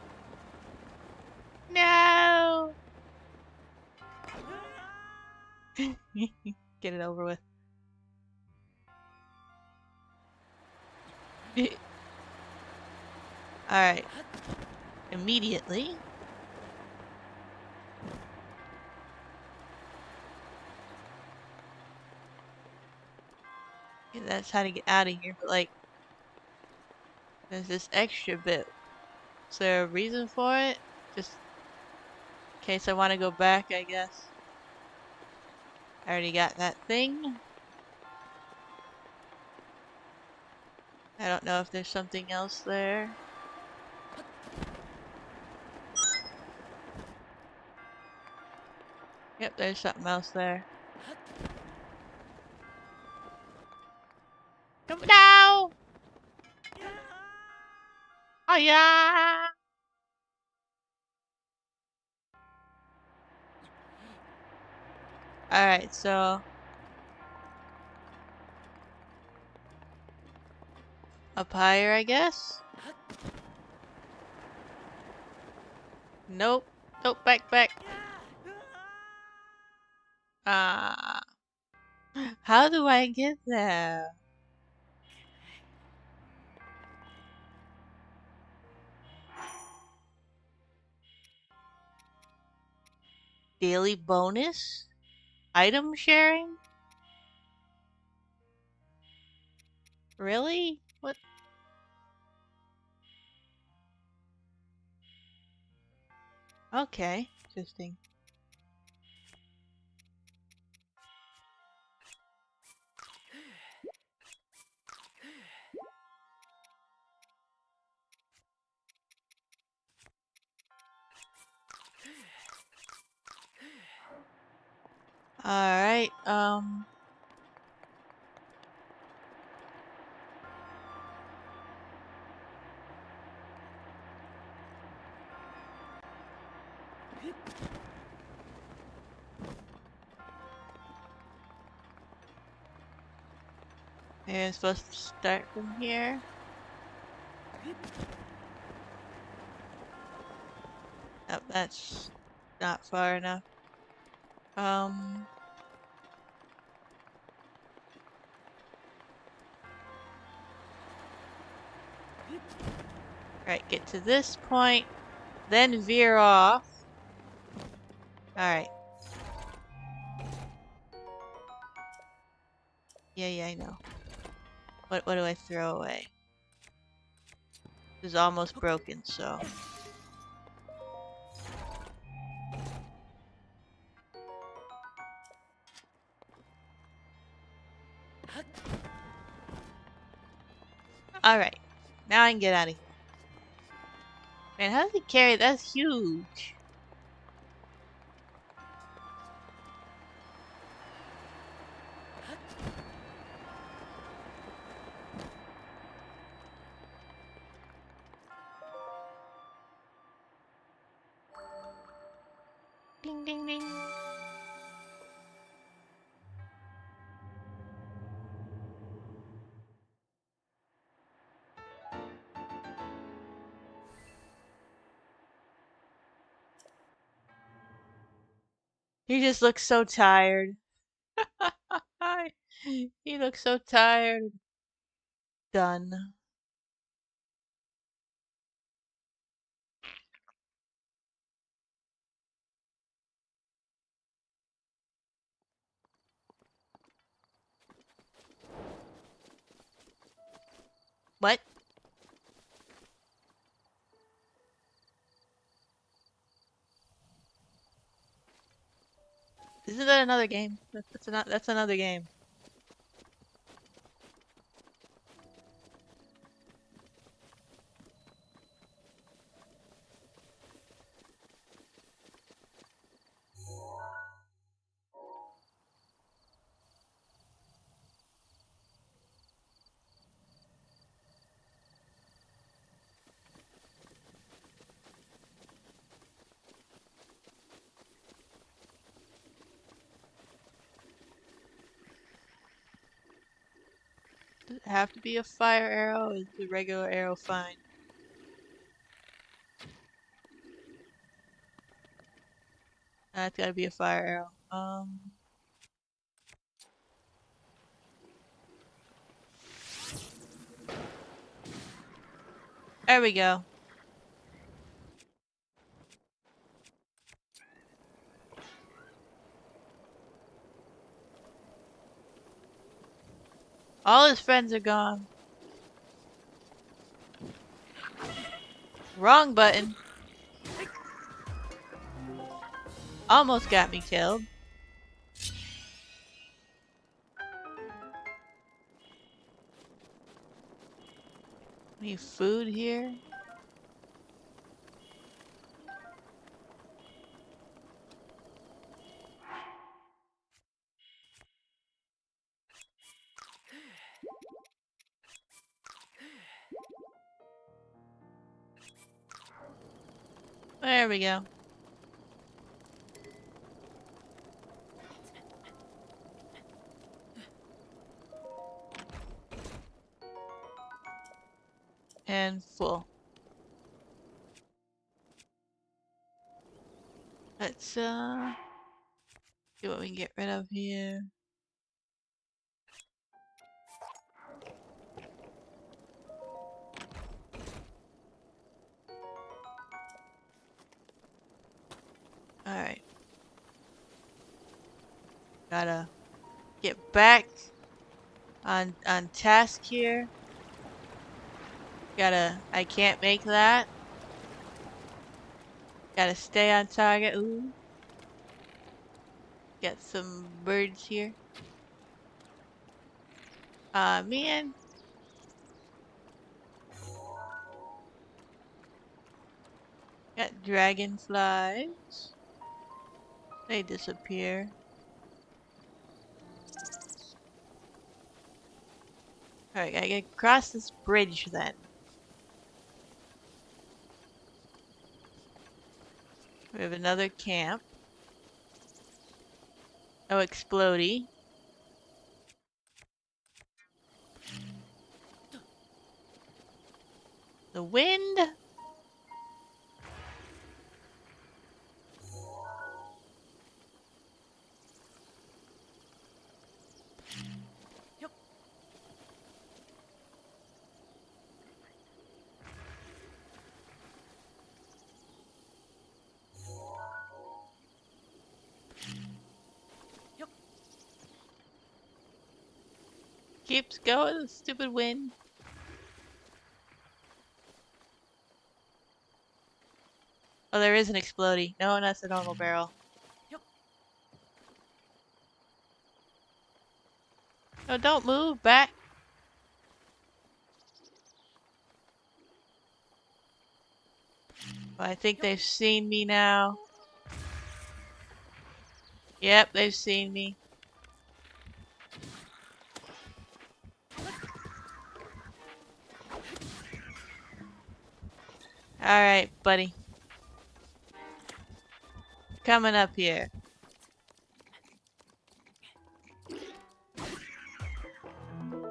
No! Get it over with. Alright. Immediately. Okay, that's how to get out of here, but like, there's this extra bit. Is there a reason for it? Just in case I want to go back, I guess. I already got that thing. I don't know if there's something else there. Yep, there's something else there. Come now! Oh yeah! Alright, so up higher, I guess? Nope. Nope, back. Ah. How do I get there? Daily bonus? Item sharing? Really? What? Okay, interesting. Alright, Maybe I'm supposed to start from here. Nope, that's not far enough. Right, get to this point, then veer off. Alright. Yeah, I know. What do I throw away? This is almost broken, so. Alright. Now I can get out of here. Man, how does he carry? That's huge. Ding, ding, ding. He just looks so tired. He looks so tired. Done. What? Isn't that another game? That's another game. Does it have to be a fire arrow? Is the regular arrow fine? That's gotta be a fire arrow. There we go. All his friends are gone. Wrong button. Almost got me killed. Any food here? There we go. And full. Let's see what we can get rid of here. Alright. Gotta get back on task here. I can't make that. Gotta stay on target. Ooh. Get some birds here. Man. Got dragonflies. They disappear. Alright, gotta get across this bridge then. We have another camp. Oh, explodey. The wind. Keeps going, stupid wind. Oh, there is an explodey. No, that's a normal barrel. No, don't move back. I think they've seen me now. Yep, they've seen me. Alright, buddy. Coming up here.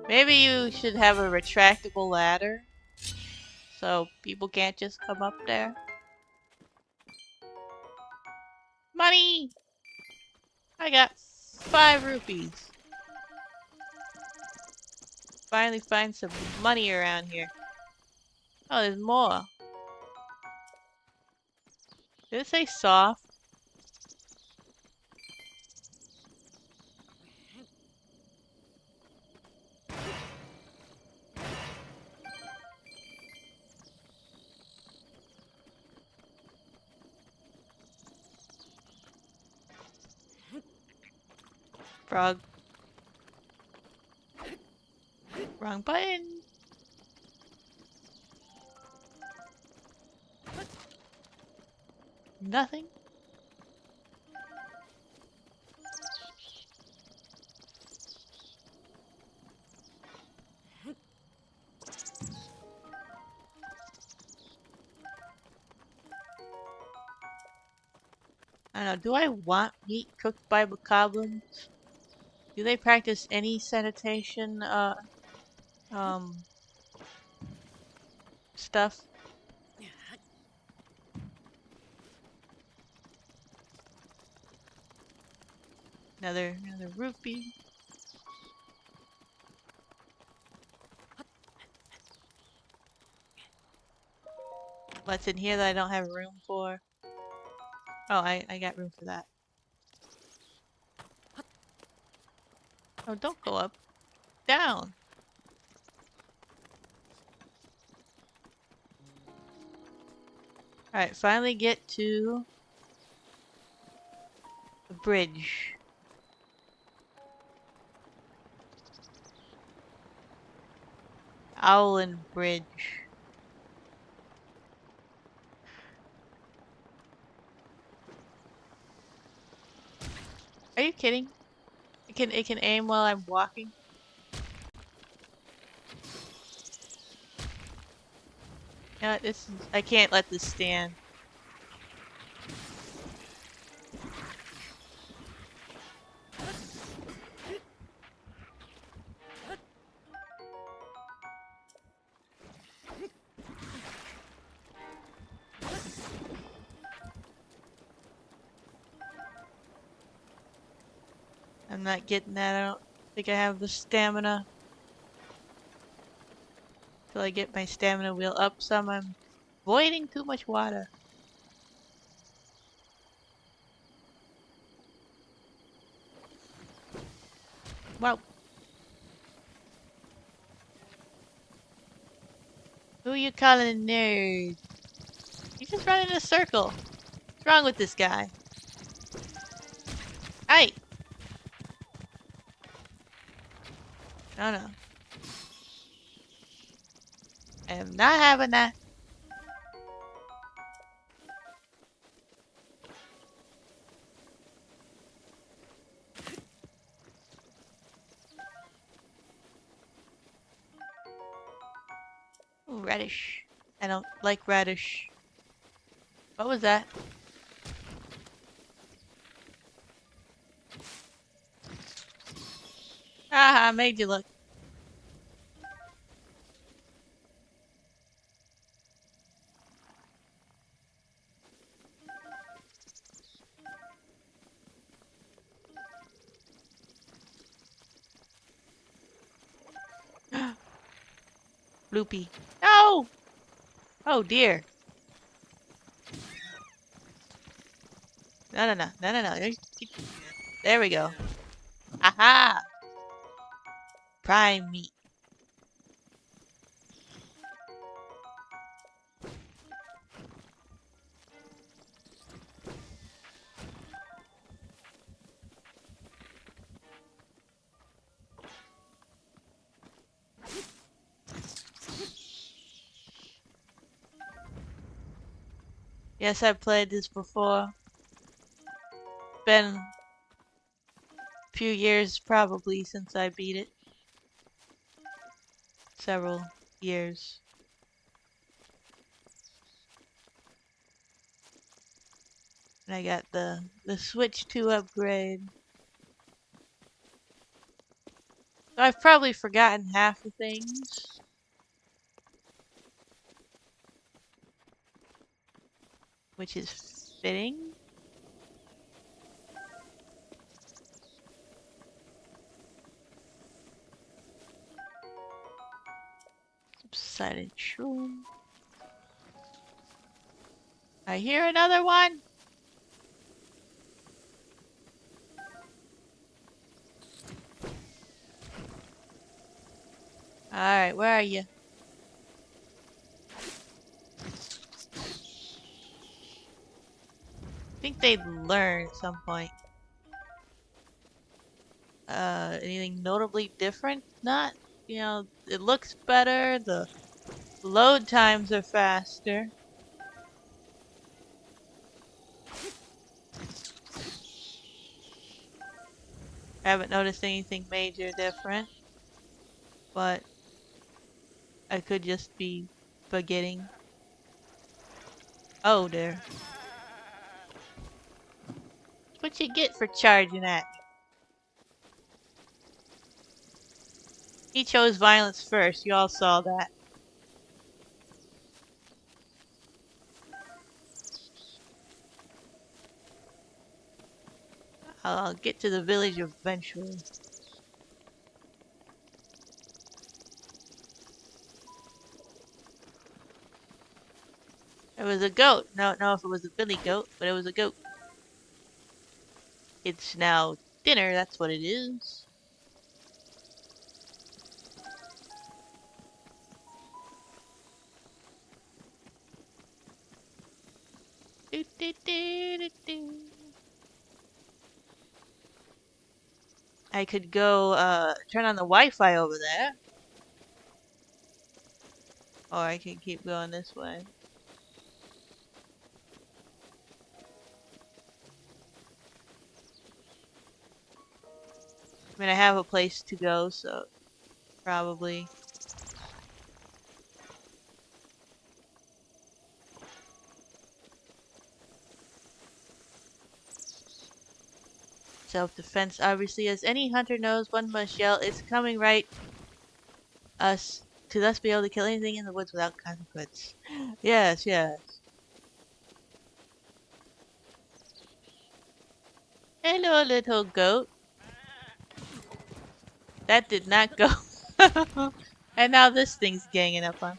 Maybe you should have a retractable ladder so people can't just come up there. Money! I got 5 rupees. Finally find some money around here. Oh, there's more. Did it say soft? Frog. Wrong button. Nothing. I don't know. Do I want meat cooked by bokoblins? Do they practice any sanitation, um, stuff? Another rupee. What's in here that I don't have room for? Oh, I got room for that. Oh, don't go up. Down. Alright, finally get to the bridge. Owlin Bridge. Are you kidding? It can aim while I'm walking? No, this is, I can't let this stand. I'm not getting that. I don't think I have the stamina. Till I get my stamina wheel up some. I'm voiding too much water. Wow. Who you calling a nerd? He's just running in a circle. What's wrong with this guy? Hey! No, no. I am not having that. Ooh, radish. I don't like radish. What was that? Haha, made you look. Bloopy. No! Oh dear. No. There we go. Aha! Prime meat. Yes, I've played this before. Been a few years probably since I beat it. Several years. And I got the Switch 2 upgrade. So I've probably forgotten half the things. Which is fitting. Subsided shroom. I hear another one. Alright, where are you? I think they'd learn at some point. Anything notably different? Not, you know, it looks better, the load times are faster. I haven't noticed anything major different, but I could just be forgetting. Oh, there. That's what you get for charging at me. He chose violence first, you all saw that. I'll get to the village eventually. It was a goat. I don't know if it was a billy goat, but it was a goat. It's now dinner, that's what it is. Do, do, do, do, do. I could go turn on the Wi-Fi over there. Or I could keep going this way. I mean, I have a place to go, so probably. Self-defense, obviously. As any hunter knows, one must yell, "It's coming right us," to thus be able to kill anything in the woods without consequence. Yes, yes. Hello, little goat. That did not go. And now this thing's ganging up on.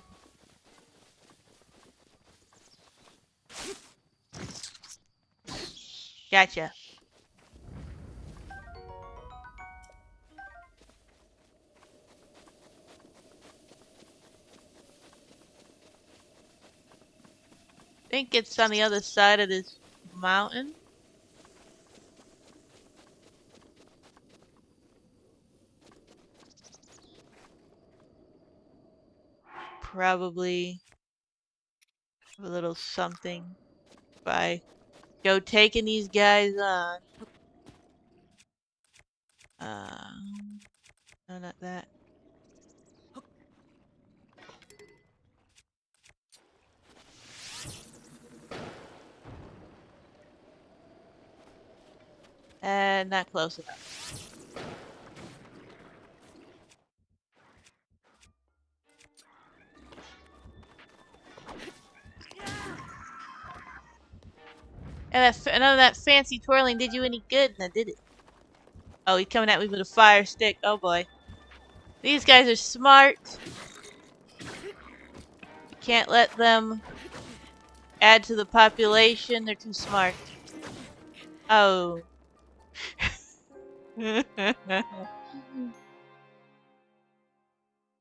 Gotcha. Think it's on the other side of this mountain. Probably a little something by go taking these guys on. No, not that. And not close enough. And none of that fancy twirling did you any good, now did it? Oh, he's coming at me with a fire stick. Oh boy. These guys are smart. Can't let them add to the population. They're too smart. Oh.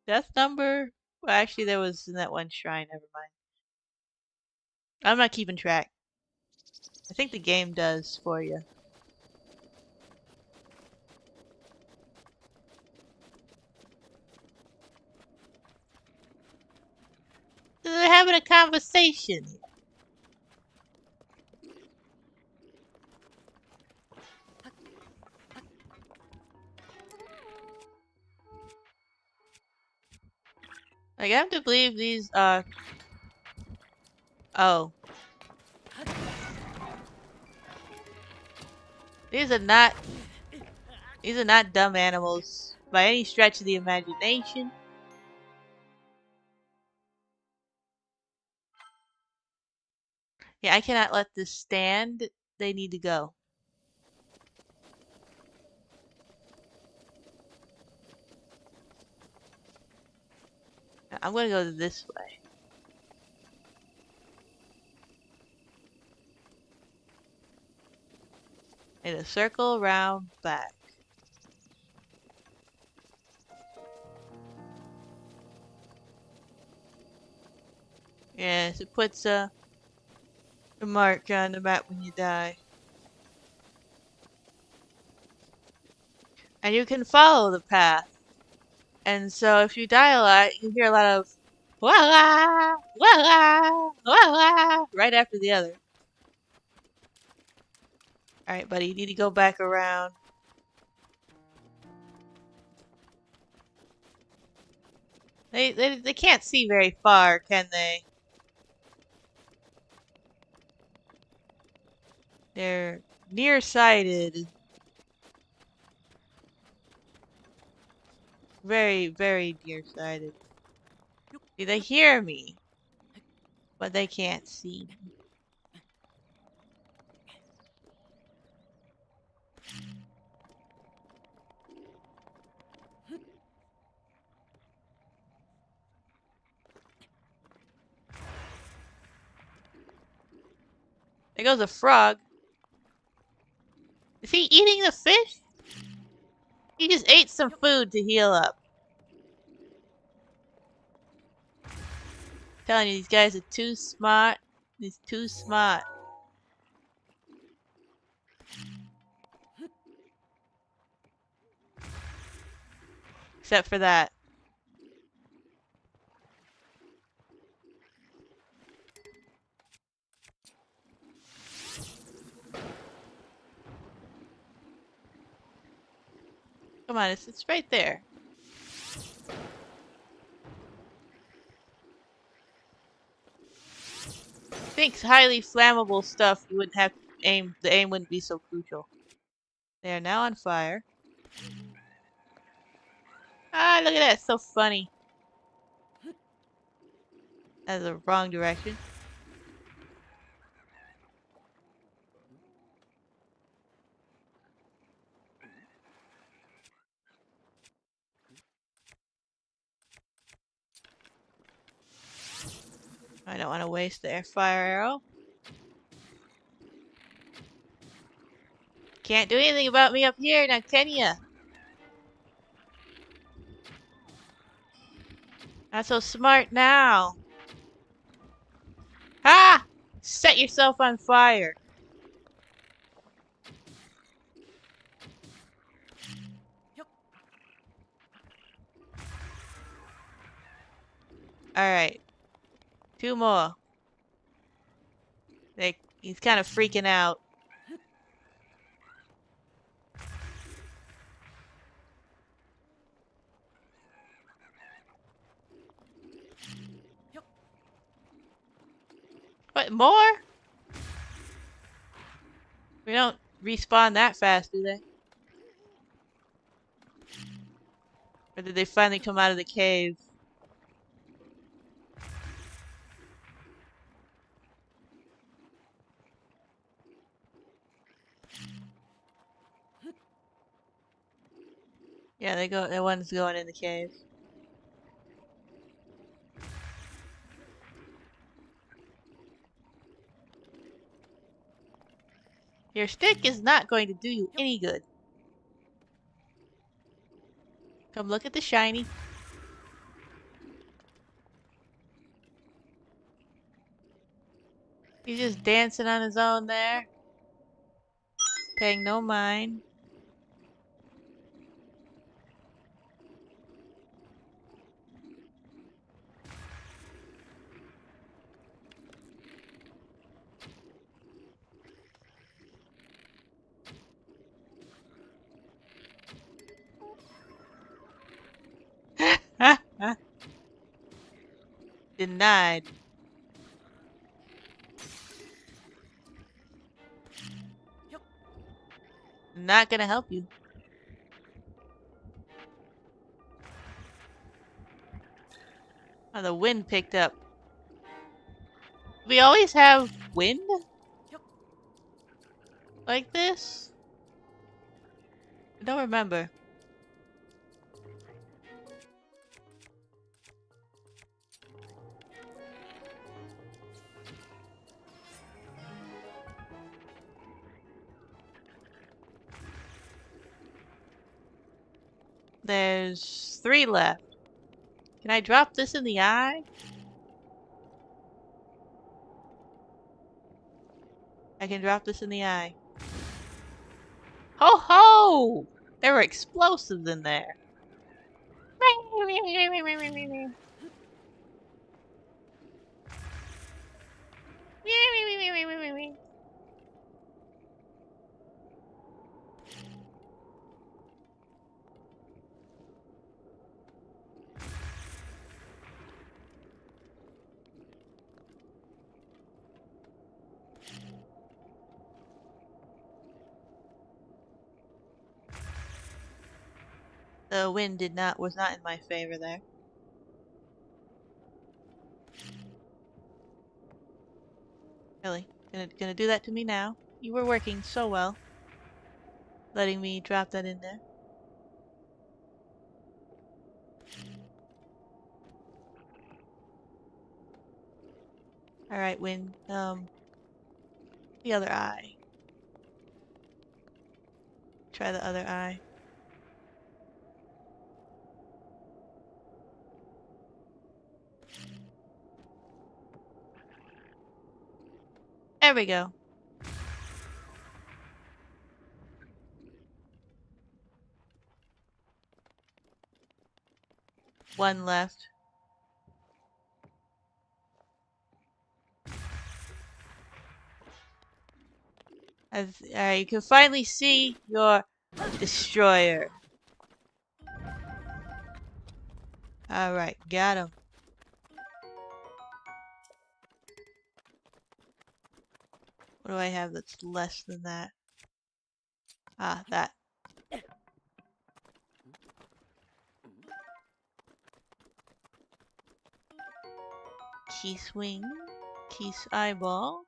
Death number? Well, actually, there was in that one shrine. Never mind. I'm not keeping track. I think the game does for you. They're having a conversation. Like, I have to believe these are... Oh. These are not... These are not dumb animals by any stretch of the imagination. Yeah, I cannot let this stand. They need to go. I'm gonna go this way. In a circle around back. Yes, it puts a mark on the map when you die. And you can follow the path. And so if you die a lot, you hear a lot of wah wah wah right after the other. Alright, buddy, you need to go back around. They can't see very far, can they? They're nearsighted. Very, very nearsighted. See, they hear me, but they can't see me. There goes a frog. Is he eating the fish? He just ate some food to heal up. I'm telling you, these guys are too smart. He's too smart. Except for that. Come on, it's right there. Thinks highly flammable stuff, you wouldn't have aim. The aim wouldn't be so crucial. They are now on fire. Ah, look at that, it's so funny. That's the wrong direction. I don't want to waste the fire arrow. Can't do anything about me up here, now can ya? Not so smart now. Ah! Set yourself on fire. Alright. Two more. He's kind of freaking out. What, more? We don't respawn that fast, do they? Or did they finally come out of the cave? Yeah, that one's going in the cave. Your stick is not going to do you any good. Come look at the shiny. He's just dancing on his own there. Paying no mind. Denied. Not gonna help you. Oh, the wind picked up. We always have wind? Like this? I don't remember. There's 3 left. Can I drop this in the eye? I can drop this in the eye. Ho ho! There were explosives in there. The wind was not in my favor there. Really? Gonna do that to me now? You were working so well. Letting me drop that in there. Alright, wind. The other eye. Try the other eye. There we go. One left. Alright, you can finally see your destroyer. Alright, got him. What do I have that's less than that? Ah, that. Key swing. Key's eyeball.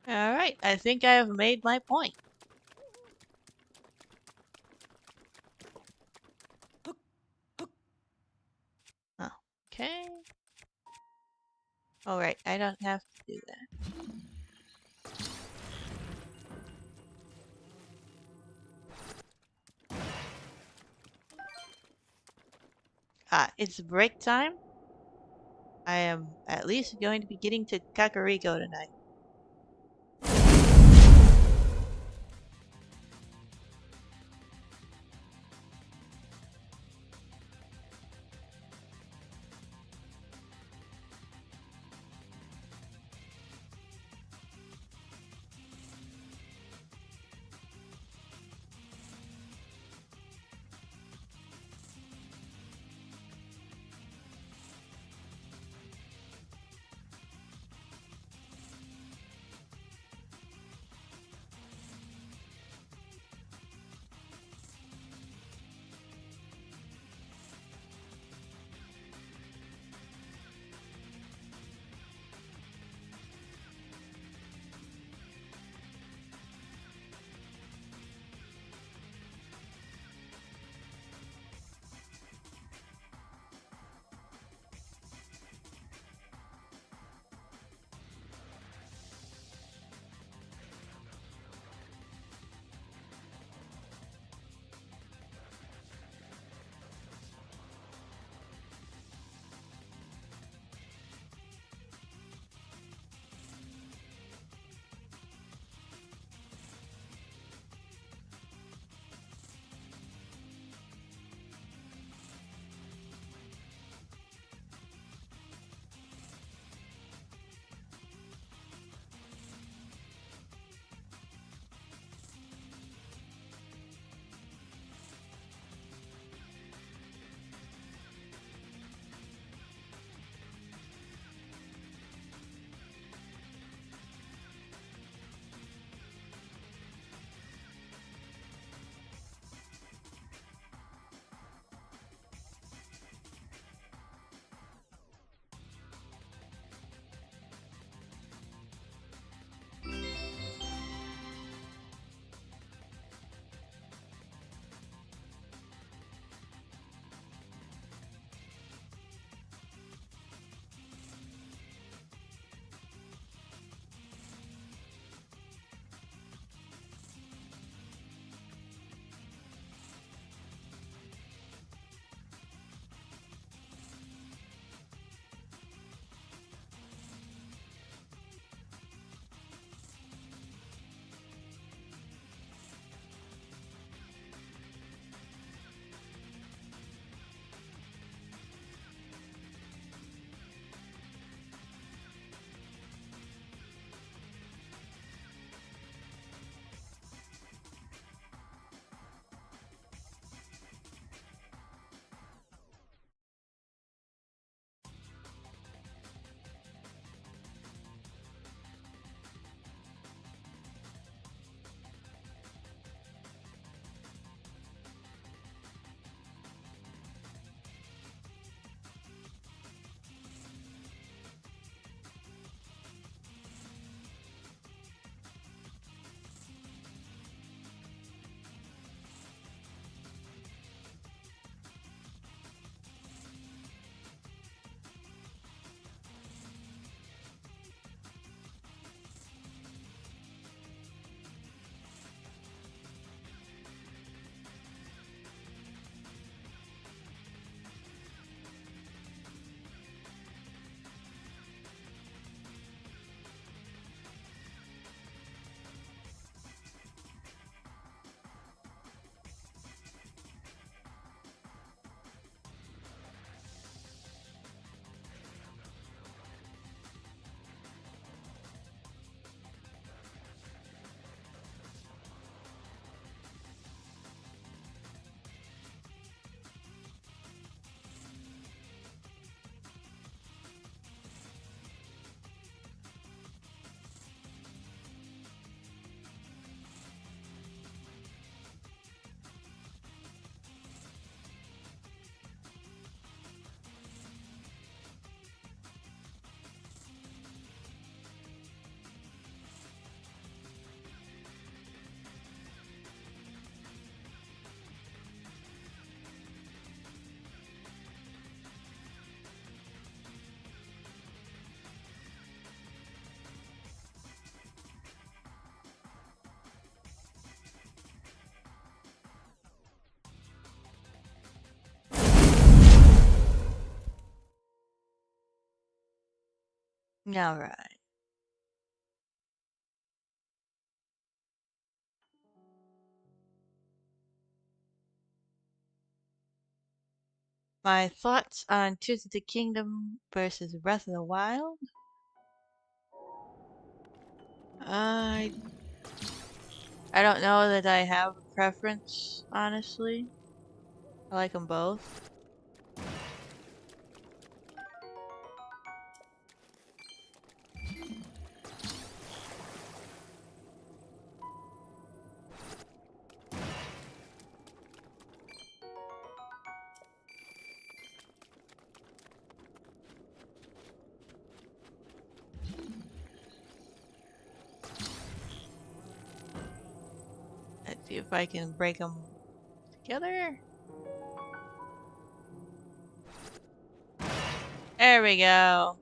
Alright, I think I have made my point. Oh, okay. Alright, I don't have to do that. Ah, it's break time. I am at least going to be getting to Kakariko tonight. Alright. My thoughts on Tears of the Kingdom versus Breath of the Wild? I I don't know that I have a preference, honestly. I like them both. Let's see if I can break them together. There we go.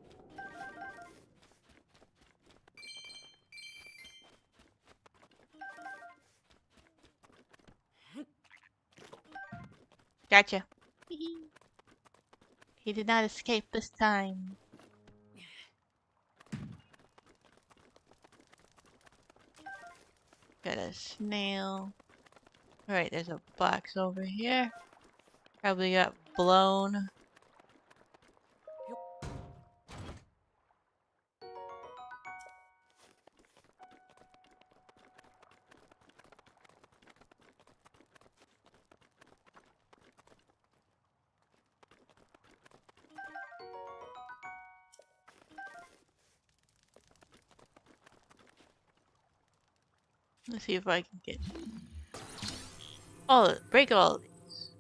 Gotcha. He did not escape this time. Got a snail. Alright, there's a box over here. Probably got blown. Let's see if I can get all break all of these.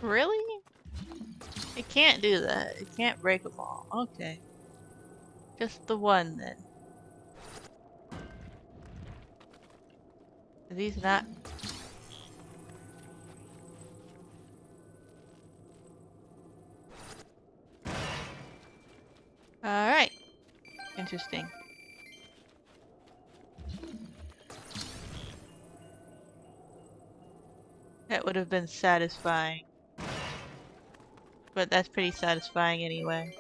Really? It can't do that. It can't break them all. Okay. Just the one then. Are these not? Alright. Interesting. That would have been satisfying. But that's pretty satisfying anyway.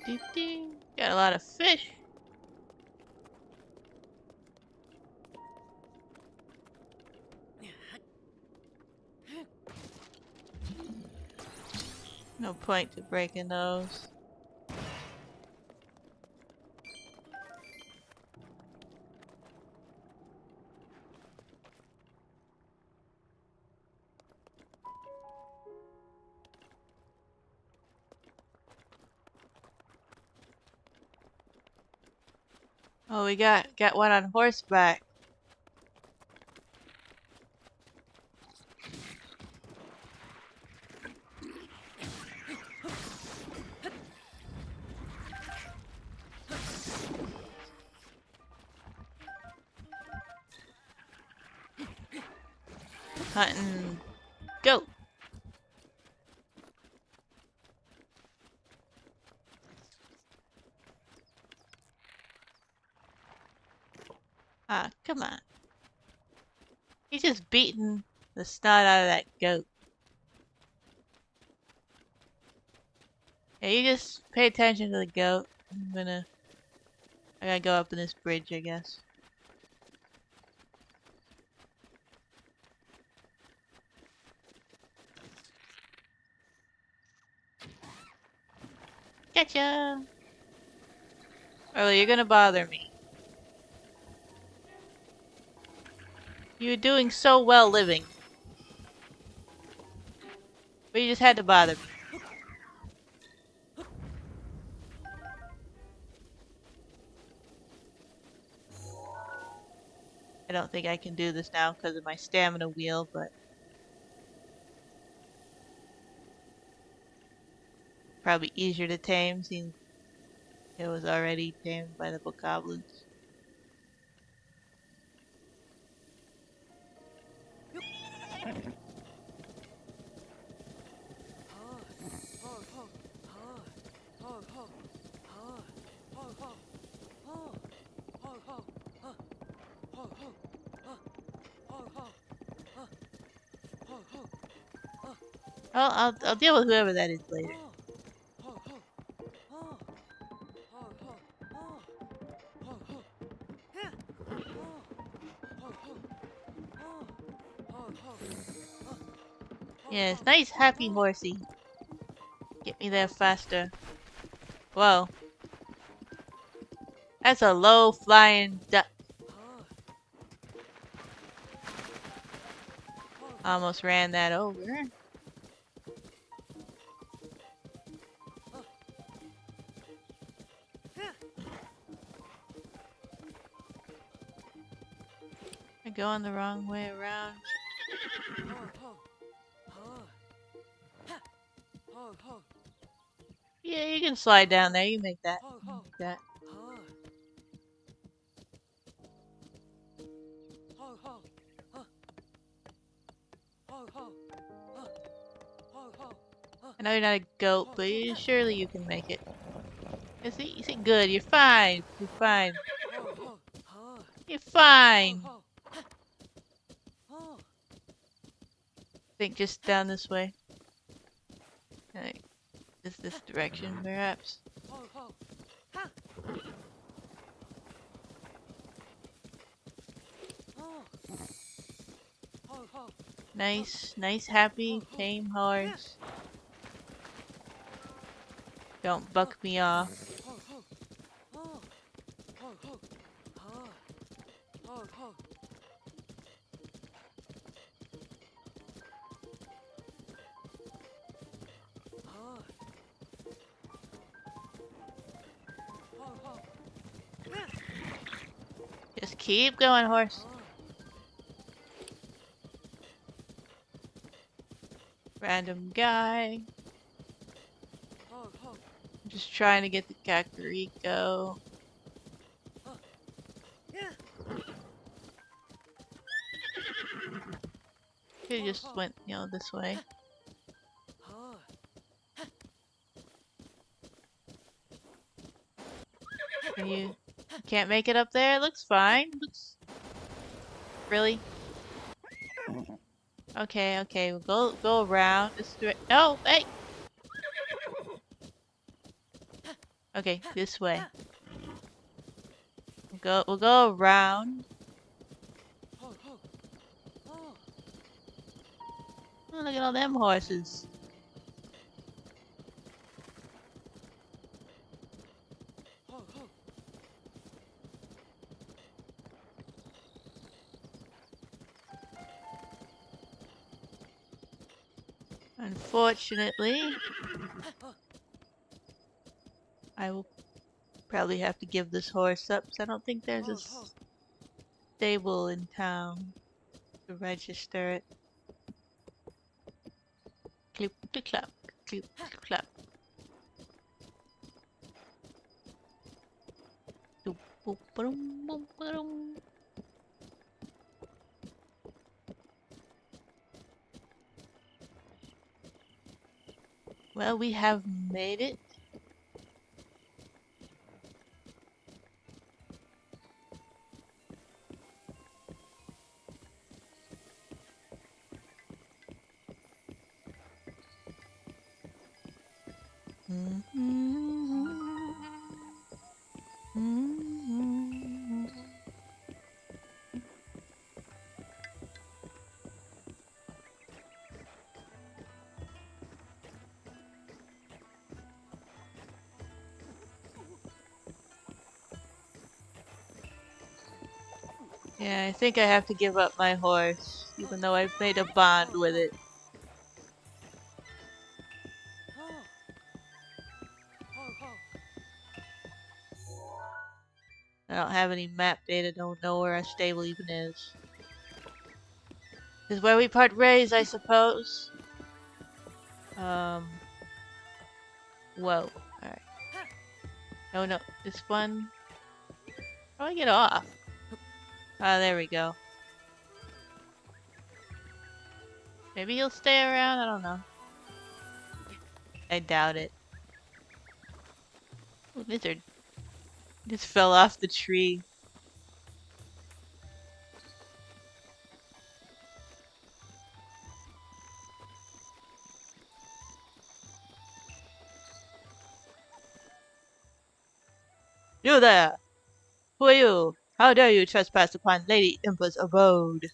Doo -doo -doo. Got a lot of fish. No point to breaking those. Oh, we got one on horseback. Hunting goat. Ah, come on. He's just beating the snot out of that goat. Yeah, you just pay attention to the goat. I gotta go up in this bridge, I guess. Gotcha! Early, you're gonna bother me. You're doing so well living. But you just had to bother me. I don't think I can do this now because of my stamina wheel, but probably easier to tame since it was already tamed by the bokoblins. I'll deal with whoever that is later. Yes, nice happy horsey. Get me there faster. Whoa. That's a low flying duck. Almost ran that over. I'm going the wrong way around. Yeah, you can slide down there. You make that. Make that. I know you're not a goat, but surely you can make it. Is it good? You're fine. You're fine. You're fine. Think just down this way. Alright. This direction, perhaps. Nice, happy, tame horse. Don't buck me off. Just keep going, horse. Random guy. I'm just trying to get the Kakariko. Could've just went, this way. You can't make it up there? Looks fine. Looks... Really? Okay, we'll go around this way. Oh, hey! Okay, this way. We'll go around. Oh, look at all them horses. Unfortunately, I will probably have to give this horse up, because I don't think there's a stable in town to register it. Clip to clap, clip to clap. Doop, boop, ba-dum, boom, ba-dum. Well, we have made it. Yeah, I think I have to give up my horse, even though I've made a bond with it. I don't have any map data, don't know where our stable even is. This is where we part ways, I suppose. Whoa. Alright. No, this one. How do I get off? Ah, there we go. Maybe he'll stay around, I don't know. I doubt it. Ooh, lizard. Just fell off the tree. You there! Who are you? How dare you trespass upon Lady Impa's abode?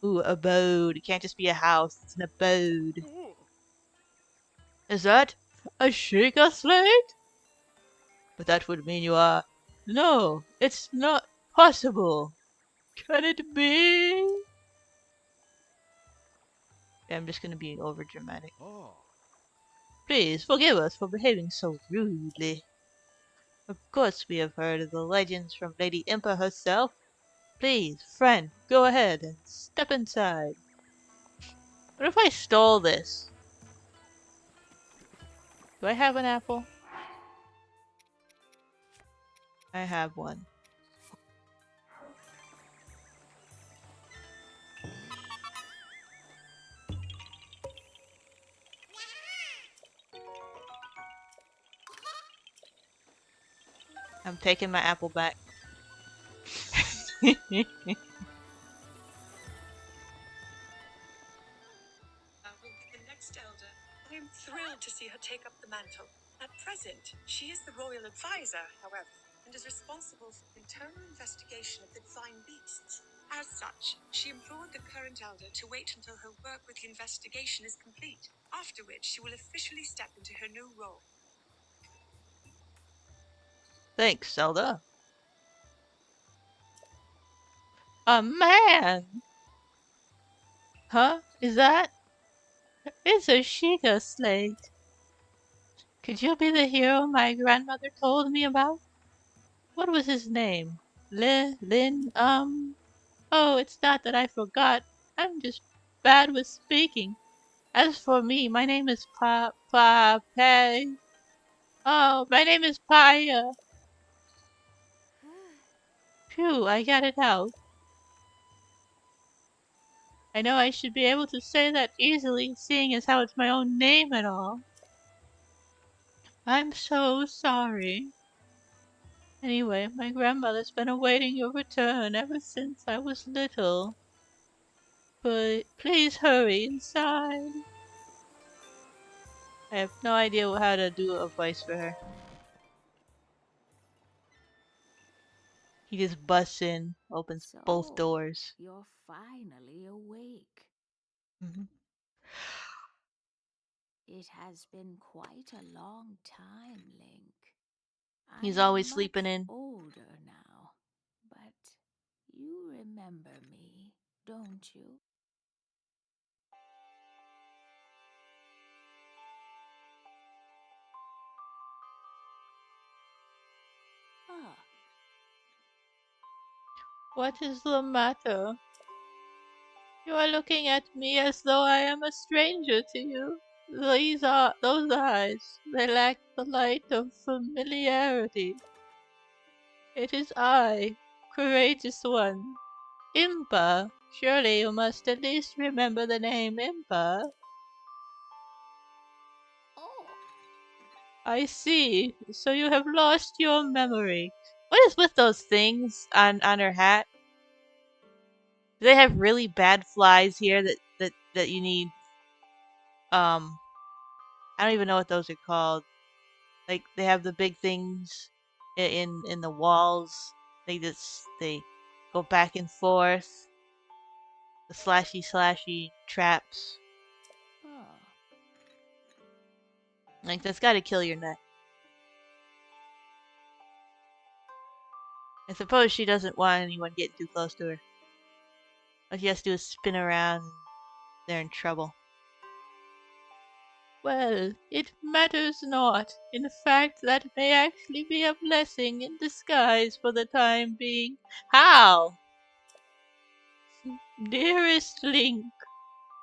Ooh, abode. It can't just be a house, it's an abode. Is that a Sheikah slate? But that would mean you are... No, it's not possible. Can it be? Yeah, I'm just gonna be over dramatic. Please forgive us for behaving so rudely. Of course we have heard of the legends from Lady Impa herself. Please, friend, go ahead and step inside. What if I stole this? Do I have an apple? I have one. I'm taking my apple back. Will be the next elder. I am thrilled to see her take up the mantle. At present, she is the royal advisor, however, and is responsible for the internal investigation of the divine beasts. As such, she implored the current elder to wait until her work with the investigation is complete, after which she will officially step into her new role. Thanks, Zelda. A man! Huh? Is that? It's a Sheikah slate. Could you be the hero my grandmother told me about? What was his name? Lin, Oh, it's not that I forgot. I'm just bad with speaking. As for me, my name is Pei. Oh, my name is Paya. Phew, I got it out. I know I should be able to say that easily, seeing as how it's my own name and all. I'm so sorry. Anyway, my grandmother's been awaiting your return ever since I was little. But please hurry inside. I have no idea how to do a voice for her. He just busts in, opens both So, doors. you're finally awake. Mhm. It has been quite a long time, Link. I He's always am sleeping much in. older now, but you remember me, don't you? Ah, What is the matter? You are looking at me as though I am a stranger to you. Those eyes. They lack the light of familiarity. It is I, courageous one. Impa. Surely you must at least remember the name Impa. oh, I see. So you have lost your memory. What is with those things on her hat? Do they have really bad flies here that you need? Um, I don't even know what those are called. Like they have the big things in the walls. They go back and forth. The slashy traps. oh. Like that's got to kill your neck. I suppose she doesn't want anyone getting too close to her. All she has to do is spin around and they're in trouble. Well, it matters not. In fact, that may actually be a blessing in disguise for the time being. How? Dearest Link,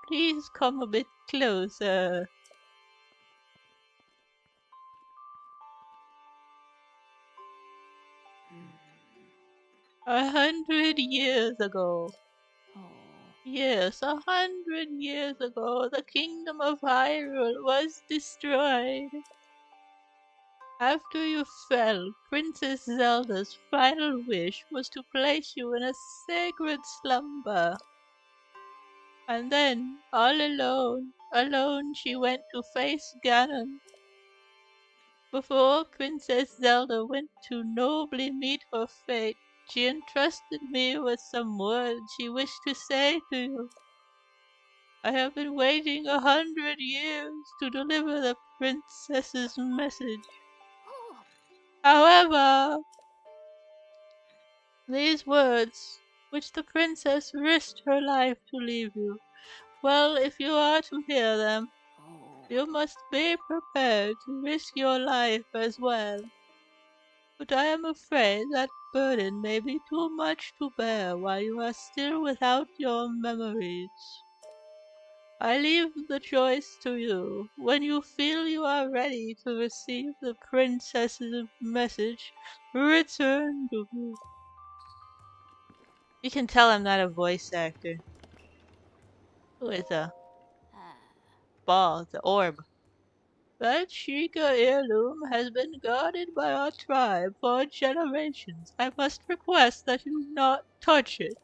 please come a bit closer. Hmm. 100 years ago. Oh, Yes, 100 years ago, the kingdom of Hyrule was destroyed. After you fell, Princess Zelda's final wish was to place you in a sacred slumber. And then, all alone she went to face Ganon. Before Princess Zelda went to nobly meet her fate, she entrusted me with some words she wished to say to you. I have been waiting 100 years to deliver the princess's message. However, these words, which the princess risked her life to leave you, well, if you are to hear them, you must be prepared to risk your life as well. But I am afraid that burden may be too much to bear while you are still without your memories. I leave the choice to you. When you feel you are ready to receive the princess's message, return to me. You can tell I'm not a voice actor. Who is a ball, the orb? That Sheikah heirloom has been guarded by our tribe for generations. I must request that you not touch it.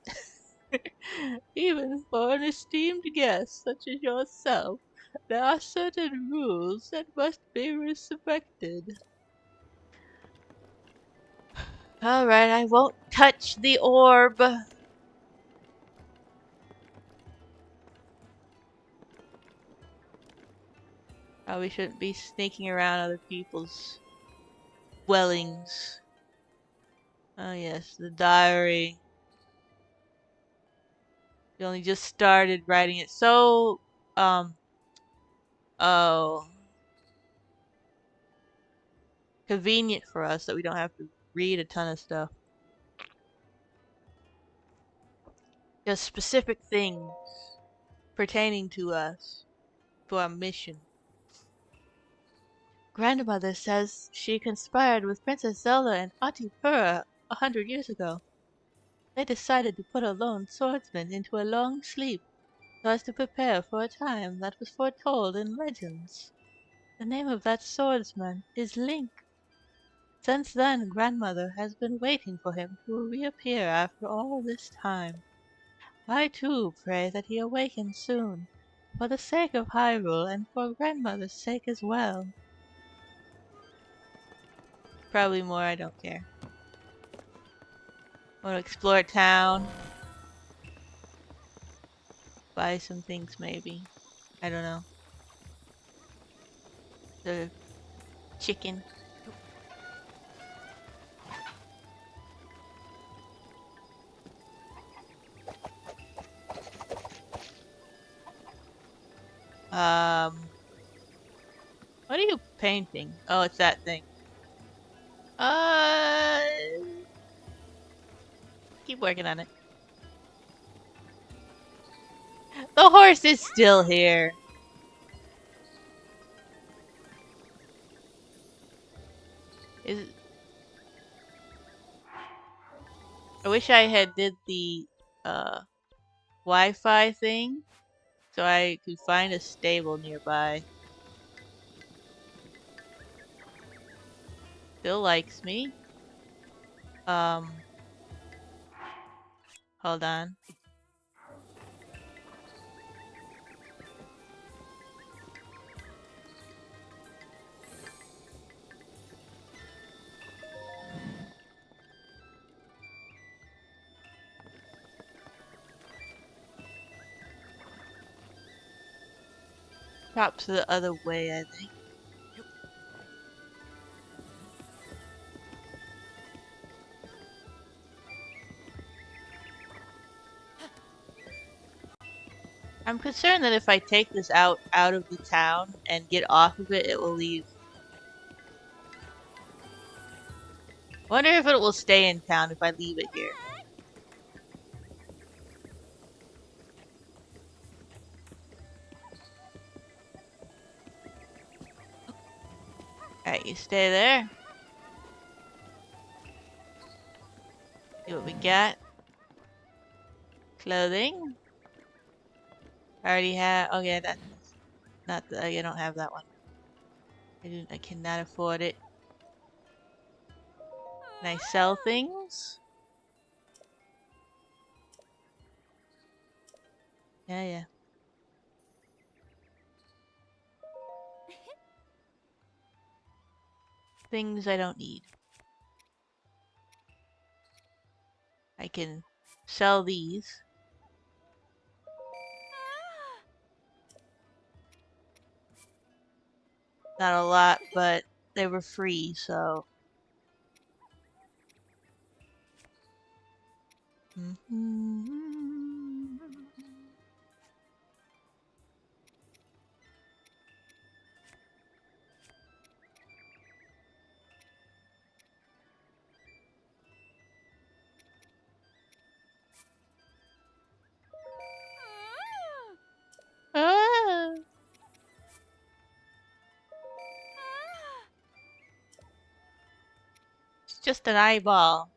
Even for an esteemed guest such as yourself, there are certain rules that must be respected. Alright, I won't touch the orb. Probably shouldn't be sneaking around other people's dwellings. Oh yes, the diary. You only just started writing it. So, oh, convenient for us that we don't have to read a ton of stuff. Just specific things pertaining to us, to our mission. Grandmother says she conspired with Princess Zelda and Auntie Purah 100 years ago. They decided to put a lone swordsman into a long sleep so as to prepare for a time that was foretold in legends. The name of that swordsman is Link. Since then, Grandmother has been waiting for him to reappear after all this time. I too pray that he awakens soon, for the sake of Hyrule and for Grandmother's sake as well. Probably more, I don't care. Want to explore town. Buy some things maybe. I don't know. The chicken. What are you painting? Oh, it's that thing. Uh, keep working on it. The horse is still here. Is I wish I had did the uh Wi-Fi thing so I could find a stable nearby. Still likes me. Hold on. Perhaps the other way, I think. I'm concerned that if I take this out of the town and get off of it, it will leave. Wonder if it will stay in town if I leave it here. Alright, you stay there. See what we got. Clothing. I already have. Oh yeah, that's not the. I don't have that one. I cannot afford it. Can I sell things? Yeah, yeah. Things I don't need. I can sell these. Not a lot, but they were free, so. Ah, it's just an eyeball.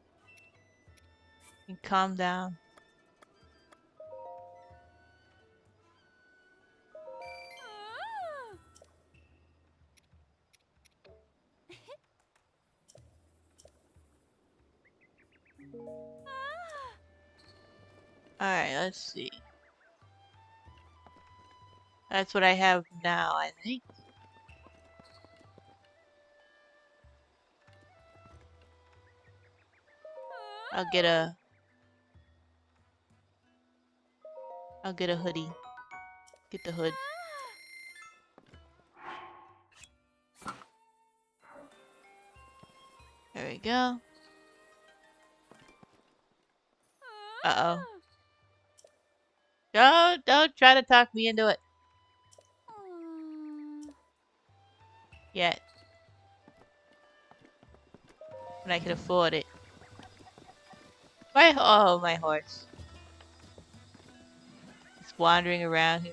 You can calm down. Alright, let's see. That's what I have now, I think. I'll get a hoodie. Get the hood. There we go. Uh-oh. Don't try to talk me into it. Yet. When I can afford it. My horse. It's wandering around here.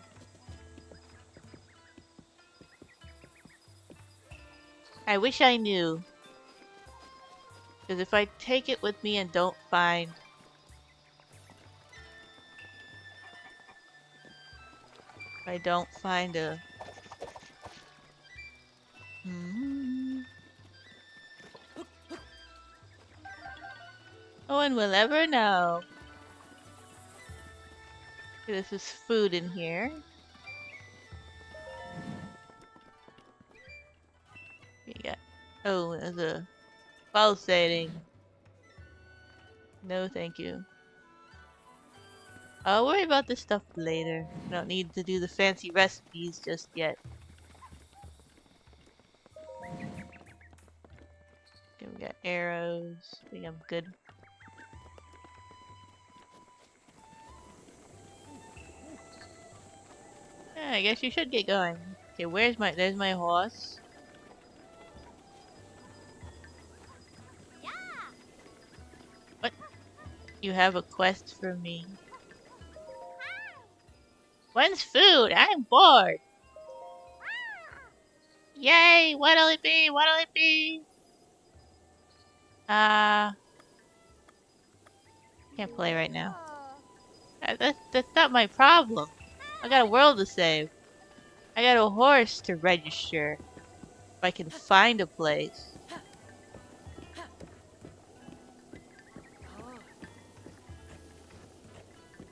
I wish I knew. Because if I take it with me and don't find... If I don't find a... No one will ever know. This is food in here. We got... Oh, there's a pulsating. No, thank you. I'll worry about this stuff later. I don't need to do the fancy recipes just yet. Okay, we got arrows. I think I'm good. Yeah, I guess you should get going. Okay, there's my horse. What? You have a quest for me. When's food? I'm bored. Yay! What'll it be? What'll it be? Can't play right now. That's not my problem. I got a world to save. I got a horse to register. If I can find a place.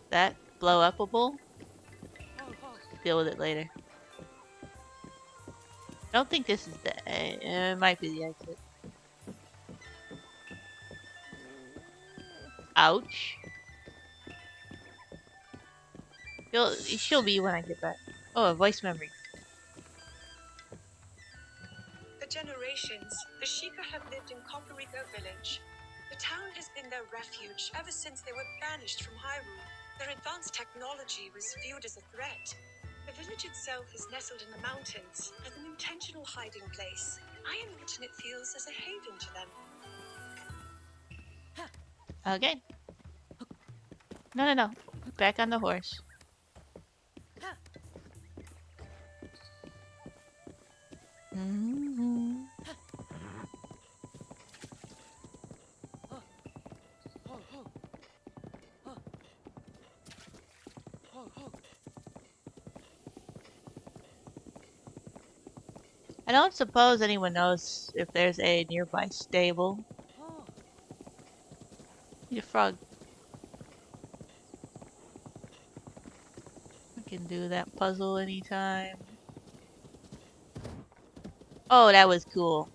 That blow upable? Deal with it later. I don't think this is the... it might be the exit. Ouch. She'll be when I get back. Oh, a voice memory. For generations, the Sheikah have lived in Copperrico village. The town has been their refuge ever since they were banished from Hyrule. Their advanced technology was viewed as a threat. The village itself is nestled in the mountains as an intentional hiding place. I imagine it feels as a haven to them. Okay. No. Back on the horse. I don't suppose anyone knows if there's a nearby stable. You frog. I can do that puzzle anytime. Oh, that was cool.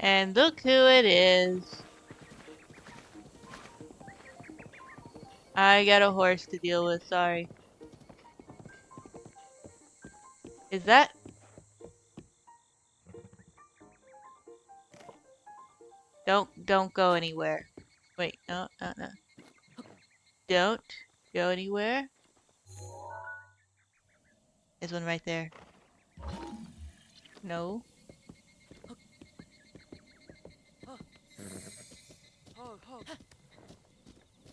And look who it is. I got a horse to deal with, sorry. Is that? Don't go anywhere. Wait, no, no, no. Don't go anywhere. There's one right there. No.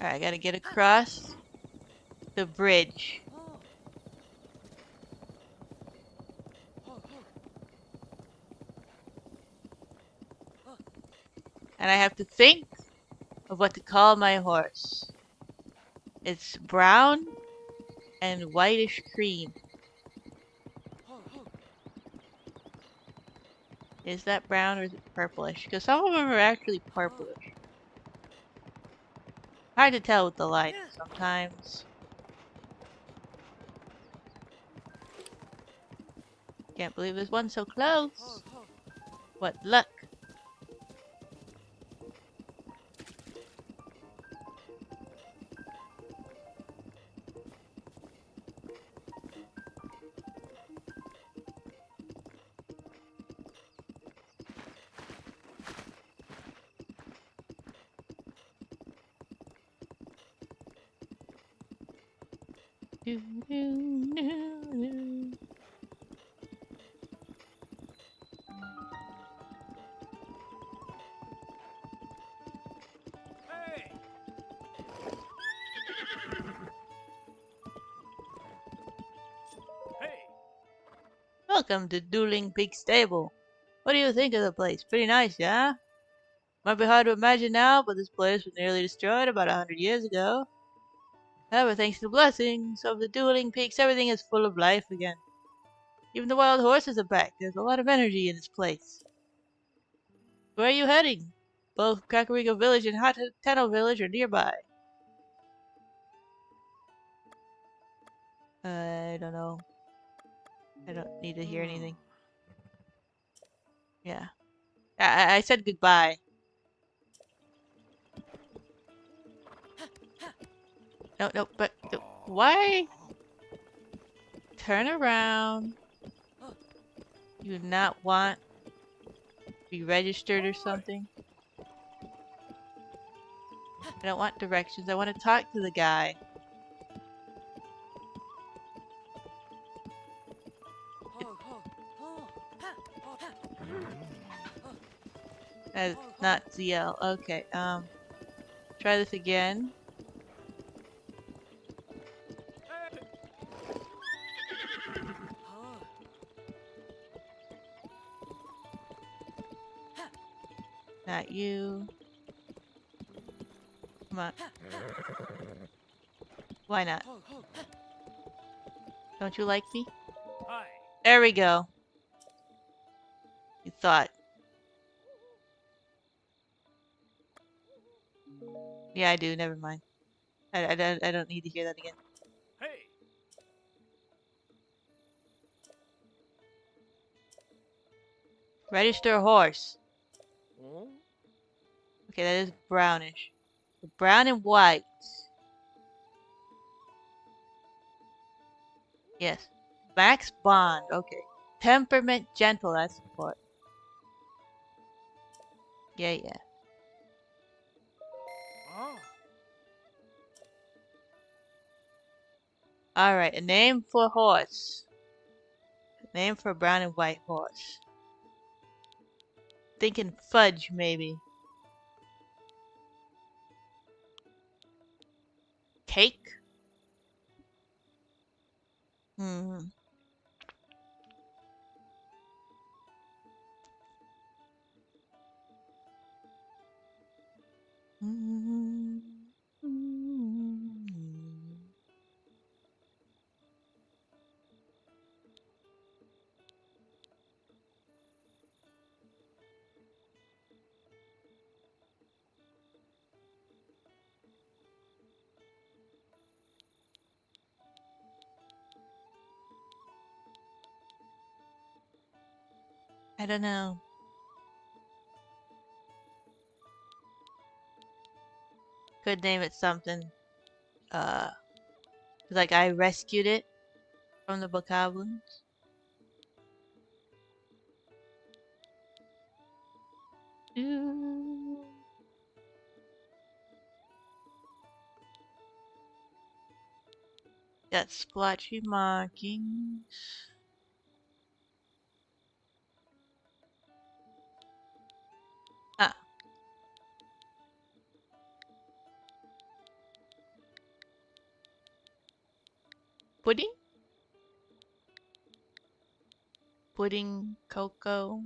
Alright, I gotta get across the bridge. And I have to think of what to call my horse. It's brown and whitish cream. Is that brown or is it purplish? Because some of them are actually purplish. Hard to tell with the light sometimes. Can't believe there's one so close. What luck. Do, do, do, do. Welcome to Dueling Pig Stable. What do you think of the place? Pretty nice, yeah? Might be hard to imagine now, but this place was nearly destroyed about 100 years ago. However, thanks to the blessings of the dueling peaks, everything is full of life again. Even the wild horses are back. There's a lot of energy in this place. Where are you heading? Both Kakariko Village and Hateno Village are nearby. I don't know. I don't need to hear anything. Yeah. I said goodbye. No, no, but why? Turn around. You do not want to be registered or something? I don't want directions. I want to talk to the guy. That's not ZL. Okay, try this again. Not you. Come on. Why not? Don't you like me? There we go. You thought. Yeah, I do. Never mind. I don't need to hear that again. Register a horse. Okay, that is brownish. Brown and white. Yes. Max Bond. Okay. Temperament gentle. That's important. Yeah, yeah. Alright, a name for horse. Name for a brown and white horse. Thinking fudge, maybe. Cake? Hmm. I don't know. Could name it something. Uh, like I rescued it from the bokoblins. Got splotchy markings. Ah, pudding? Pudding, cocoa.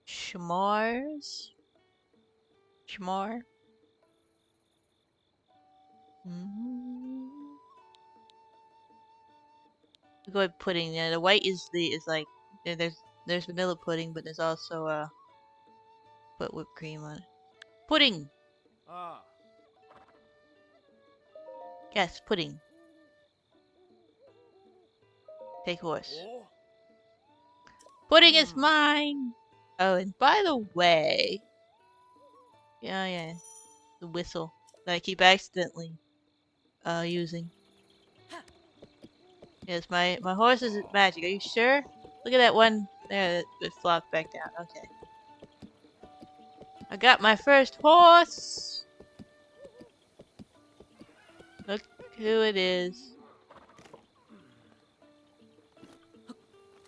S'mores. S'more. Mm-hmm. Go with pudding. Yeah, the white is like there's vanilla pudding, but there's also put whipped cream on it. Pudding. Ah. Yes, pudding. Take horse. Oh. Pudding is mine. Oh, and by the way, yeah, the whistle that I keep accidentally using. Yes, my horse is magic. Are you sure? Look at that one there that flopped back down. Okay. I got my first horse. Look who it is.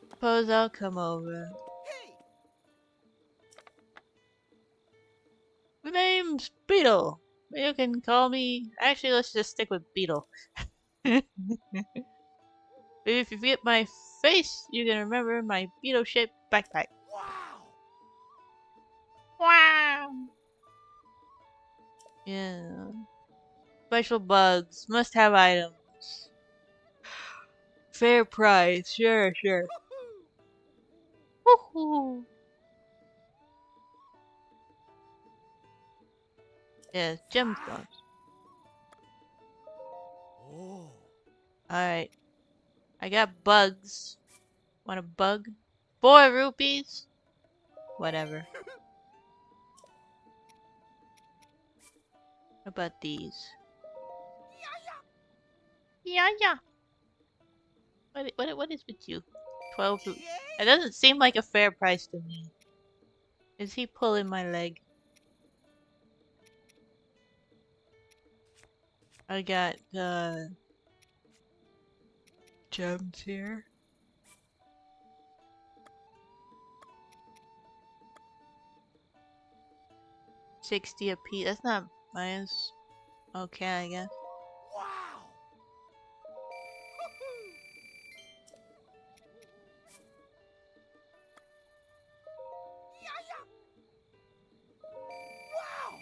Suppose I'll come over. My name's Beetle. You can call me. Actually, let's just stick with Beetle. If you forget my face, you can remember my beetle-shaped backpack. Wow. Wow! Yeah. Special bugs. Must have items. Fair price. Sure. Woohoo! Yeah, gemstones. Oh. Alright. I got bugs. Want a bug? 4 rupees? Whatever. How about these? Yeah. What is with you? 12 rupees. It doesn't seem like a fair price to me. Is he pulling my leg? I got gems here. 60 a piece. That's not minus. Okay, I guess. Wow. Wow.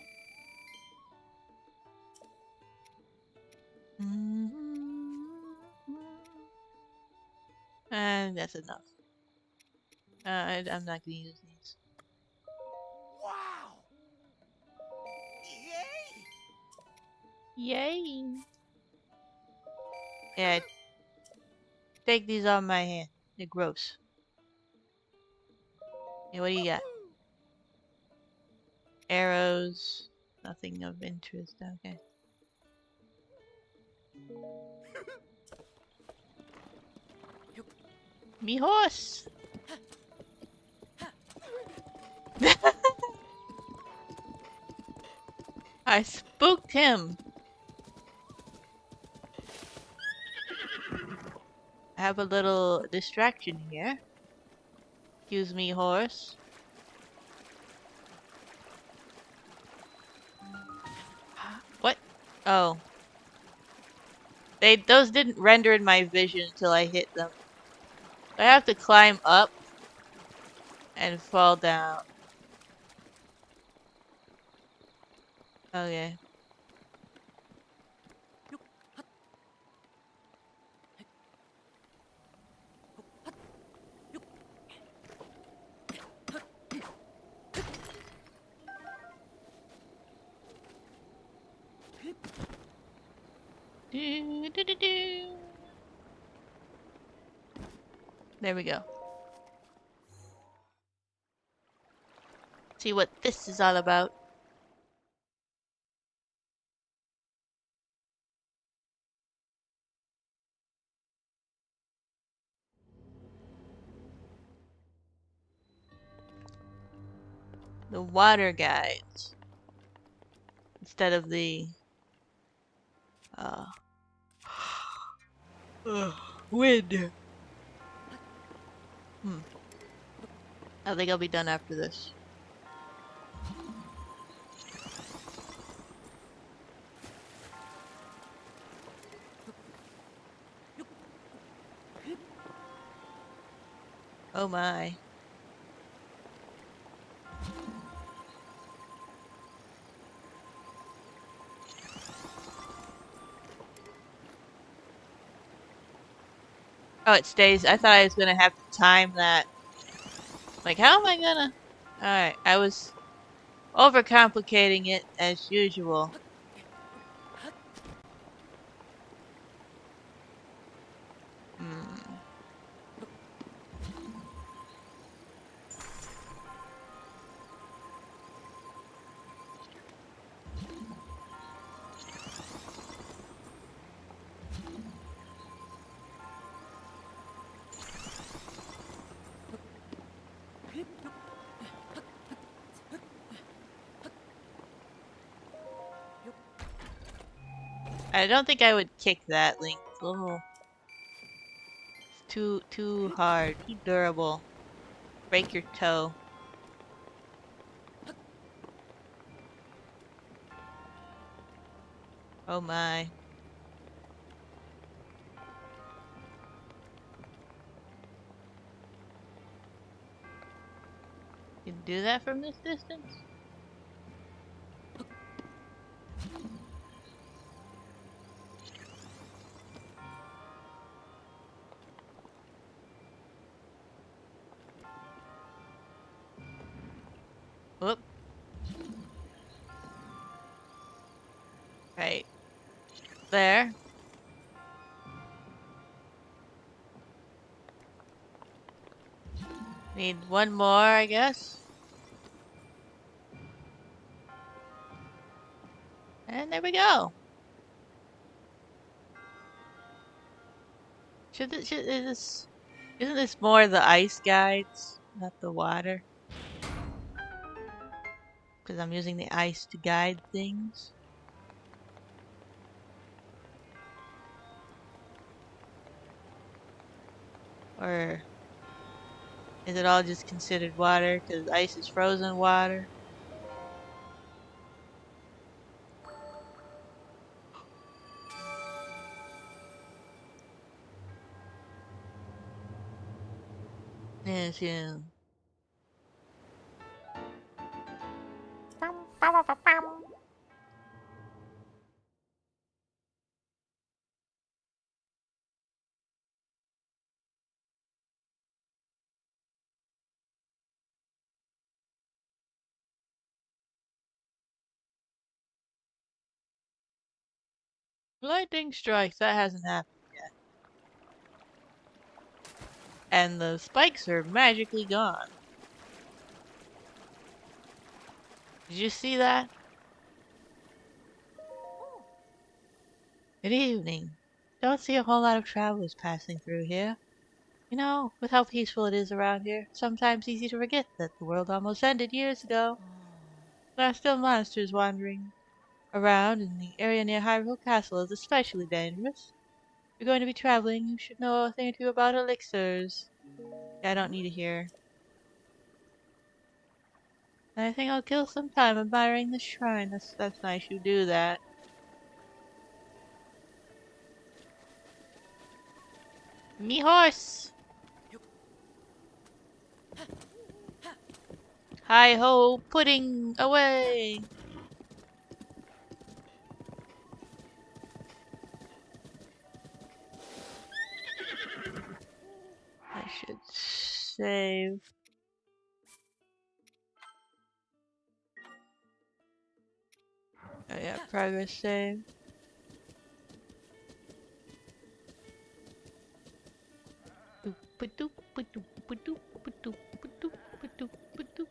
And that's enough. I'm not gonna use these. Wow. Yay. Yay! Yeah, take these on my hand. They're gross. Yeah, what do you got? Arrows. Nothing of interest. Okay. Me horse! I spooked him. I have a little distraction here. Excuse me, horse. What? Oh. Those didn't render in my vision until I hit them. I have to climb up and fall down. Okay. There we go. See what this is all about. The water guides. Instead of the uh wind. I think I'll be done after this. Oh my. Oh, it stays. I thought I was gonna have to time that. Like, how am I gonna? Alright, I was overcomplicating it as usual. Hmm. I don't think I would kick that, Link. It's a little too hard, too durable. Break your toe. Oh my. You can do that from this distance? Whoop. Right. There. Need one more, I guess. And there we go. Isn't this more the ice guides, not the water? Because I'm using the ice to guide things. Or is it all just considered water? Because ice is frozen water. Yes, yeah. Lightning strikes. That hasn't happened yet. And the spikes are magically gone. Did you see that? Good evening. Don't see a whole lot of travelers passing through here. You know, with how peaceful it is around here, sometimes easy to forget that the world almost ended years ago. There are still monsters wandering around, and the area near Hyrule Castle is especially dangerous. If you're going to be traveling, you should know a thing or two about elixirs. Yeah, I don't need to hear. And I think I'll kill some time admiring the shrine. That's nice you do that. Me horse! Hi ho, pudding away! I should save. Oh yeah, progress save. Ba-doop, ba-doop, ba-doop, ba-doop, ba-doop, ba-doop, ba-doop.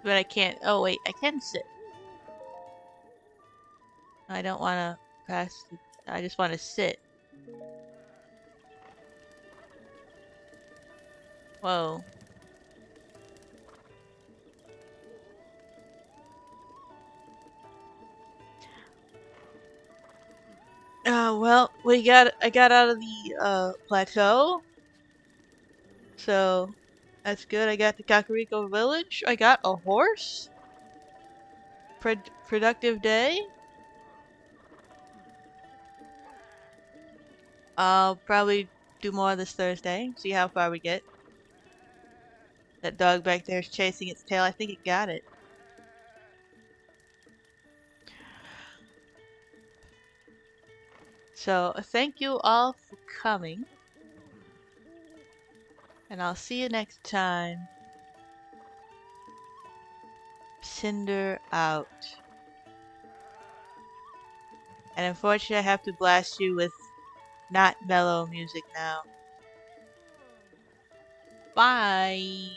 But I can't. Oh, wait, I can sit. I don't want to pass. I just want to sit. Whoa. Well, I got out of the plateau, so that's good. I got to Kakariko Village. I got a horse. Productive day. I'll probably do more this Thursday. See how far we get. That dog back there is chasing its tail. I think it got it. So thank you all for coming, and I'll see you next time. Cinder out. And unfortunately, I have to blast you with not mellow music now. Bye!